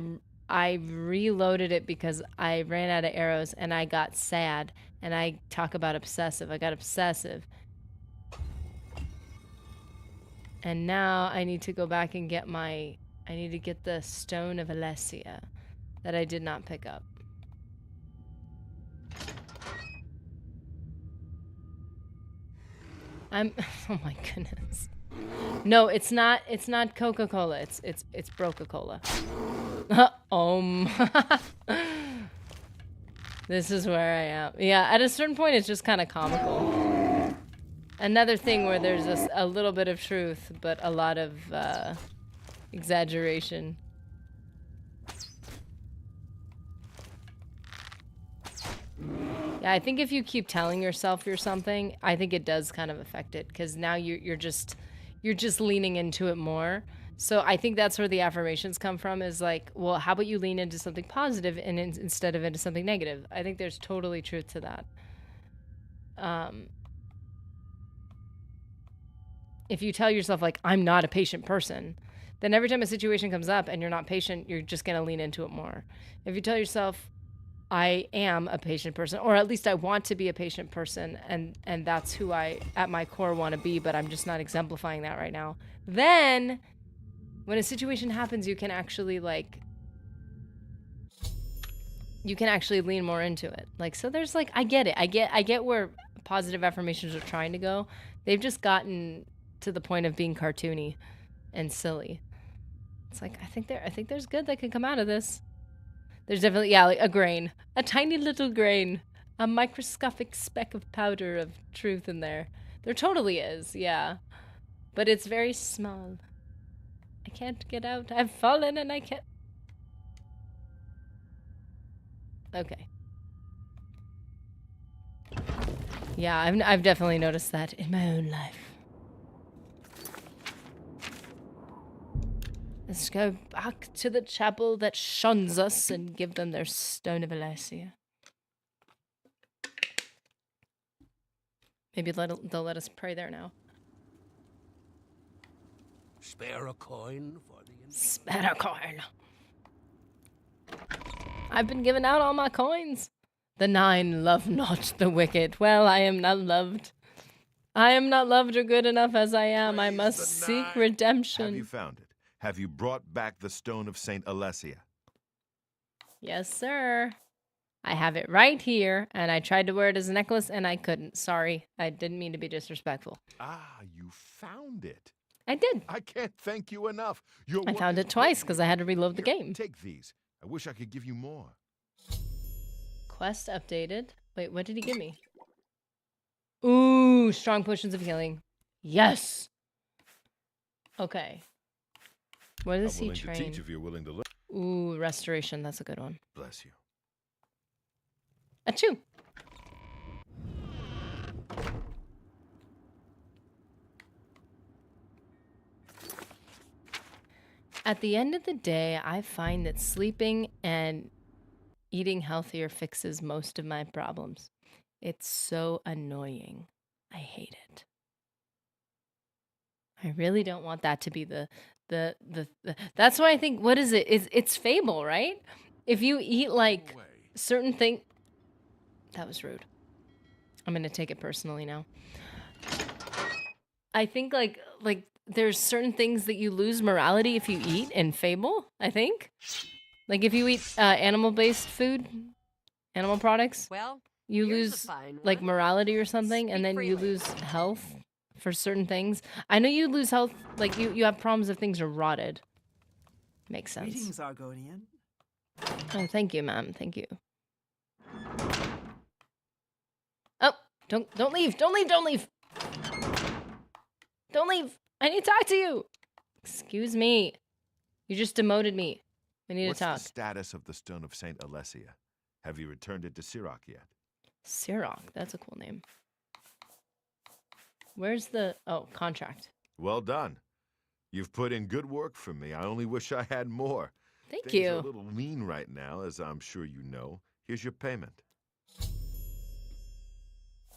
reloaded it because I ran out of arrows and I got sad. And I talk about obsessive. I got obsessive. And now I need to go back and get I need to get the Stone of Alessia that I did not pick up. Oh my goodness. No, it's not Coca-Cola. It's Broca-Cola. This is where I am. Yeah, at a certain point it's just kind of comical. Another thing where there's a little bit of truth, but a lot of exaggeration. Yeah, I think if you keep telling yourself you're something, I think it does kind of affect it, because now you're just leaning into it more. So I think that's where the affirmations come from, is like, well, how about you lean into something positive and instead of into something negative? I think there's totally truth to that. If you tell yourself, like, I'm not a patient person, then every time a situation comes up and you're not patient, you're just going to lean into it more. If you tell yourself, I am a patient person, or at least I want to be a patient person, and that's who I, at my core, want to be, but I'm just not exemplifying that right now, then when a situation happens, you can actually, like, lean more into it. Like, so there's, like, I get it. I get where positive affirmations are trying to go. They've just gotten to the point of being cartoony and silly. It's like, I think there's good that can come out of this. There's definitely, yeah, like a grain. A tiny little grain. A microscopic speck of powder of truth in there. There totally is, yeah. But it's very small. I can't get out. I've fallen and I can't. Okay. Yeah, I've definitely noticed that in my own life. Let's go back to the chapel that shuns us and give them their Stone of Alessia. Maybe they'll let us pray there now. Spare a coin for the... Spare a coin. I've been giving out all my coins. The 9 love not the wicked. Well, I am not loved. I am not loved or good enough as I am. I must seek redemption. Have you found it? Have you brought back the stone of Saint Alessia? Yes, sir. I have it right here, and I tried to wear it as a necklace, and I couldn't. Sorry. I didn't mean to be disrespectful. Ah, you found it. I did. I can't thank you enough. Your I work found is it twice great. because I had to reload the Here, game. Take these. I wish I could give you more. Quest updated. Wait, what did he give me? Ooh, strong potions of healing. Yes. Okay. What does I'm he willing train? to teach if you're willing to learn. Ooh, restoration. That's a good one. Bless you. Achoo. At the end of the day, I find that sleeping and eating healthier fixes most of my problems. It's so annoying. I hate it. I really don't want that to be the that's why I think, what is it? It's Fable, right? If you eat like certain thing. That was rude. I'm gonna take it personally now. I think like there's certain things that you lose morality if you eat in Fable, I think. Like if you eat animal-based food, animal products, Well, you here's a lose fine like one. morality or something, and Speak then you freely. lose health for certain things. I know you lose health, like you have problems if things are rotted. Makes sense. Greetings, Argonian. Oh, thank you, ma'am. Thank you. Oh, don't leave. Don't leave. Don't leave. Don't leave. I need to talk to you. Excuse me. You just demoted me. We need What's to talk. the status of the stone of Saint Alessia? Have you returned it to Sirach yet? Sirach. That's a cool name. Where's the... Oh, contract. Well done. You've put in good work for me. I only wish I had more. Thank Things you. are a little lean right now, as I'm sure you know. Here's your payment.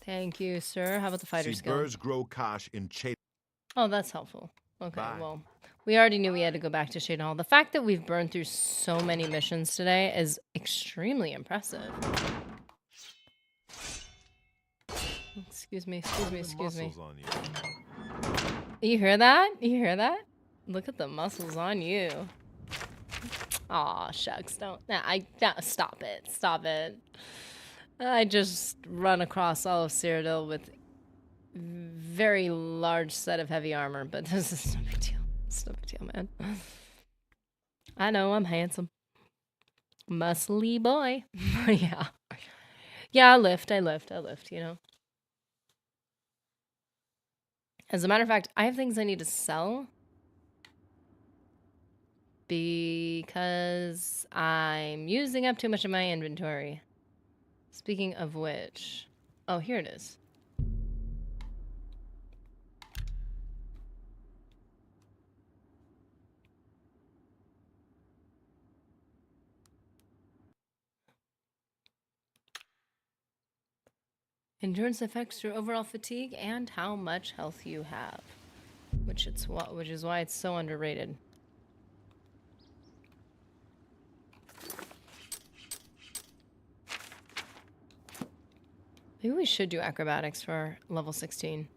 Thank you, sir. How about the fighter See, skill? birds grow cash in Chait. Oh, that's helpful. Okay, Bye. well, we already knew we had to go back to Shade Hall. The fact that we've burned through so many missions today is extremely impressive. Excuse me, excuse me, excuse me. Muscles on you. You hear that? You hear that? Look at the muscles on you. Aw, shucks, don't. Stop it. Stop it. I just run across all of Cyrodiil with very large set of heavy armor, but this is no big deal. It's no big deal, man. I know, I'm handsome. Muscly boy. Yeah. Yeah, I lift, you know. As a matter of fact, I have things I need to sell because I'm using up too much of my inventory. Speaking of which... Oh, here it is. Endurance affects your overall fatigue and how much health you have, which is why it's so underrated. Maybe we should do acrobatics for level 16.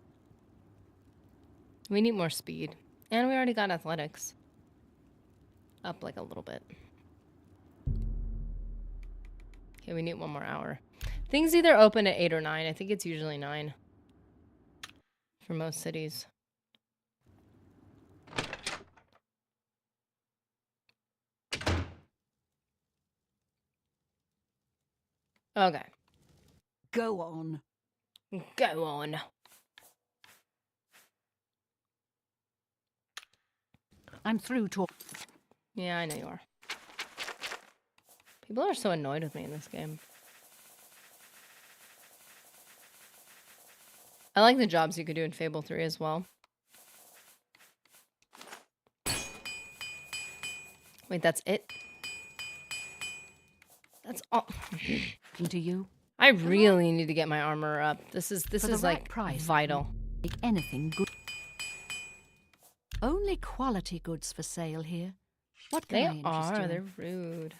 We need more speed, and we already got athletics up like a little bit. Okay, we need one more hour. Things either open at 8 or 9. I think it's usually 9 for most cities. Okay. Go on. Go on. I'm through talk. Yeah, I know you are. People are so annoyed with me in this game. I like the jobs you could do in Fable 3 as well. Wait, that's it? That's all. To you. I really need to get my armor up. This is For the like right price, vital. Make anything good. Only quality goods for sale here. What can They I interest you are. in? They're rude.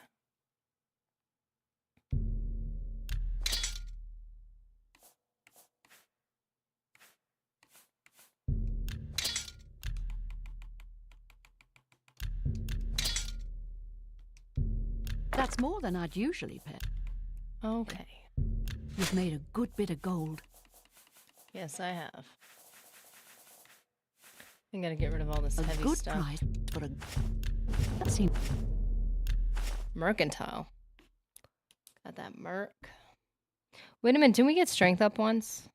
That's more than I'd usually pay. Okay. You've made a good bit of gold. Yes, I have. I gotta get rid of all this A heavy good stuff. price for a... That seems... Mercantile. Got that merc. Wait a minute, didn't we get strength up once?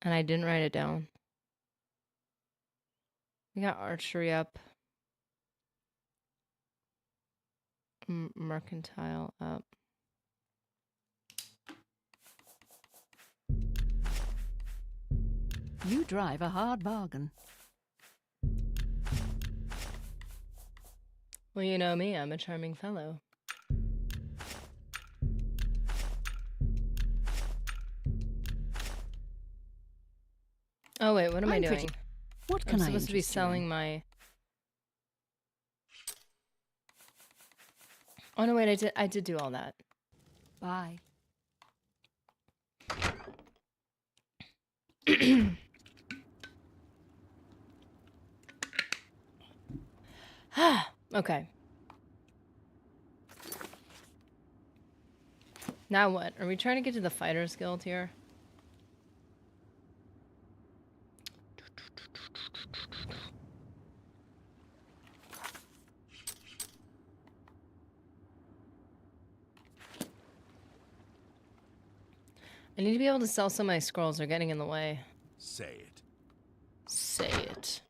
And I didn't write it down. We got archery up. Mercantile up. You drive a hard bargain. Well, you know me, I'm a charming fellow. Oh wait, what am I I'm doing? pretty- What I'm can I supposed to be interest you in? selling my... Oh no, wait, I did do all that. Bye. Okay. Now what? Are we trying to get to the Fighters Guild here? I need to be able to sell some of my scrolls. They're getting in the way. Say it. Say it.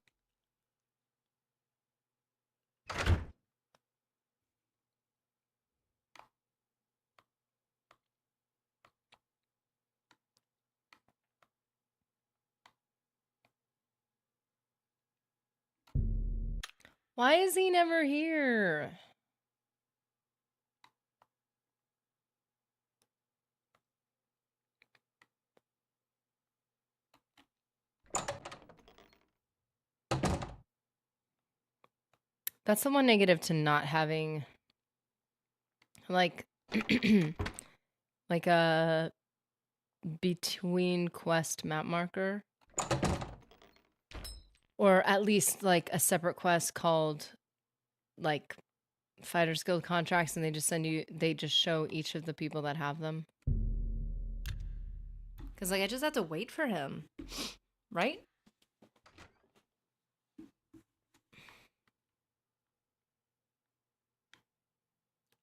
Why is he never here? That's the one negative to not having like like a between quest map marker, or at least like a separate quest called like Fighters Guild contracts, and they just show each of the people that have them. Cause like I just have to wait for him, right?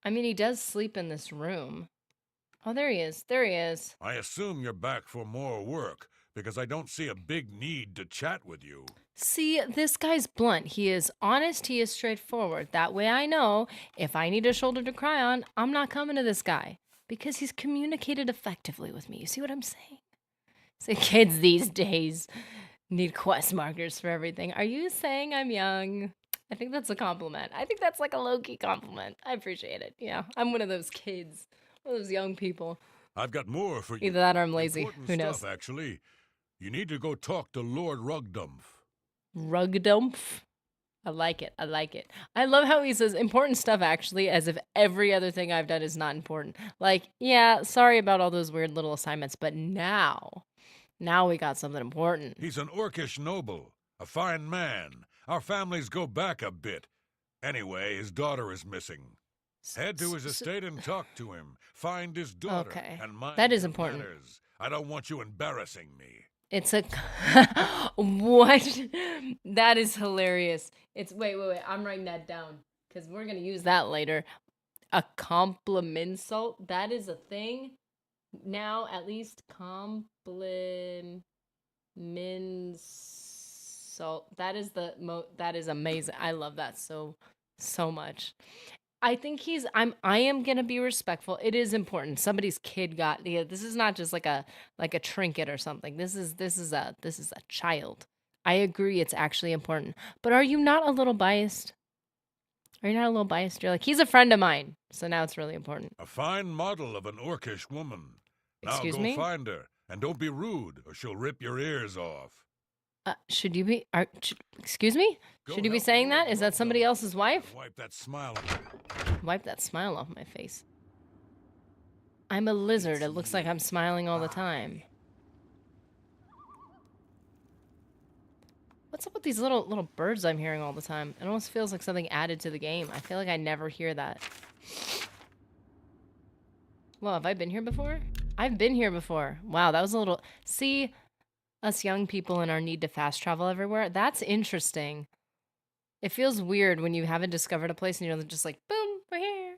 I mean, he does sleep in this room. Oh, there he is. There he is. I assume you're back for more work, because I don't see a big need to chat with you. See, this guy's blunt. He is honest. He is straightforward. That way I know if I need a shoulder to cry on, I'm not coming to this guy. Because he's communicated effectively with me. You see what I'm saying? So kids these days need quest markers for everything. Are you saying I'm young? I think that's a compliment. I think that's like a low-key compliment. I appreciate it. Yeah, I'm one of those kids. One of those young people. I've got more for you. Either that or I'm lazy. Important Who knows? stuff, actually. You need to go talk to Lord Rugdumph. Rugdumph? I like it. I like it. I love how he says important stuff, actually, as if every other thing I've done is not important. Like, yeah, sorry about all those weird little assignments, but now we got something important. He's an Orcish noble, a fine man. Our families go back a bit. Anyway, his daughter is missing. Head to his estate and talk to him. Find his daughter. Okay. And mind That is your important. manners. I don't want you embarrassing me. It's a what? That is hilarious. It's wait. I'm writing that down because we're gonna use that later. A complimentsalt. That is a thing. Now at least complimentsalt. That is that is amazing. I love that so much. I think I am gonna be respectful. It is important. Somebody's kid got, yeah, this is not just like a trinket or something. This is a child. I agree it's actually important. But are you not a little biased? Are you not a little biased? You're like, he's a friend of mine. So now it's really important. A fine model of an Orcish woman. Now Excuse go me? find her, and don't be rude, or she'll rip your ears off. Should you be? Excuse me? Go Should you be help saying Lord that? Is that somebody Rugdum else's wife? and wipe that smile. Wipe that smile off my face. I'm a lizard. It looks like I'm smiling all the time. What's up with these little birds I'm hearing all the time? It almost feels like something added to the game. I feel like I never hear that. Well, have I been here before? I've been here before. Wow, that was a little... See, us young people and our need to fast travel everywhere. That's interesting. It feels weird when you haven't discovered a place and you're just like, boom, we're here.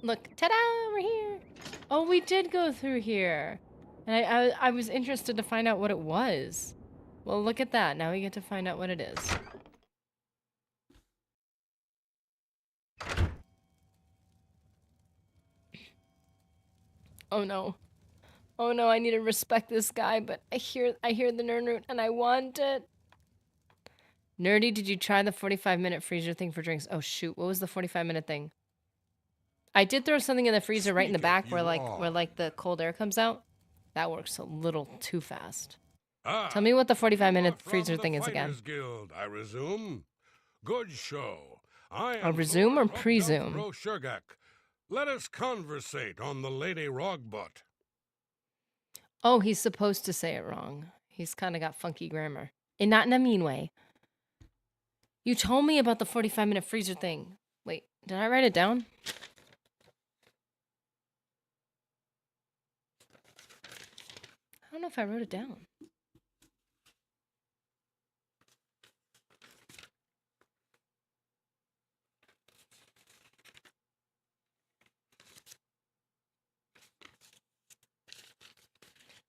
Look, ta-da, we're here. Oh, we did go through here. And I was interested to find out what it was. Well, look at that. Now we get to find out what it is. Oh no. Oh no, I need to respect this guy, but I hear the nerd root and I want it. Nerdy, did you try the 45-minute freezer thing for drinks? Oh shoot, what was the 45-minute thing? I did throw something in the freezer right in the back where like the cold air comes out. That works a little too fast. Tell me what the 45-minute freezer thing is again. Guild, I resume. Good show. I I'll am resume Lord or presume? Rugdum. Let us conversate on the Lady Rogbut. Oh, he's supposed to say it wrong. He's kind of got funky grammar. And not in a mean way. You told me about the 45-minute freezer thing. Wait, did I write it down? I don't know if I wrote it down.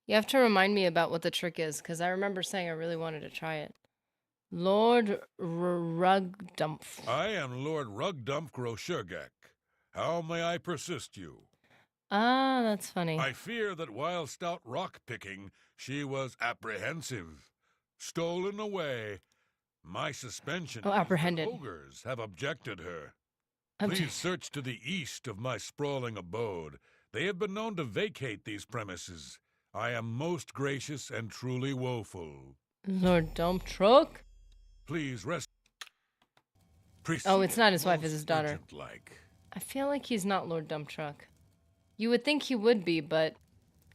You have to remind me about what the trick is, because I remember saying I really wanted to try it. Lord Rugdum. I am Lord Rugdum Groshurgak. How may I persist you? Ah, that's funny. I fear that whilst out rock-picking, she was apprehensive. Stolen away. My suspension Oh, apprehended. ogres have objected her. Please search to the east of my sprawling abode. They have been known to vacate these premises. I am most gracious and truly woeful. Lord Dump Truck? Please rest. Oh, it's not his wife, it's his daughter. Like. I feel like he's not Lord Dump Truck. You would think he would be, but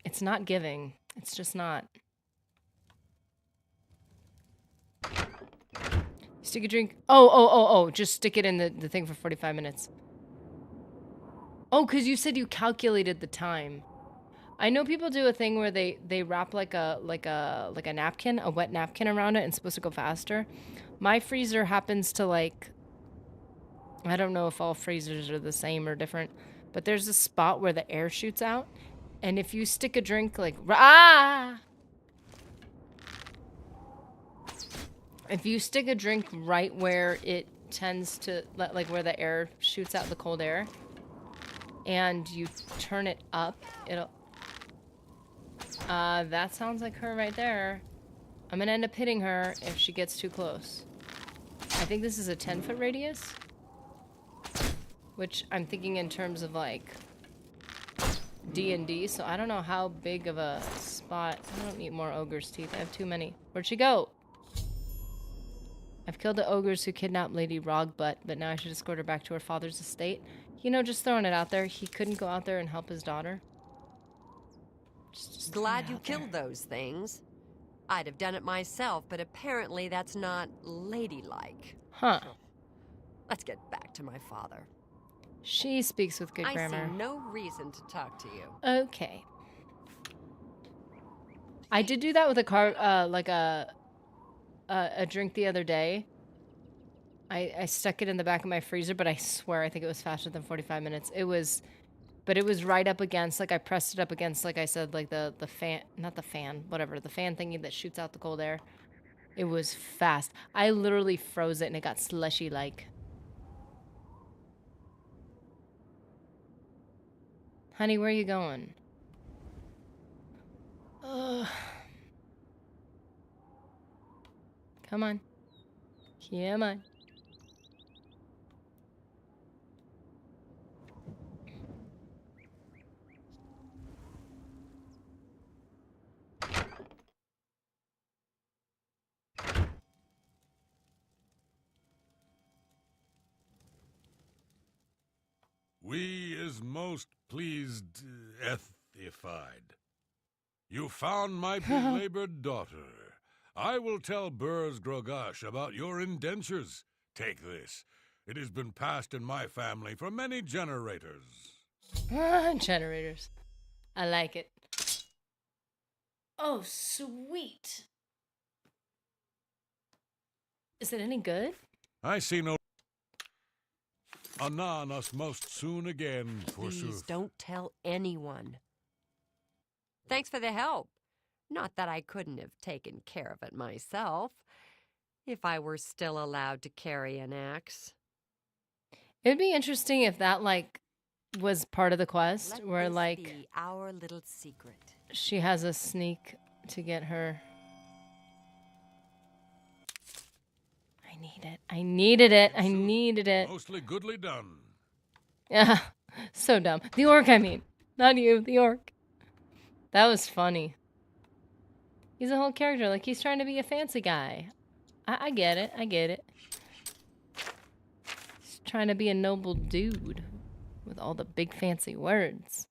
it's not giving. It's just not. Stick a drink. Oh. Just stick it in the thing for 45 minutes. Oh, because you said you calculated the time. I know people do a thing where they wrap like a napkin, a wet napkin around it, and it's supposed to go faster. My freezer happens to like, I don't know if all freezers are the same or different, but there's a spot where the air shoots out, and if you stick a drink like if you stick a drink right where it tends to like where the air shoots out, the cold air, and you turn it up, it'll. That sounds like her right there. I'm gonna end up hitting her if she gets too close. I think this is a 10-foot radius. Which I'm thinking in terms of, like, D&D, so I don't know how big of a spot. I don't need more ogre's teeth. I have too many. Where'd she go? I've killed the ogres who kidnapped Lady Rogbutt, but now I should escort her back to her father's estate. You know, just throwing it out there. He couldn't go out there and help his daughter. Just Glad you killed those things. I'd have done it myself, but apparently that's not ladylike. Huh. Let's get back to my father. She speaks with good grammar. I see no reason to talk to you. Okay. I did do that with a car, like a drink the other day. I stuck it in the back of my freezer, but I swear I think it was faster than 45 minutes. But it was right up against, like I pressed it up against, like I said, like the fan, not the fan, whatever, the fan thingy that shoots out the cold air. It was fast. I literally froze it and it got slushy like. Honey, where are you going? Ugh. Come on. Come on. We is most pleased ethified. You found my belabored daughter. I will tell Burrs Grogash about your indentures. Take this. It has been passed in my family for many generators. Generators. I like it. Oh, sweet. Is it any good? I see no... Anon us most soon again, forsooth. Please don't tell anyone. Thanks for the help. Not that I couldn't have taken care of it myself, if I were still allowed to carry an axe. It'd be interesting if that, like, was part of the quest, Let where, this like, be our little secret. she has a sneak to get her. I need it. I needed it. I needed it. Mostly goodly done. Yeah, so dumb. The orc, I mean. Not you, the orc. That was funny. He's a whole character. Like, he's trying to be a fancy guy. I get it. I get it. He's trying to be a noble dude with all the big fancy words.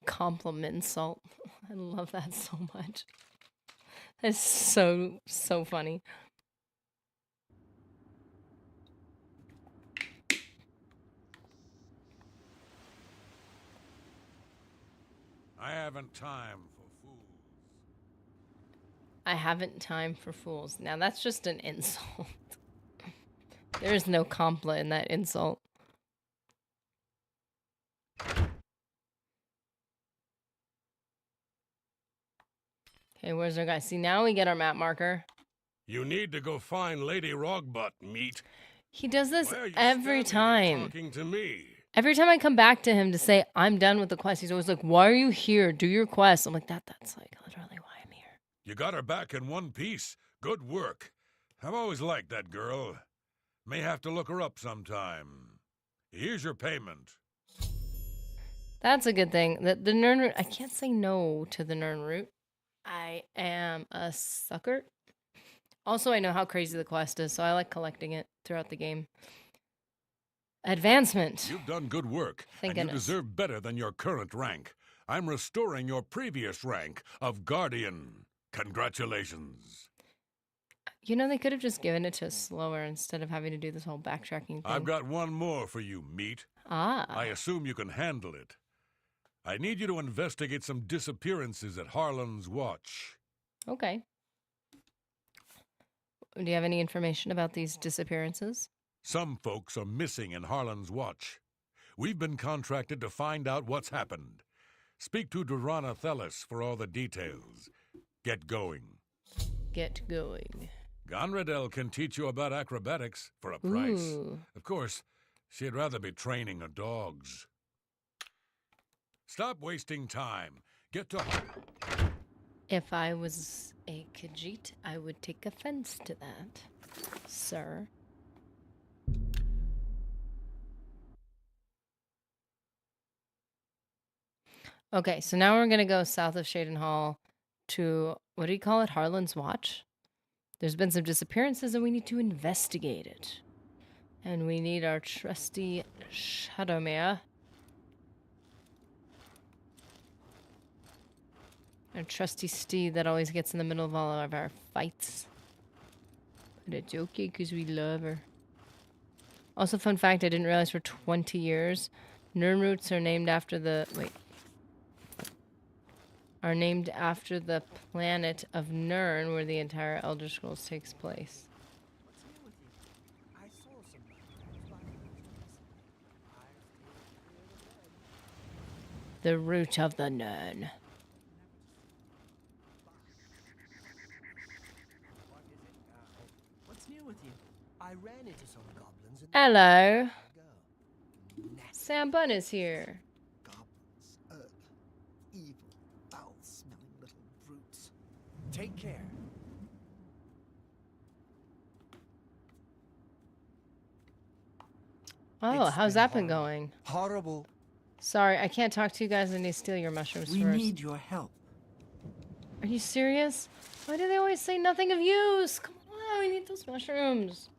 Compliment salt. I love that so much. That's so funny. I haven't time for fools. I haven't time for fools. Now that's just an insult. There is no compla in that insult. Okay, where's our guy? See, now we get our map marker. You need to go find Lady Rogbutt, meat. He does this Why are you every standing here time. talking to me? Every time I come back to him to say, I'm done with the quest, he's always like, why are you here? Do your quest. I'm like, that's like literally why I'm here. You got her back in one piece. Good work. I've always liked that girl. May have to look her up sometime. Here's your payment. That's a good thing. The Nern route, I can't say no to the Nern route. I am a sucker. Also, I know how crazy the quest is, so I like collecting it throughout the game. Advancement. You've done good work, Thank and you goodness. deserve better than your current rank. I'm restoring your previous rank of Guardian. Congratulations. You know, they could have just given it to us slower instead of having to do this whole backtracking thing. I've got one more for you, meat. Ah. I assume you can handle it. I need you to investigate some disappearances at Harlan's Watch. Okay. Do you have any information about these disappearances? Some folks are missing in Harlan's Watch. We've been contracted to find out what's happened. Speak to Durana Thelis for all the details. Get going. Get going. Gonradel can teach you about acrobatics for a price. Ooh. Of course, she'd rather be training her dogs. Stop wasting time. Get to... If I was a Khajiit, I would take offense to that, sir. Okay, so now we're going to go south of Shaden Hall to, what do you call it, Harlan's Watch? There's been some disappearances and we need to investigate it. And we need our trusty Shadowmere. Our trusty steed that always gets in the middle of all of our fights. But it's okay because we love her. Also, fun fact, I didn't realize for 20 years, Nirnroots are named after the... Wait. Are named after the planet of Nirn, where the entire Elder Scrolls takes place. The root of the Nirn. What's new with you? I ran into some goblins and Hello. Nasty Sam Bunn is here. goblins. Evil, foul-smelling little brutes. Take care. Oh, It's how's been that been horrible. going? Horrible. Sorry, I can't talk to you guys. I need to steal your mushrooms We first. need your help. Are you serious? Why do they always say nothing of use? Come on, we need those mushrooms.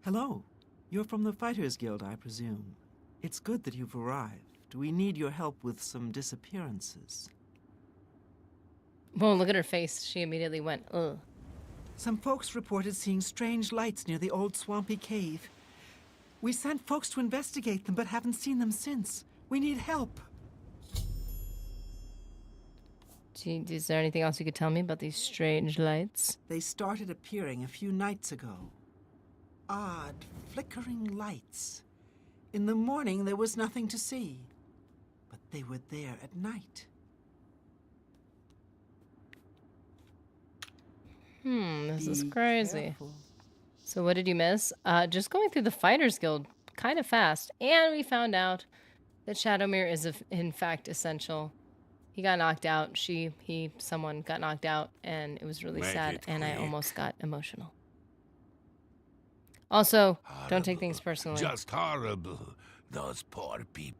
Hello. You're from the Fighters Guild, I presume. It's good that you've arrived. We need your help with some disappearances. Well, look at her face. She immediately went, ugh. Some folks reported seeing strange lights near the old swampy cave. We sent folks to investigate them, but haven't seen them since. We need help. Is there anything else you could tell me about these strange lights? They started appearing a few nights ago. Odd, flickering lights. In the morning, there was nothing to see. But they were there at night. This is crazy. Careful. So what did you miss? Just going through the Fighters Guild kind of fast. And we found out that Shadowmere is, in fact, essential. He got knocked out. Someone got knocked out. And it was really Make sad. it And I quick. almost got emotional. Also, don't take Horrible. things personally. Just horrible. Those poor people.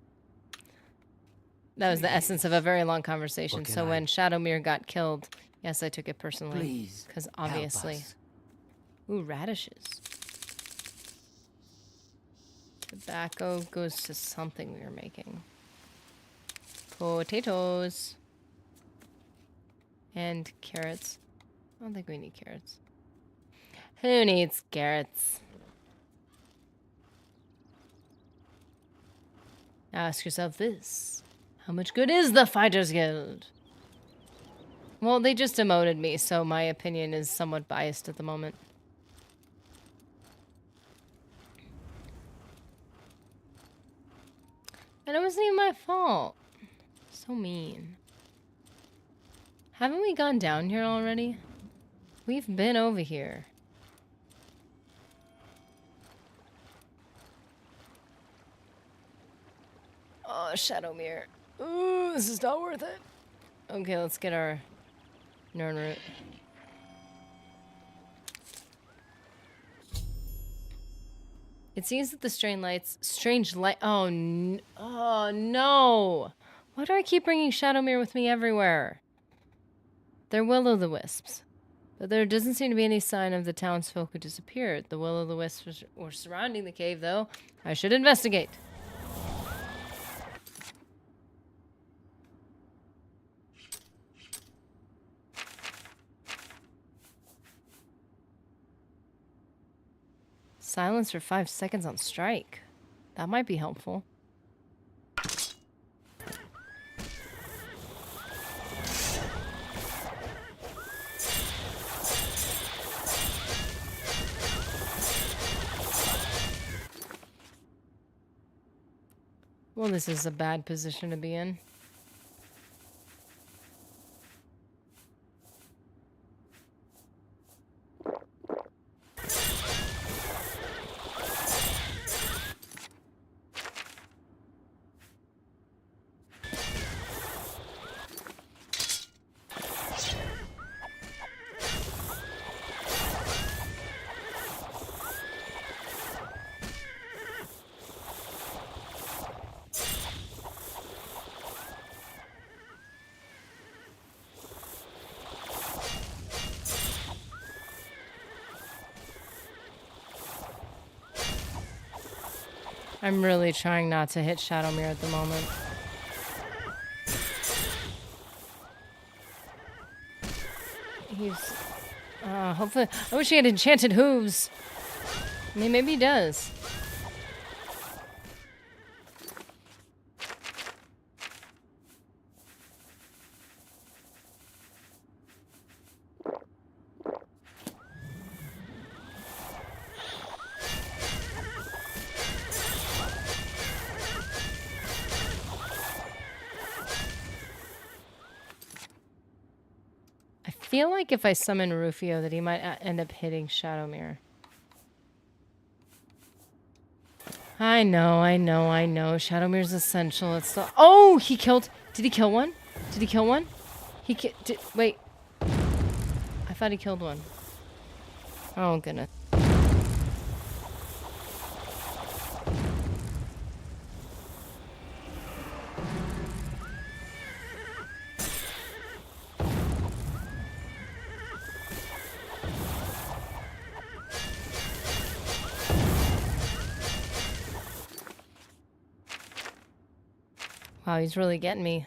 That was the essence of a very long conversation. What can So I- when Shadowmere got killed, yes, I took it personally. Please, Because help obviously. us. Ooh, radishes. Tobacco goes to something we were making. Potatoes. And carrots. I don't think we need carrots. Who needs carrots? Now ask yourself this. How much good is the Fighters Guild? Well, they just emoted me, so my opinion is somewhat biased at the moment. And it wasn't even my fault. So mean. Haven't we gone down here already? We've been over here. Oh, Shadowmere. Ooh, this is not worth it. Okay, let's get our Nern root. It seems that the strange light. Oh, oh no! Why do I keep bringing Shadowmere with me everywhere? They're will-o'-the-wisps, but there doesn't seem to be any sign of the townsfolk who disappeared. The will-o'-the-wisps were surrounding the cave, though. I should investigate. Silence for 5 seconds on strike. That might be helpful. Well, this is a bad position to be in. I'm really trying not to hit Shadowmere at the moment. He's... hopefully... I wish he had enchanted hooves. I mean, maybe he does. I feel like if I summon Rufio that he might end up hitting Shadowmere. I know. Shadowmere's essential. It's the... Oh, he killed... Did he kill one? Did he kill one? Wait. I thought he killed one. Oh, goodness. Wow, he's really getting me.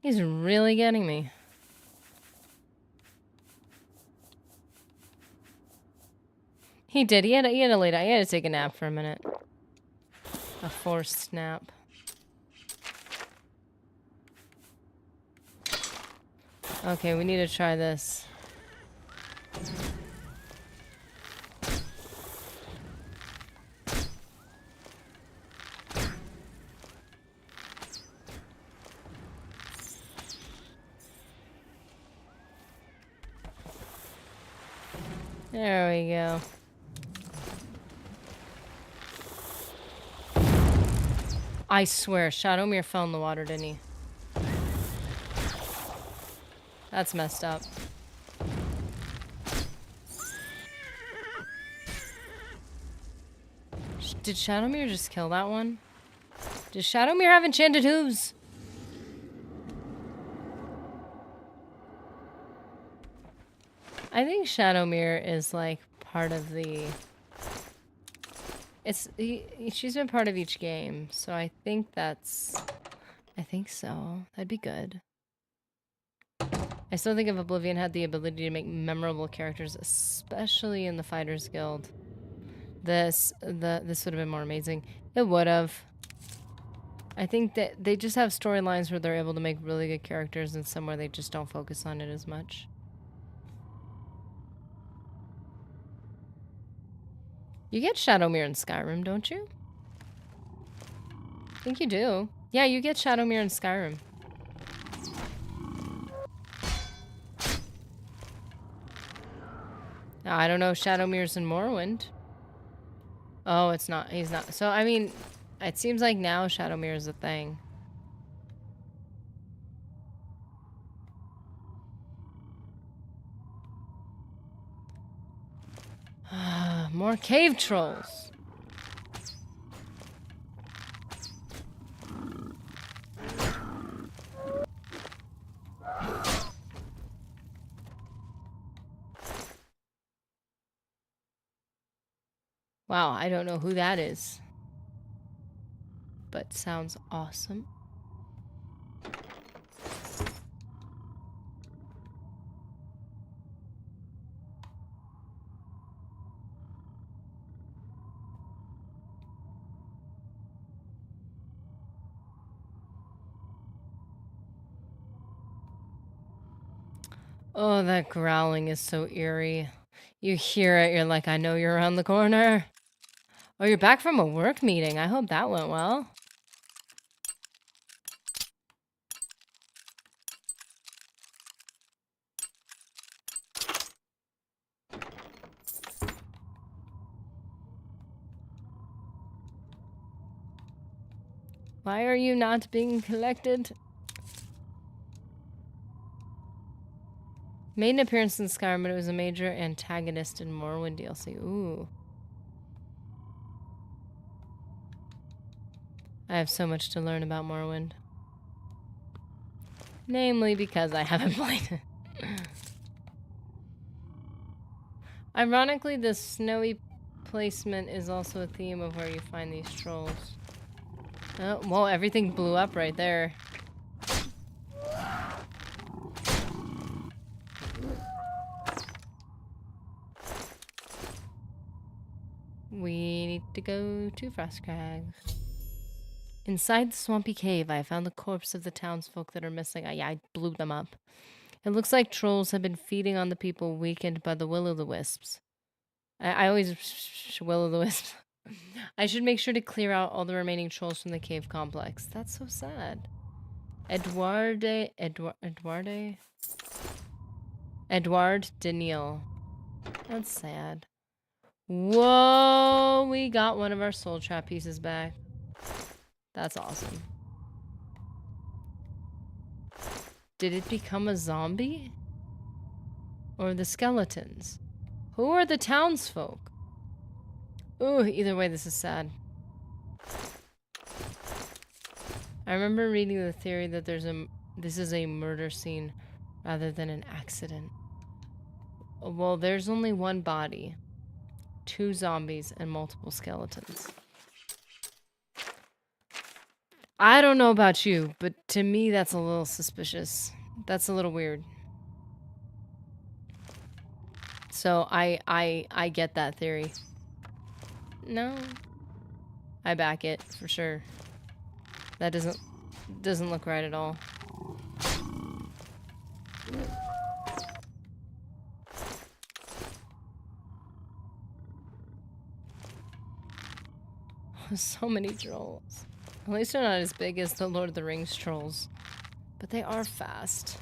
He's really getting me. He did. He had to lay down. He had to take a nap for a minute. A forced nap. Okay, we need to try this. There we go. I swear, Shadowmere fell in the water, didn't he? That's messed up. Did Shadowmere just kill that one? Does Shadowmere have enchanted hooves? I think Shadowmere is like part of the... she's been part of each game, so I think that's... I think so. That'd be good. I still think if Oblivion had the ability to make memorable characters, especially in the Fighters Guild, this would have been more amazing. It would have. I think that they just have storylines where they're able to make really good characters and some where they just don't focus on it as much. You get Shadowmere in Skyrim, don't you? I think you do. Yeah, you get Shadowmere in Skyrim. Now, I don't know if Shadowmere's in Morrowind. Oh, it's not. He's not. So, I mean, it seems like now Shadowmere is a thing. More cave trolls. Wow, I don't know who that is. But sounds awesome. Oh, that growling is so eerie. You hear it, you're like, I know you're around the corner. Oh, you're back from a work meeting. I hope that went well. Why are you not being collected? Made an appearance in Skyrim, but it was a major antagonist in Morrowind DLC. Ooh. I have so much to learn about Morrowind. Namely because I haven't played it. Ironically, the snowy placement is also a theme of where you find these trolls. Oh, well, everything blew up right there. We need to go to Frostcrag. Inside the swampy cave, I found the corpse of the townsfolk that are missing. I blew them up. It looks like trolls have been feeding on the people weakened by the will-o'-the-wisps. I always will-o'-the-wisps. I should make sure to clear out all the remaining trolls from the cave complex. That's so sad. Edward Daniel. That's sad. Whoa, we got one of our soul trap pieces back. That's awesome. Did it become a zombie? Or the skeletons? Who are the townsfolk? Ooh, either way, this is sad. I remember reading the theory that this is a murder scene rather than an accident. Well, there's only one body, 2 zombies, and multiple skeletons. I don't know about you, but to me that's a little suspicious. That's a little weird. So I get that theory. No. I back it for sure. That doesn't look right at all. So many trolls. At least they're not as big as the Lord of the Rings trolls. But they are fast.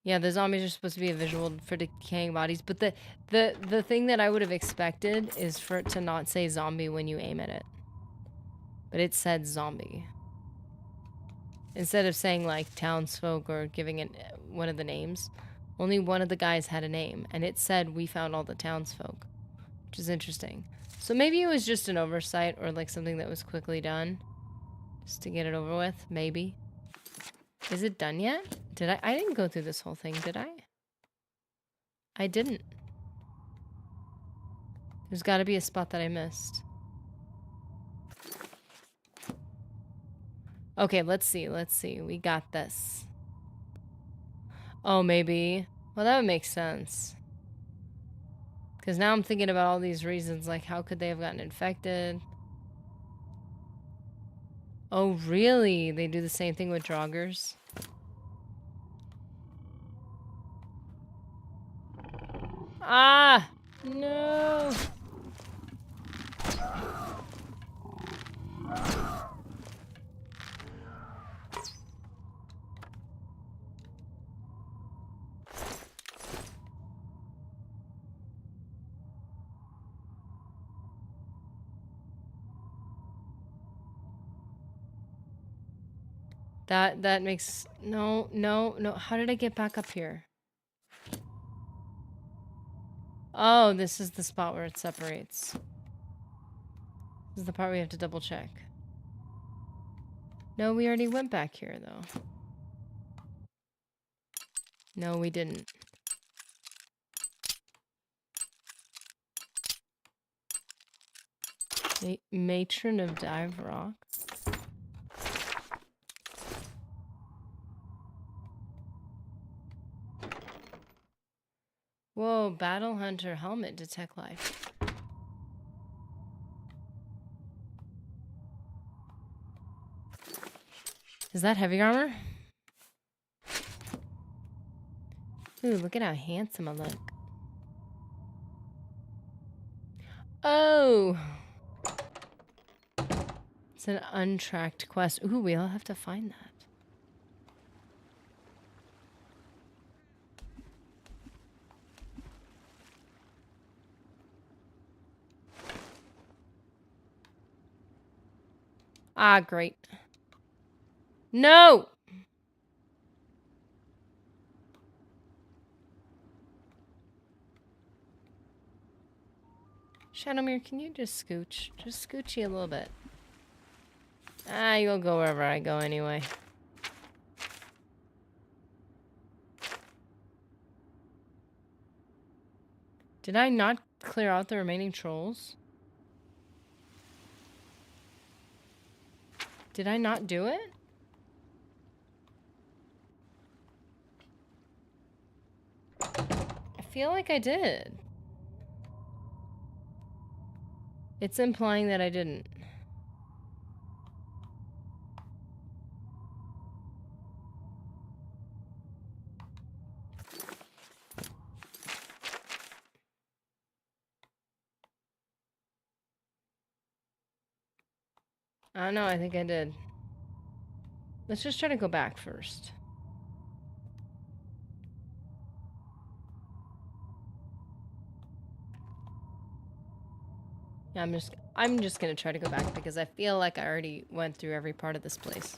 Yeah, the zombies are supposed to be a visual for decaying bodies, but the thing that I would have expected is for it to not say zombie when you aim at it. But it said zombie. Instead of saying like townsfolk or giving it one of the names, only one of the guys had a name, and it said we found all the townsfolk, which is interesting. So maybe it was just an oversight or like something that was quickly done, just to get it over with. Maybe. Is it done yet? I didn't go through this whole thing, did I? I didn't. There's got to be a spot that I missed. Okay, let's see. Let's see. We got this. Oh, maybe. Well, that would make sense. Because now I'm thinking about all these reasons, like how could they have gotten infected? Oh, really? They do the same thing with Draugrs? Ah! No! That makes... No, no, no. How did I get back up here? Oh, this is the spot where it separates. This is the part we have to double check. No, we already went back here, though. No, we didn't. Matron of Dive Rock. Whoa, Battle Hunter helmet, detect life. Is that heavy armor? Ooh, look at how handsome I look. Oh! It's an untracked quest. Ooh, we'll have to find that. Ah, great. No! Shadowmere, can you just scooch? Just scoochy a little bit. Ah, you'll go wherever I go anyway. Did I not clear out the remaining trolls? Did I not do it? I feel like I did. It's implying that I didn't. I don't know, I think I did. Let's just try to go back first. Yeah, I'm just gonna try to go back because I feel like I already went through every part of this place.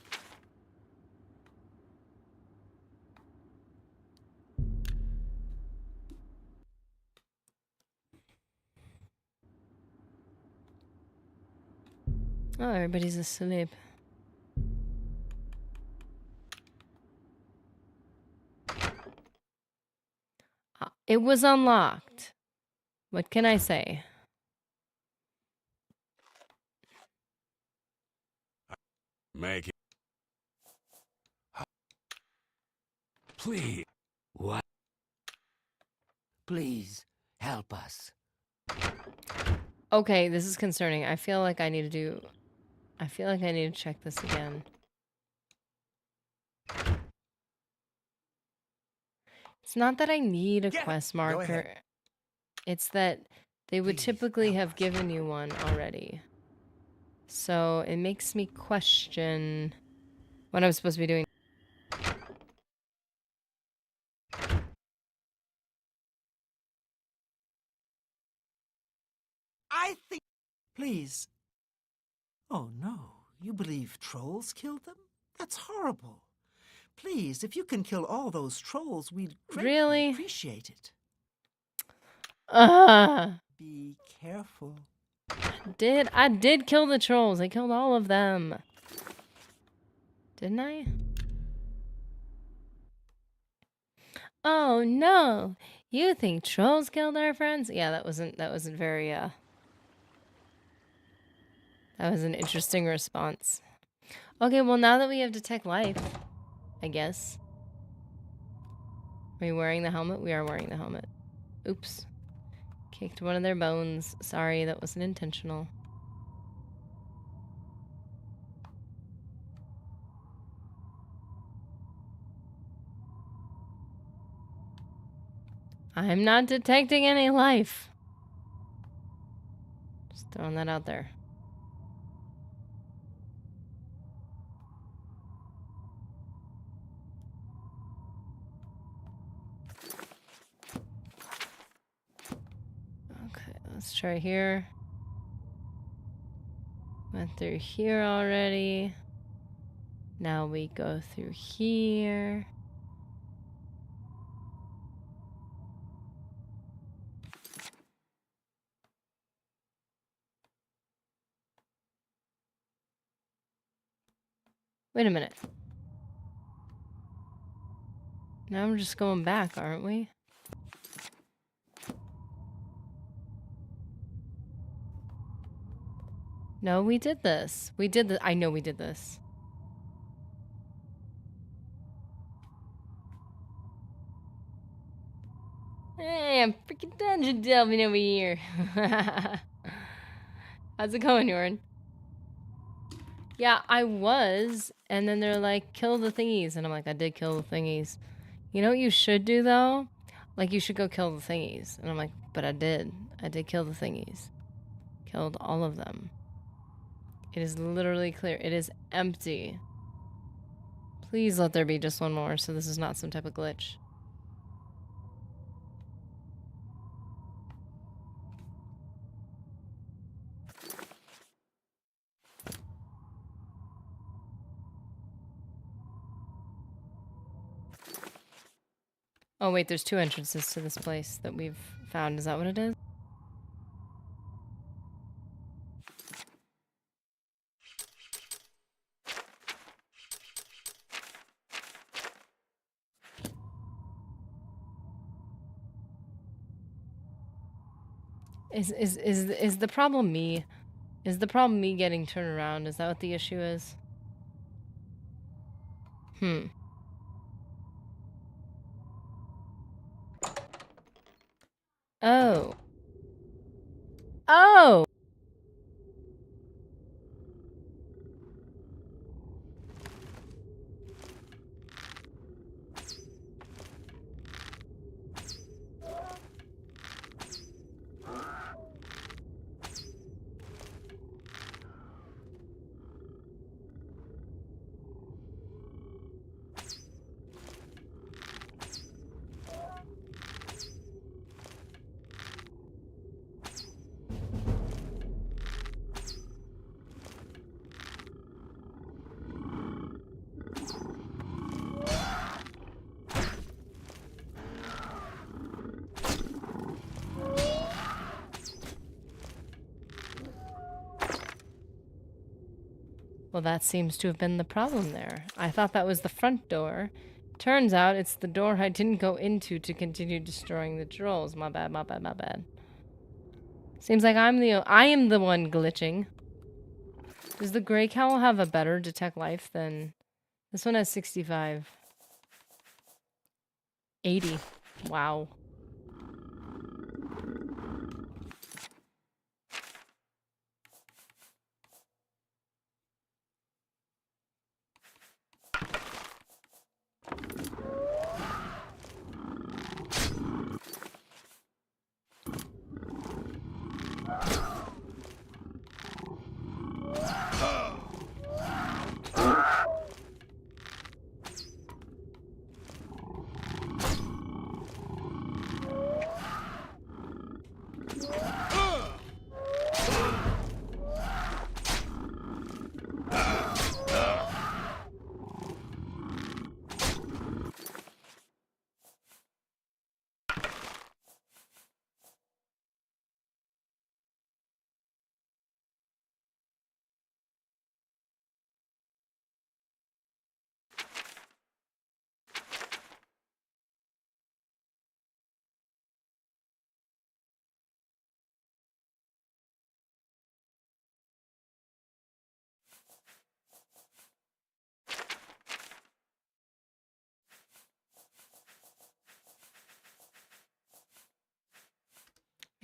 Oh, everybody's asleep. It was unlocked. What can I say? Make it. Please. What? Please help us. Okay, this is concerning. I feel like I need to check this again. It's not that I need a quest marker. It's that they would typically have given you one already. So it makes me question what I'm supposed to be doing. I think... Please. Oh, no. You believe trolls killed them? That's horrible. Please, if you can kill all those trolls, we'd greatly appreciate it. Be careful. I did kill the trolls. I killed all of them. Didn't I? Oh no. You think trolls killed our friends? Yeah, that wasn't very that was an interesting response. Okay, well now that we have detect life, I guess. Are you wearing the helmet? We are wearing the helmet. Oops. Kicked one of their bones. Sorry, that wasn't intentional. I'm not detecting any life. Just throwing that out there. Okay, let's try here. Went through here already. Now we go through here. Wait a minute. Now we're just going back, aren't we? No, we did this. We did this. I know we did this. Hey, I'm freaking dungeon delving over here. How's it going, Yorin? Yeah, I was. And then they're like, kill the thingies. And I'm like, I did kill the thingies. You know what you should do, though? Like, you should go kill the thingies. And I'm like, but I did. I did kill the thingies. Killed all of them. It is literally clear. It is empty. Please let there be just one more so this is not some type of glitch. Oh wait, there's two entrances to this place that we've found. Is that what it is? Is the problem me? Is the problem me getting turned around? Is that what the issue is? Oh. Oh! Well, that seems to have been the problem there. I thought that was the front door, Turns out it's the door I didn't go into to continue destroying the trolls. My bad, my bad, my bad. Seems like I am the one glitching. Does the Grey Cowl have a better detect life than... This one has 65. 80. Wow.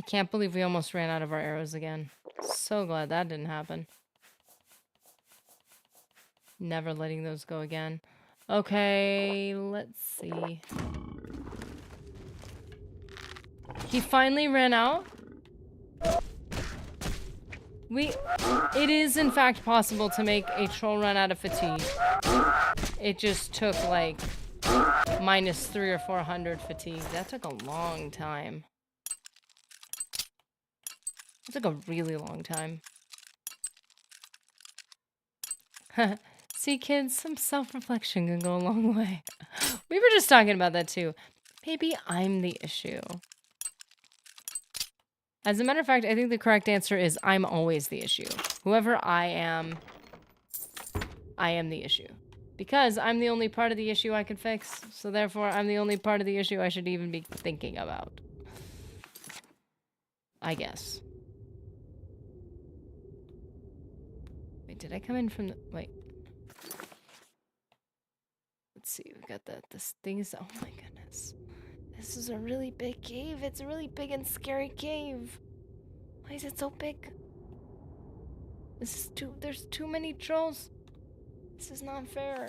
I can't believe we almost ran out of our arrows again. So glad that didn't happen. Never letting those go again. Okay, let's see. He finally ran out. It is in fact possible to make a troll run out of fatigue. It just took like -300 or 400 fatigue. That took a long time. It took a really long time. See, kids, some self-reflection can go a long way. We were just talking about that too. Maybe I'm the issue. As a matter of fact, I think the correct answer is I'm always the issue. Whoever I am the issue. Because I'm the only part of the issue I can fix. So therefore, I'm the only part of the issue I should even be thinking about. I guess. Wait, did I come in from the... Wait. Let's see, we got that. This thing is... Oh my goodness. This is a really big cave. It's a really big and scary cave. Why is it so big? This is there's too many trolls. This is not fair.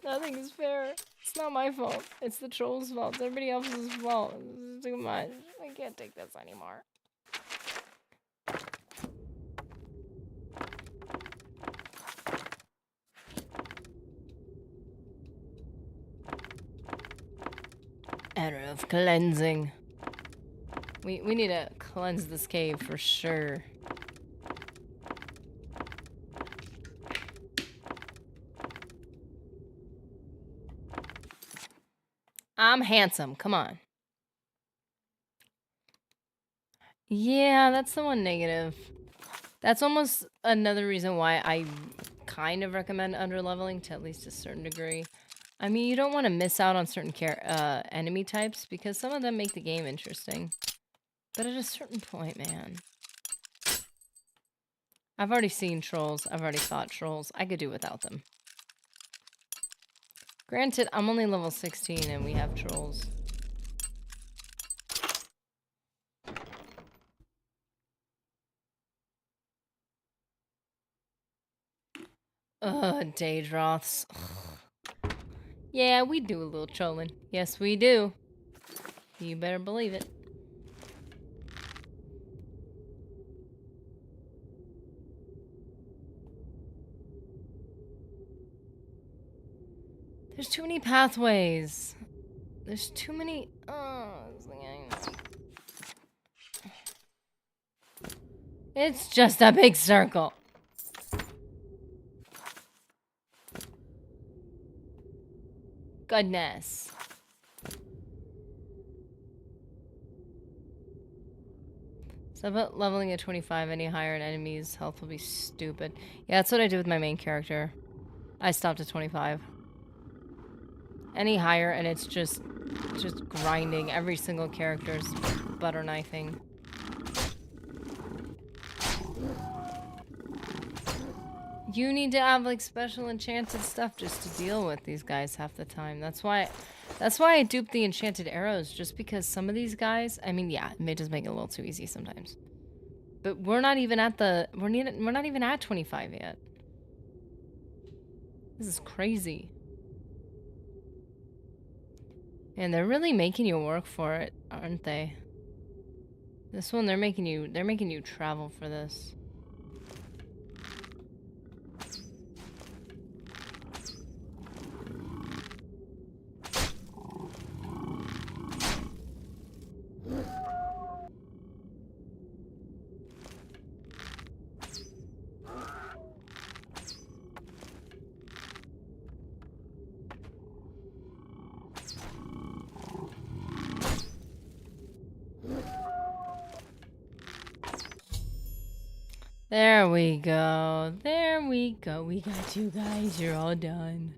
Nothing is fair. It's not my fault. It's the trolls' fault. It's everybody else's fault. This is too much. I can't take this anymore. Era of cleansing. We need to cleanse this cave for sure. I'm handsome. Come on. Yeah, that's the one negative. That's almost another reason why I kind of recommend underleveling to at least a certain degree. I mean, you don't want to miss out on certain enemy types because some of them make the game interesting. But at a certain point, man. I've already seen trolls. I've already fought trolls. I could do without them. Granted, I'm only level 16 and we have trolls. Daedroths. Yeah, we do a little trolling. Yes, we do. You better believe it. There's too many pathways. There's too many... It's just a big circle. Goodness. So about leveling at 25 any higher in enemies, health will be stupid. Yeah, that's what I did with my main character. I stopped at 25. any higher, and it's just grinding. Every single character's butter knifing. You need to have like special enchanted stuff just to deal with these guys half the time. That's why I duped the enchanted arrows, just because some of these guys, I mean, yeah, it may just make it a little too easy sometimes. But we're not even at we're not even at 25 yet. This is crazy. And they're really making you work for it, aren't they? This one, they're making you travel for this. There we go. There we go. We got you guys. You're all done.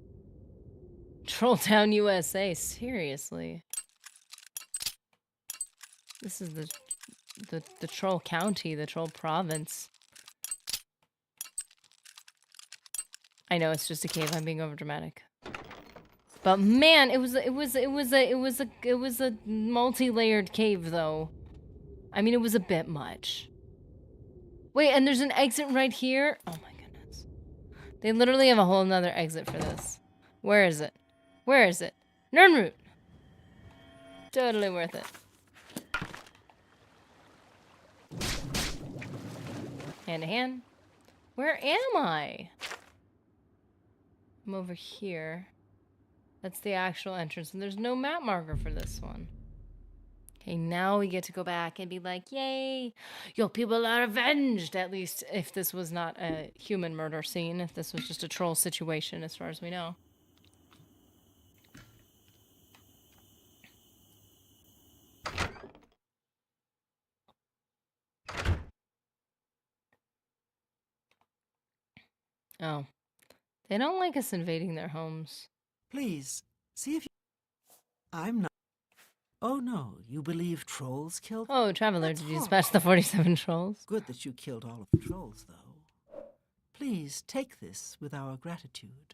Troll Town, USA. Seriously. This is the Troll County, the Troll Province. I know it's just a cave. I'm being overdramatic. But man, it was a multi-layered cave though. I mean, it was a bit much. Wait, and there's an exit right here? Oh my goodness. They literally have a whole nother exit for this. Where is it? Where is it? Nernroot! Totally worth it. Hand to hand. Where am I? I'm over here. That's the actual entrance, and there's no map marker for this one. Okay, now we get to go back and be like, yay, your people are avenged. At least if this was not a human murder scene, if this was just a troll situation, as far as we know. Oh. They don't like us invading their homes. Please, see if you... I'm not... Oh no, you believe trolls killed them? Oh, Traveler, That's did you dispatch the 47 trolls? Good that you killed all of the trolls, though. Please take this with our gratitude.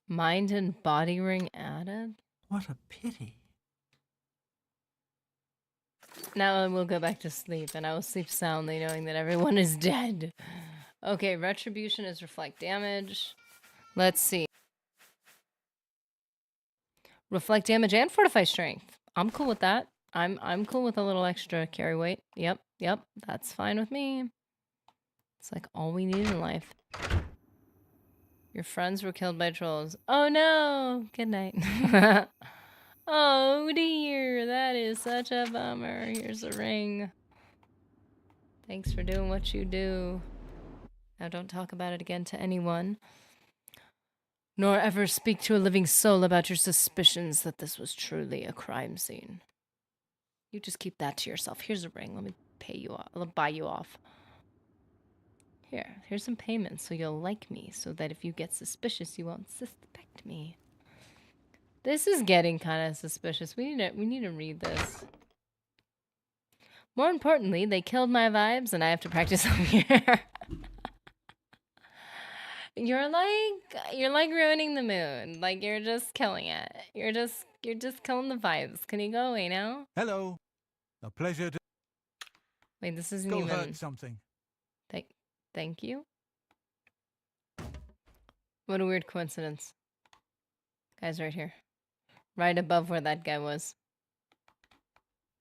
Mind and body ring added? What a pity. Now I will go back to sleep, and I will sleep soundly knowing that everyone is dead. Okay, retribution is reflect damage. Let's see. Reflect damage and fortify strength. I'm cool with that. I'm cool with a little extra carry weight. Yep, that's fine with me. It's like all we need in life. Your friends were killed by trolls. Oh no! Good night. Oh dear, that is such a bummer. Here's a ring. Thanks for doing what you do. Now don't talk about it again to anyone. Nor ever speak to a living soul about your suspicions that this was truly a crime scene. You just keep that to yourself. Here's a ring. Let me pay you off. I'll buy you off. Here's some payments so you'll like me, so that if you get suspicious, you won't suspect me. This is getting kind of suspicious. We need to read this. More importantly, they killed my vibes, and I have to practice over here. You're like ruining the mood. Like you're just killing it. You're just killing the vibes. Can you go away now? Hello. A pleasure to... Wait, this isn't Go even... heard something. Thank you? What a weird coincidence. Guy's right here. Right above where that guy was.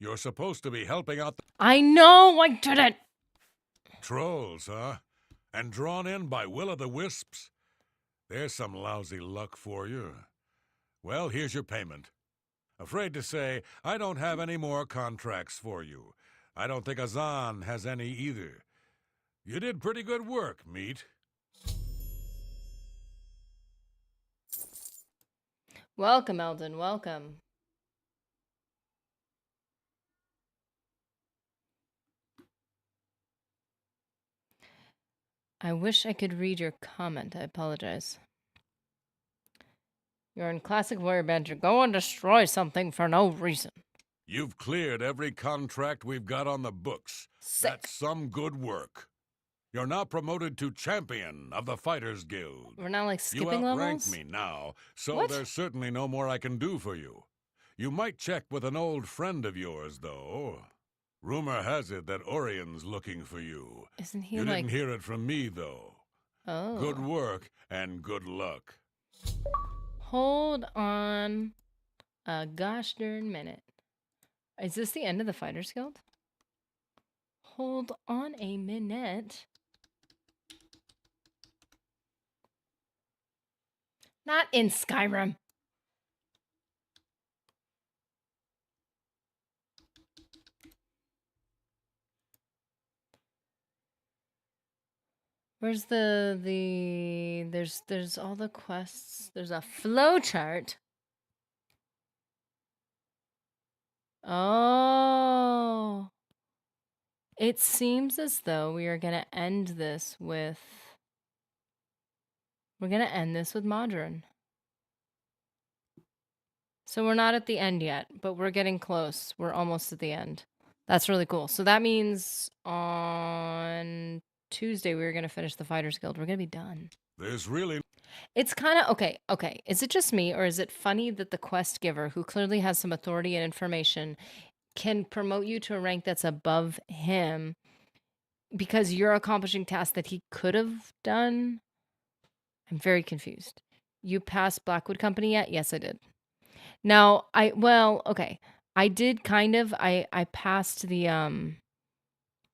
You're supposed to be helping out the I know! I did it! trolls, huh? And drawn in by will-o'-the-wisps? There's some lousy luck for you. Well, here's your payment. Afraid to say, I don't have any more contracts for you. I don't think Azan has any either. You did pretty good work, meat. Welcome, Eldon. Welcome. I wish I could read your comment. I apologize. You're in classic warrior banter. Go and destroy something for no reason. You've cleared every contract we've got on the books. Sick. That's some good work. You're now promoted to champion of the Fighters Guild. We're not like skipping you outrank levels? me now, so What? there's certainly no more I can do for you. You might check with an old friend of yours, though. Rumor has it that Orion's looking for you. Isn't he You like... didn't hear it from me, though. Oh. Good work and good luck. Hold on a gosh darn minute. Is this the end of the Fighters Guild? Hold on a minute. Not in Skyrim. Where's there's all the quests. There's a flow chart. Oh. It seems as though we are going to end this with... We're going to end this with Modron. So we're not at the end yet, but we're getting close. We're almost at the end. That's really cool. So that means on Tuesday we're going to finish the Fighters Guild. We're going to be done. There's really... It's kind of... Okay. Is it just me, or is it funny that the quest giver, who clearly has some authority and information, can promote you to a rank that's above him because you're accomplishing tasks that he could have done? I'm very confused. You passed Blackwood Company yet? Yes, I did. Now, okay. I did kind of... I passed the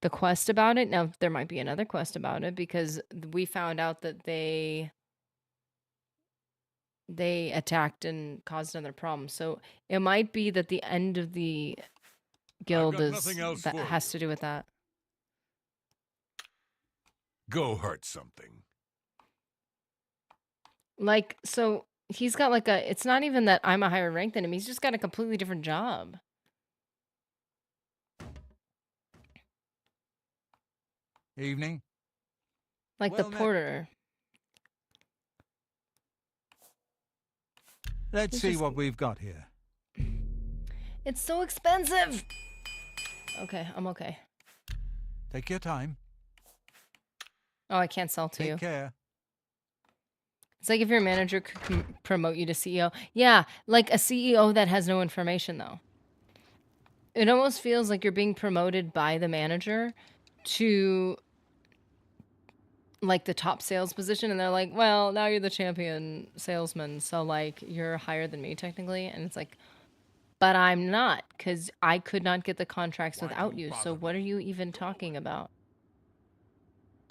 quest about it. Now, there might be another quest about it because we found out that they attacked and caused another problem. So it might be that the end of the guild has to do with that. Go hurt something. Like, so he's got like a... It's not even that I'm a higher rank than him. He's just got a completely different job. Evening. Like the porter. Let's see what we've got here. It's so expensive. Okay, I'm okay. Take your time. Oh, I can't sell to you. Take care. It's like if your manager could promote you to CEO. Yeah, like a CEO that has no information, though. It almost feels like you're being promoted by the manager to like the top sales position, and they're like, well, now you're the champion salesman, so like you're higher than me technically. And it's like, but I'm not, because I could not get the contracts without you, so what are you even talking about?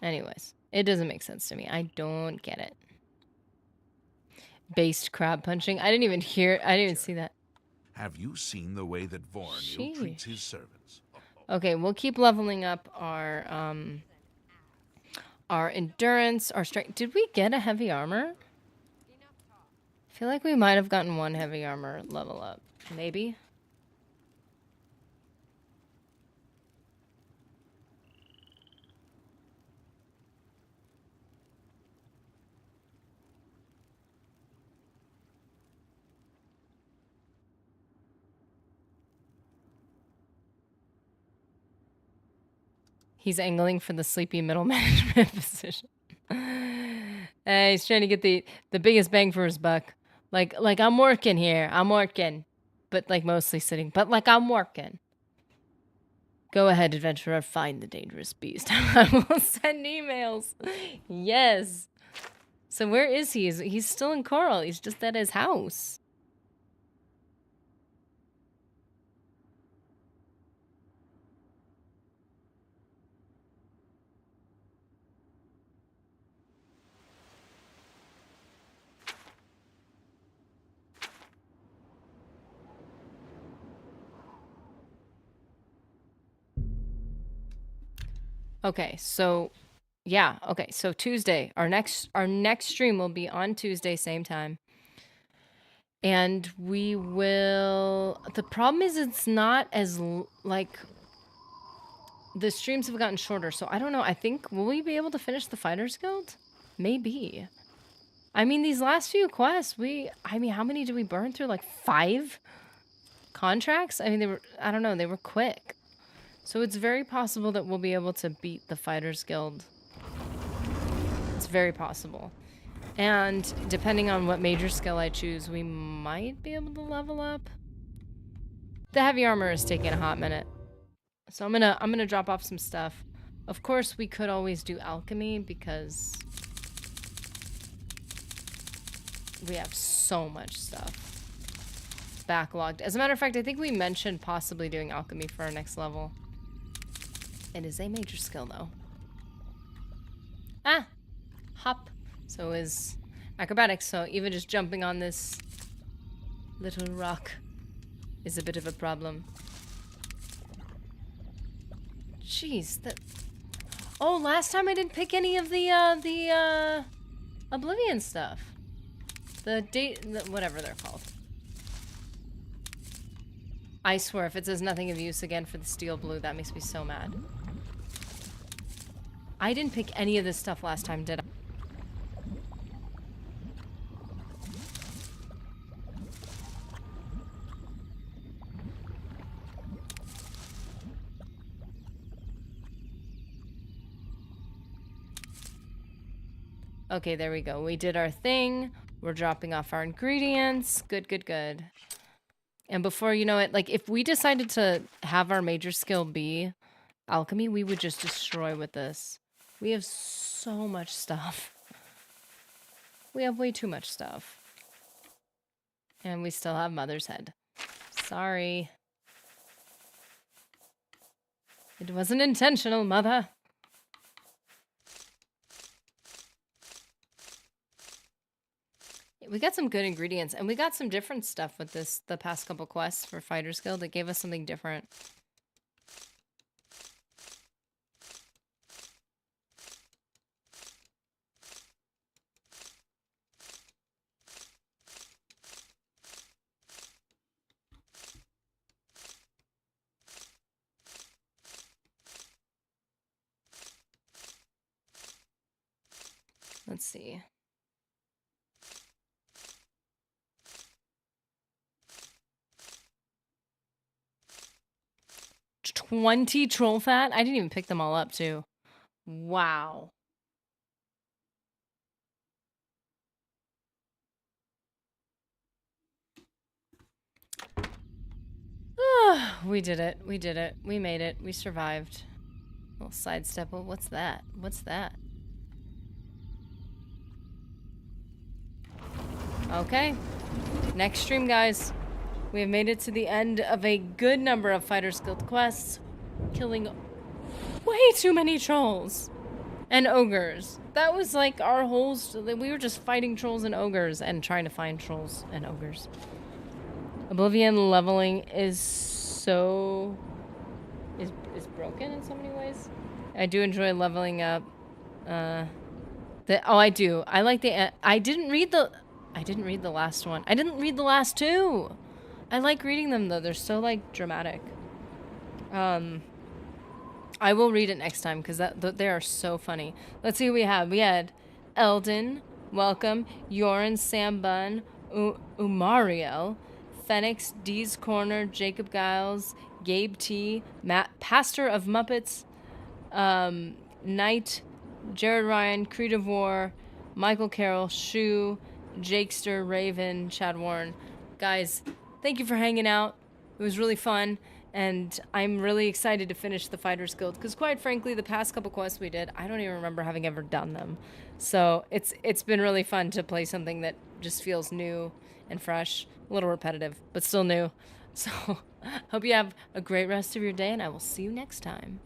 Anyways, it doesn't make sense to me. I don't get it. Based crab punching. I didn't even see that. Have you seen the way that Vornil treats his servants? Okay, we'll keep leveling up our endurance, our strength. Did we get a heavy armor? I feel like we might have gotten one heavy armor level up. Maybe. He's angling for the sleepy middle management position. He's trying to get the biggest bang for his buck. Like I'm working here. I'm working. But like mostly sitting. But like I'm working. Go ahead, adventurer. Find the dangerous beast. I will send emails. Yes. So where is he? He's still in Coral. He's just at his house. Okay, so yeah, okay. So Tuesday, our next stream will be on Tuesday, same time. And we will... The problem is it's not as, like... the streams have gotten shorter, so I don't know. I think, will we be able to finish the Fighters Guild? Maybe. I mean, these last few quests, I mean, how many did we burn through? Like 5 contracts? I mean, they were, I don't know, they were quick. So it's very possible that we'll be able to beat the Fighters Guild. It's very possible. And depending on what major skill I choose, we might be able to level up. The heavy armor is taking a hot minute. So I'm gonna drop off some stuff. Of course, we could always do alchemy because we have so much stuff backlogged. As a matter of fact, I think we mentioned possibly doing alchemy for our next level. It is a major skill though. Ah! Hop. So is acrobatics, so even just jumping on this little rock is a bit of a problem. Jeez, that... Oh, last time I didn't pick any of the Oblivion stuff. Whatever they're called. I swear, if it says nothing of use again for the steel blue, that makes me so mad. I didn't pick any of this stuff last time, did I? Okay, there we go. We did our thing. We're dropping off our ingredients. Good, good, good. And before you know it, like, if we decided to have our major skill be alchemy, we would just destroy with this. We have so much stuff. We have way too much stuff. And we still have Mother's Head. Sorry. It wasn't intentional, Mother. We got some good ingredients, and we got some different stuff with the past couple quests for Fighters Guild that gave us something different. Let's see. 20 troll fat? I didn't even pick them all up, too. Wow. We did it. We did it. We made it. We survived. A little sidestep. Well, what's that? What's that? Okay. Next stream, guys. We have made it to the end of a good number of Fighters Guild quests, killing way too many trolls and ogres. That was like our whole... We were just fighting trolls and ogres and trying to find trolls and ogres. Oblivion leveling is so... is broken in so many ways. I do enjoy leveling up. Oh, I do. I like the... I didn't read the last one. I didn't read the last 2. I like reading them, though. They're so, like, dramatic. I will read it next time, because they are so funny. Let's see who we had. We had Eldon, welcome, Yoren, Sam Bunn, Umariel, Phoenix, Dee's Corner, Jacob Giles, Gabe T, Matt, Pastor of Muppets, Knight, Jared Ryan, Creed of War, Michael Carroll, Shu, Jakester, Raven, Chad Warren. Guys... Thank you for hanging out. It was really fun, and I'm really excited to finish the Fighters Guild, because quite frankly, the past couple quests we did, I don't even remember having ever done them. So it's been really fun to play something that just feels new and fresh, a little repetitive, but still new. So hope you have a great rest of your day, and I will see you next time.